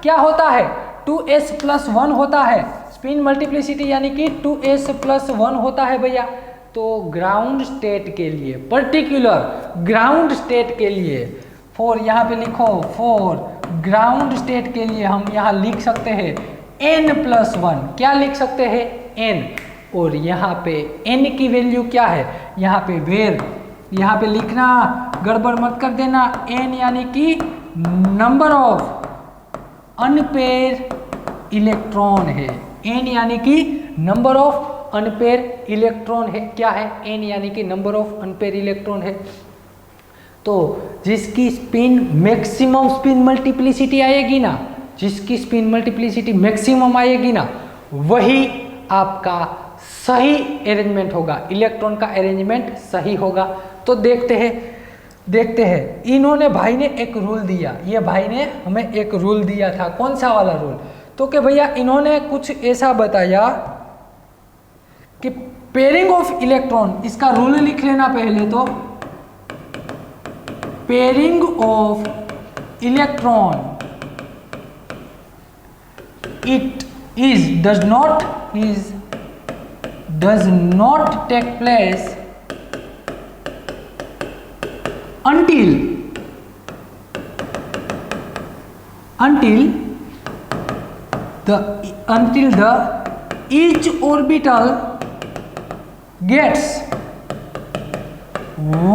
क्या होता है 2s+1 होता है, स्पिन मल्टीप्लिसिटी यानी कि 2s+1 होता है भैया। तो ग्राउंड स्टेट के लिए, पर्टिकुलर ग्राउंड स्टेट के लिए, फॉर यहाँ पे लिखो, फॉर ग्राउंड स्टेट के लिए हम यहाँ लिख सकते हैं n+1। क्या लिख सकते हैं? n। और यहाँ पे n की वैल्यू क्या है? यहाँ पे वेर, यहाँ पे लिखना, गड़बड़ मत कर देना। n यानी कि नंबर ऑफ अनपेयर इलेक्ट्रॉन है। n यानी कि नंबर ऑफ अनपेयर इलेक्ट्रॉन है। क्या है? n यानी कि नंबर ऑफ अनपेयर इलेक्ट्रॉन है। तो जिसकी स्पिन मैक्सिमम स्पिन मल्टीप्लिसिटी आएगी ना, जिसकी स्पिन मल्टीप्लिसिटी मैक्सिमम आएगी ना, वही आपका सही अरेंजमेंट होगा, इलेक्ट्रॉन का अरेंजमेंट सही होगा। तो देखते हैं इन्होंने, भाई ने एक रूल दिया, ये भाई ने हमें एक रूल दिया था। कौन सा वाला रूल? तो कि भैया इन्होंने कुछ ऐसा बताया कि पेयरिंग ऑफ इलेक्ट्रॉन, इसका रूल लिख लेना पहले तो, pairing of electron it does not take place until the each orbital gets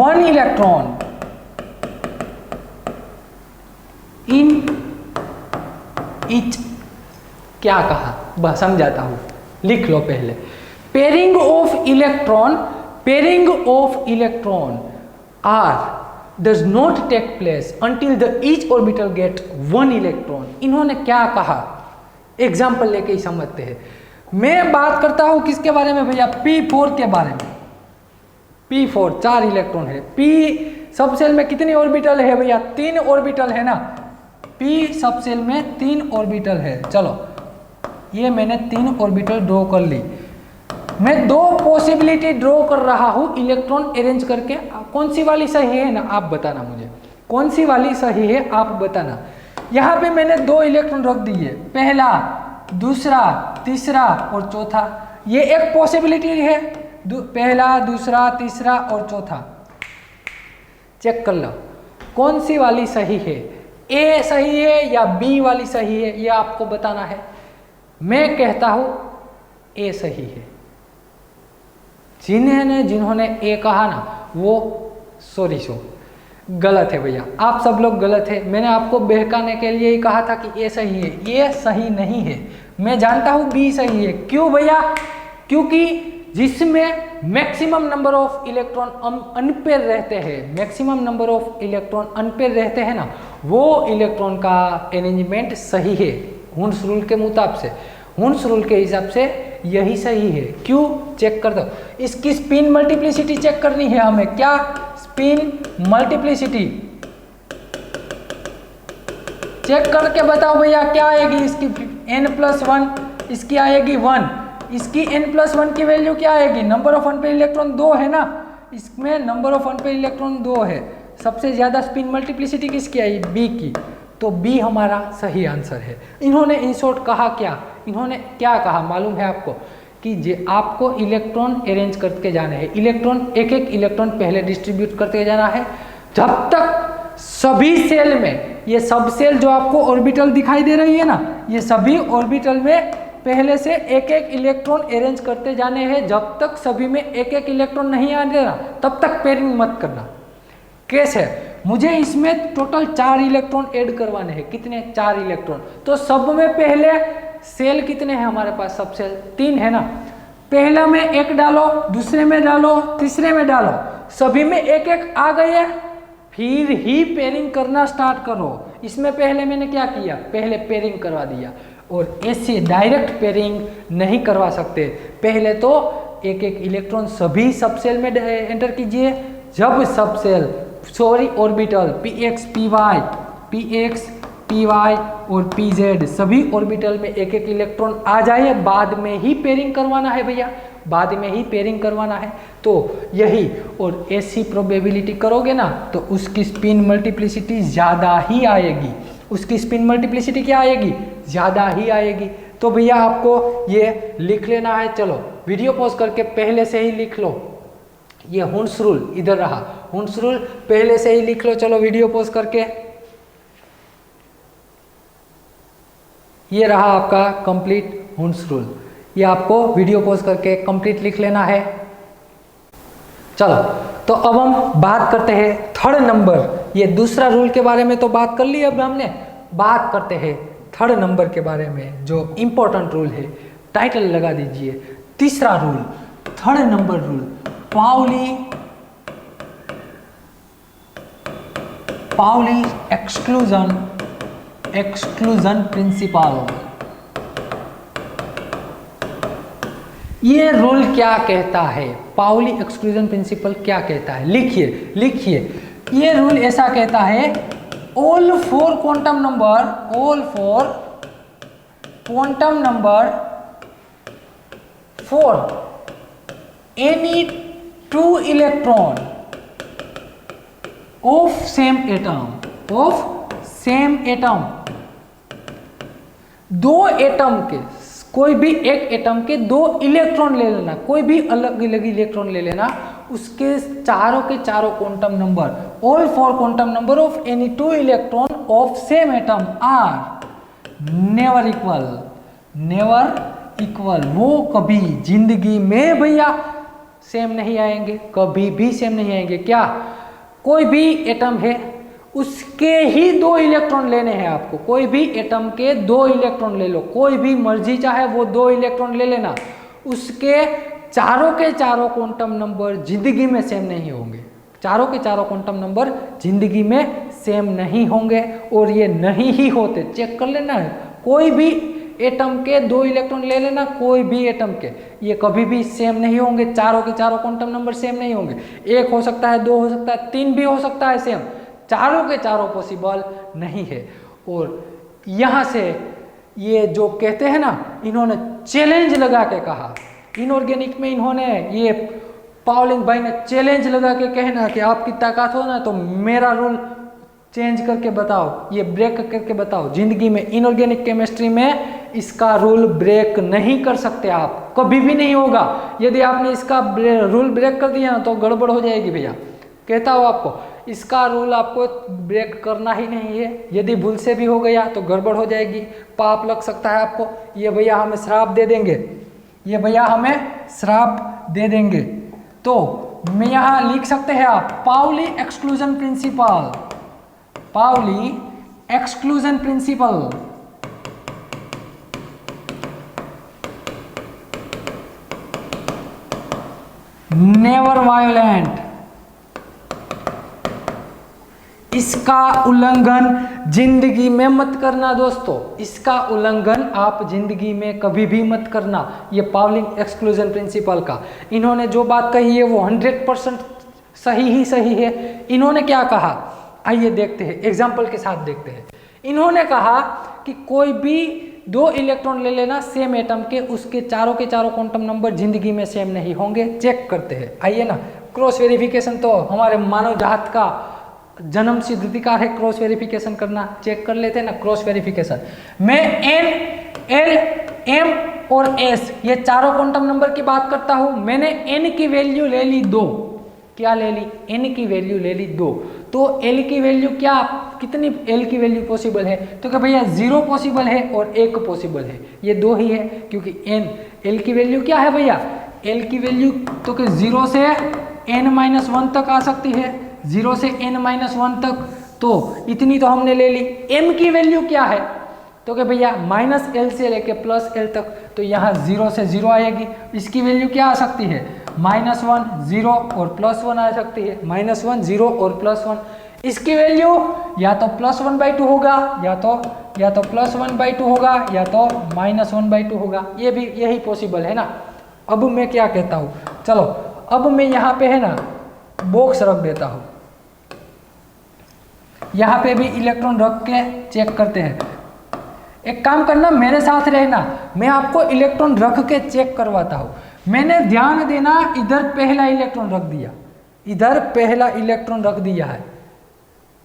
one electron in each। क्या कहा? बस समझाता हूँ, लिख लो पहले। Pairing of electron are does not take place until the each orbital get one electron. इन्होंने क्या कहा? एग्जाम्पल लेके ही समझते हैं। मैं बात करता हूँ किसके बारे में भैया? P4 के बारे में। P4 4 इलेक्ट्रॉन है। P सब सेल में कितने ऑर्बिटल है भैया? 3 ऑर्बिटल है ना। P सब सेल में 3 ऑर्बिटल है। चलो ये मैंने 3 ऑर्बिटल ड्रॉ कर ली। मैं 2 पॉसिबिलिटी ड्रॉ कर रहा हूँ इलेक्ट्रॉन अरेंज करके। कौन सी वाली सही है ना, आप बताना मुझे, कौन सी वाली सही है आप बताना। यहाँ पे मैंने 2 इलेक्ट्रॉन रख दिए, पहला, दूसरा, तीसरा और चौथा। ये एक पॉसिबिलिटी है, पहला, दूसरा, तीसरा और चौथा। चेक कर लो कौन सी वाली सही है, ए सही है या बी वाली सही है, ये आपको बताना है। मैं कहता हूं ए सही है। जिन्होंने ए कहा ना वो सॉरी गलत है भैया, आप सब लोग गलत है। मैंने आपको बहकाने के लिए ही कहा था कि ए सही है, ये सही नहीं है। मैं जानता हूं बी सही है। क्यों भैया? क्योंकि जिसमें maximum number of electron unpair रहते हैं, maximum number of electron unpair रहते हैं ना, वो इलेक्ट्रॉन का अरेंजमेंट सही है हुन्स रूल के मुताबिक से। हुन्स रूल के हिसाब से यही सही है। क्यों? चेक कर दो, इसकी स्पिन मल्टीप्लिसिटी चेक करनी है हमें। क्या? स्पिन मल्टीप्लिसिटी चेक करके बताओ भैया क्या आएगी इसकी। n+1, इसकी आएगी 1। इसकी n+1 की वैल्यू क्या आएगी? नंबर ऑफ अनपेयर इलेक्ट्रॉन 2 है ना, इसमें नंबर ऑफ अनपेयर इलेक्ट्रॉन 2 है। सबसे ज्यादा स्पिन मल्टीप्लिसिटी किसकी आई? बी की। तो बी हमारा सही आंसर है। इन्होंने इन शॉर्ट कहा क्या? इन्होंने क्या कहा मालूम है आपको? कि आपको इलेक्ट्रॉन अरेंज करके जाने हैं। इलेक्ट्रॉन एक इलेक्ट्रॉन पहले डिस्ट्रीब्यूट करते जाना है, जब तक सभी सेल में, ये सब सेल जो आपको ऑर्बिटल दिखाई दे रही है ना, ये सभी ऑर्बिटल में पहले से एक इलेक्ट्रॉन अरेंज करते जाने हैं। जब तक सभी में एक इलेक्ट्रॉन नहीं आ देना तब तक पेयरिंग मत करना। कैसे? मुझे इसमें टोटल 4 इलेक्ट्रॉन ऐड करवाने हैं। कितने? 4 इलेक्ट्रॉन। तो सब में पहले सेल कितने हैं हमारे पास? सब सेल 3 है ना। पहला में 1 डालो, दूसरे में डालो, तीसरे में डालो, सभी में एक आ गए, फिर ही पेयरिंग करना स्टार्ट करो। इसमें पहले मैंने क्या किया? पहले पेयरिंग करवा दिया। और ऐसे डायरेक्ट पेयरिंग नहीं करवा सकते। पहले तो एक इलेक्ट्रॉन सभी सब सेल में एंटर कीजिए। जब सब सेल ऑर्बिटल px py और pz सभी ऑर्बिटल में एक इलेक्ट्रॉन आ जाए, बाद में ही पेयरिंग करवाना है भैया, बाद में ही पेयरिंग करवाना है। तो यही, और ऐसी प्रोबेबिलिटी करोगे ना तो उसकी स्पिन मल्टीप्लिसिटी ज़्यादा ही आएगी। उसकी स्पिन मल्टीप्लिसिटी क्या आएगी, ज़्यादा ही आएगी। तो भैया आपको ये लिख लेना है। चलो वीडियो पॉज करके पहले से ही लिख लो, ये हुंस रूल इधर रहा, हुंस रूल पहले से ही लिख लो। चलो वीडियो पॉज करके, ये रहा आपका कंप्लीट हुंस रूल, ये आपको वीडियो पॉज करके कंप्लीट लिख लेना है। चलो तो अब हम बात करते हैं थर्ड नंबर, ये दूसरा रूल के बारे में तो बात कर ली, अब हमने बात करते हैं थर्ड नंबर के बारे में जो इम्पोर्टेंट रूल है। टाइटल लगा दीजिए, तीसरा rule, third number rule, Pauli exclusion principle. ये रूल क्या कहता है, पाउली एक्सक्लूजन प्रिंसिपल क्या कहता है, लिखिए। ये रूल ऐसा कहता है, all four quantum number for any two electron of same atom, दो एटम के, कोई भी एक एटम के दो इलेक्ट्रॉन ले लेना, कोई भी अलग अलग इलेक्ट्रॉन ले लेना, उसके चारों के चारों quantum number, all four quantum number of any two electron of same atom are never equal. वो कभी जिंदगी में भैया सेम नहीं आएंगे, कभी भी सेम नहीं आएंगे। क्या, कोई भी एटम है उसके ही दो इलेक्ट्रॉन लेने हैं आपको, कोई भी एटम के दो इलेक्ट्रॉन ले लो, कोई भी मर्जी चाहे वो दो इलेक्ट्रॉन ले लेना, उसके चारों के चारों क्वांटम नंबर जिंदगी में सेम नहीं होंगे, चारों के चारों क्वांटम नंबर जिंदगी में सेम नहीं होंगे, और ये नहीं ही होते, चेक कर लेना है। कोई भी एटम के दो इलेक्ट्रॉन ले लेना, कोई भी एटम के, ये कभी भी सेम नहीं होंगे, चारों के चारों क्वांटम नंबर सेम नहीं होंगे। एक हो सकता है, दो हो सकता है, तीन भी हो सकता है सेम, चारों के चारों पॉसिबल नहीं है। और यहाँ से ये जो कहते हैं ना, इन्होंने चैलेंज लगा के कहा, इनऑर्गेनिक में इन्होंने, ये पाउलिंग भाई ने चैलेंज लगा के कहना कि आपकी ताकत हो ना तो मेरा रूल चेंज करके बताओ, ये ब्रेक करके बताओ। जिंदगी में इनऑर्गेनिक केमिस्ट्री में इसका रूल ब्रेक नहीं कर सकते आप, कभी भी नहीं होगा। यदि आपने इसका रूल ब्रेक कर दिया तो गड़बड़ हो जाएगी भैया, कहता हूँ आपको, इसका रूल आपको ब्रेक करना ही नहीं है। यदि भूल से भी हो गया तो गड़बड़ हो जाएगी, पाप लग सकता है आपको, ये भैया हमें श्राप दे देंगे, ये भैया हमें श्राप दे देंगे। तो मैं यहाँ लिख सकते हैं आप, Pauli exclusion principle, Pauli exclusion principle, never violent, इसका उल्लंघन जिंदगी में मत करना दोस्तों, इसका उल्लंघन आप जिंदगी में कभी भी मत करना। ये पाउलिंग एक्सक्लूजन प्रिंसिपल का इन्होंने जो बात कही है वो 100% सही ही सही है। इन्होंने क्या कहा, आइए देखते हैं, एग्जाम्पल के साथ देखते हैं। इन्होंने कहा कि कोई भी दो इलेक्ट्रॉन ले लेना सेम एटम के, उसके चारों के चारों क्वांटम नंबर जिंदगी में सेम नहीं होंगे। चेक करते हैं, आइए ना, क्रॉस वेरिफिकेशन तो हमारे मानव जात का जन्म सिद्ध अधिकार है, क्रॉस वेरिफिकेशन करना। चेक कर लेते हैं ना, क्रॉस वेरिफिकेशन मैं N, L, M और S ये चारों क्वांटम नंबर की बात करता हूं। मैंने N की वैल्यू ले ली 2, क्या ले ली, N की वैल्यू ले ली 2, तो L की वैल्यू क्या, कितनी L की वैल्यू पॉसिबल है, तो क्या भैया 0 पॉसिबल है और 1 पॉसिबल है, ये 2 ही है, क्योंकि L की वैल्यू क्या है भैया, L की वैल्यू तो कि 0 से N-1 तक आ सकती है, 0 से N-1 तक, तो इतनी तो हमने ले ली। M की वैल्यू क्या है, तो कि भैया -L से लेके +L तक, तो यहाँ 0 से 0 आएगी। इसकी वैल्यू क्या आ सकती है, -1, 0 और +1 आ सकती है, -1, 0 और +1। इसकी वैल्यू या तो +1/2 होगा, या तो +1/2 होगा, या तो -1/2 होगा, ये भी यही पॉसिबल है ना। अब मैं क्या कहता हूँ, चलो अब मैं यहाँ पे है ना बॉक्स रख देता हूँ, यहाँ पे भी इलेक्ट्रॉन रख के चेक करते हैं। एक काम करना, मेरे साथ रहना, मैं आपको इलेक्ट्रॉन रख के चेक करवाता हूँ। मैंने ध्यान देना, इधर पहला इलेक्ट्रॉन रख दिया, इधर पहला इलेक्ट्रॉन रख दिया है।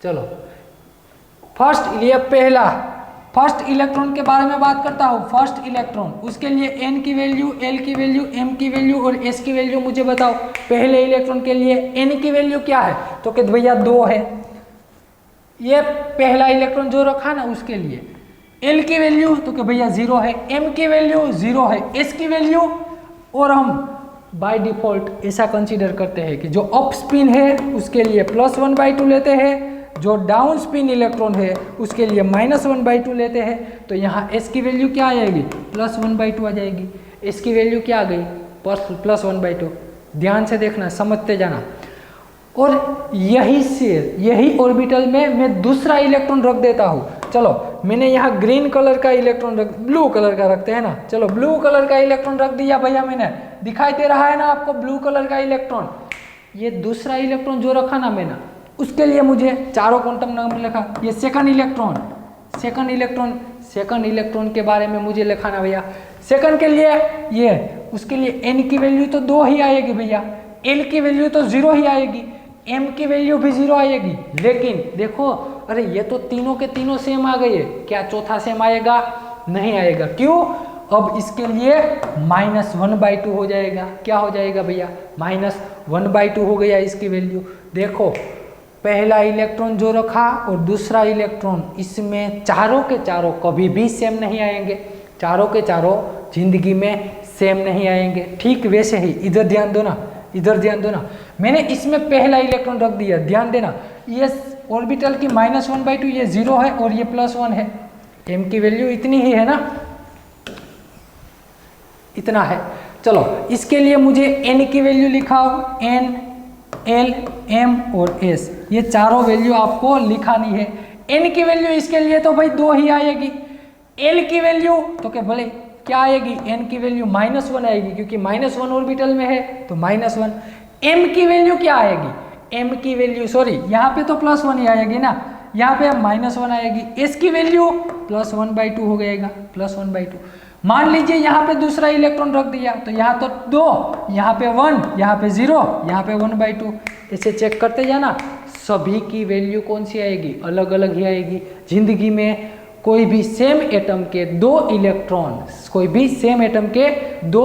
चलो ये पहला फर्स्ट इलेक्ट्रॉन के बारे में बात करता हूँ। फर्स्ट इलेक्ट्रॉन, उसके लिए n की वैल्यू, l की वैल्यू, m की वैल्यू और s की वैल्यू मुझे बताओ। पहले इलेक्ट्रॉन के लिए n की वैल्यू क्या है, तो कि भैया 2 है। ये पहला इलेक्ट्रॉन जो रखा ना उसके लिए l की वैल्यू तो कि भैया 0 है, m की वैल्यू 0 है, s की वैल्यू, और हम बाय डिफॉल्ट ऐसा कंसीडर करते हैं कि जो अप स्पिन है उसके लिए +1/2 लेते हैं, जो डाउन स्पिन इलेक्ट्रॉन है उसके लिए -1/2 लेते हैं। तो यहाँ s की वैल्यू क्या आ जाएगी, +1/2 आ जाएगी। s की वैल्यू क्या आ गई, +1/2। ध्यान से देखना, समझते जाना। और यही ऑर्बिटल में मैं दूसरा इलेक्ट्रॉन रख देता हूँ। चलो मैंने यहाँ ग्रीन कलर का इलेक्ट्रॉन ब्लू कलर का रखते हैं ना, चलो ब्लू कलर का इलेक्ट्रॉन रख दिया भैया मैंने, दिखाई दे रहा है ना आपको ब्लू कलर का इलेक्ट्रॉन। ये दूसरा इलेक्ट्रॉन जो रखा ना मैंने, उसके लिए मुझे चारों क्वांटम नंबर लिखा। ये सेकंड इलेक्ट्रॉन के बारे में मुझे लिखा ना भैया। सेकंड के लिए ये, उसके लिए n की वैल्यू तो 2 ही आएगी भैया, l की वैल्यू तो 0 ही आएगी, m की वैल्यू भी 0 आएगी। लेकिन देखो, अरे ये तो तीनों के तीनों सेम आ गए, क्या चौथा सेम आएगा, नहीं आएगा। क्यों, अब इसके लिए -1/2 हो जाएगा। क्या हो जाएगा भैया, -1/2 हो गया इसकी वैल्यू। देखो पहला इलेक्ट्रॉन जो रखा और दूसरा इलेक्ट्रॉन, इसमें चारों के चारों कभी भी सेम नहीं आएंगे, चारों के चारों जिंदगी में सेम नहीं आएंगे। ठीक वैसे ही इधर ध्यान दो ना, इधर ध्यान दो ना, मैंने इसमें पहला इलेक्ट्रॉन रख दिया, ध्यान देना। ये ऑर्बिटल की -1/2 ये 0 है और ये +1 है, m की वैल्यू इतनी ही है ना, इतना है। चलो इसके लिए मुझे n की वैल्यू लिखाओ, n, l, m और s, ये चारों वैल्यू आपको लिखानी है। n की वैल्यू इसके लिए तो भाई 2 ही आएगी, l की वैल्यू तो क्या बोले क्या आएगी, n की वैल्यू -1 आएगी, क्योंकि -1 ऑर्बिटल में है तो -1। m की वैल्यू क्या आएगी, m की वैल्यू सॉरी यहाँ पे तो +1 ही आएगी ना, यहाँ पे -1 आएगी। s की वैल्यू +1/2 हो जाएगा, +1/2। मान लीजिए यहाँ पे दूसरा इलेक्ट्रॉन रख दिया, तो यहाँ तो 2, यहाँ पे 1, यहाँ पे 0, यहाँ पे 1/2। इसे चेक करते जाना, सभी की वैल्यू कौन सी आएगी, अलग अलग ही आएगी। जिंदगी में कोई भी सेम एटम के 2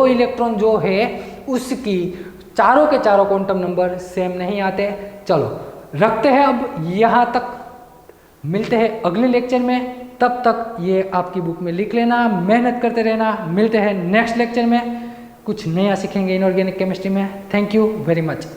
इलेक्ट्रॉन जो है उसकी चारों के चारों क्वांटम नंबर सेम नहीं आते। चलो रखते हैं अब यहाँ तक, मिलते हैं अगले लेक्चर में। तब तक ये आपकी बुक में लिख लेना, मेहनत करते रहना। मिलते हैं नेक्स्ट लेक्चर में, कुछ नया सीखेंगे इनऑर्गेनिक केमिस्ट्री में। Thank you very much.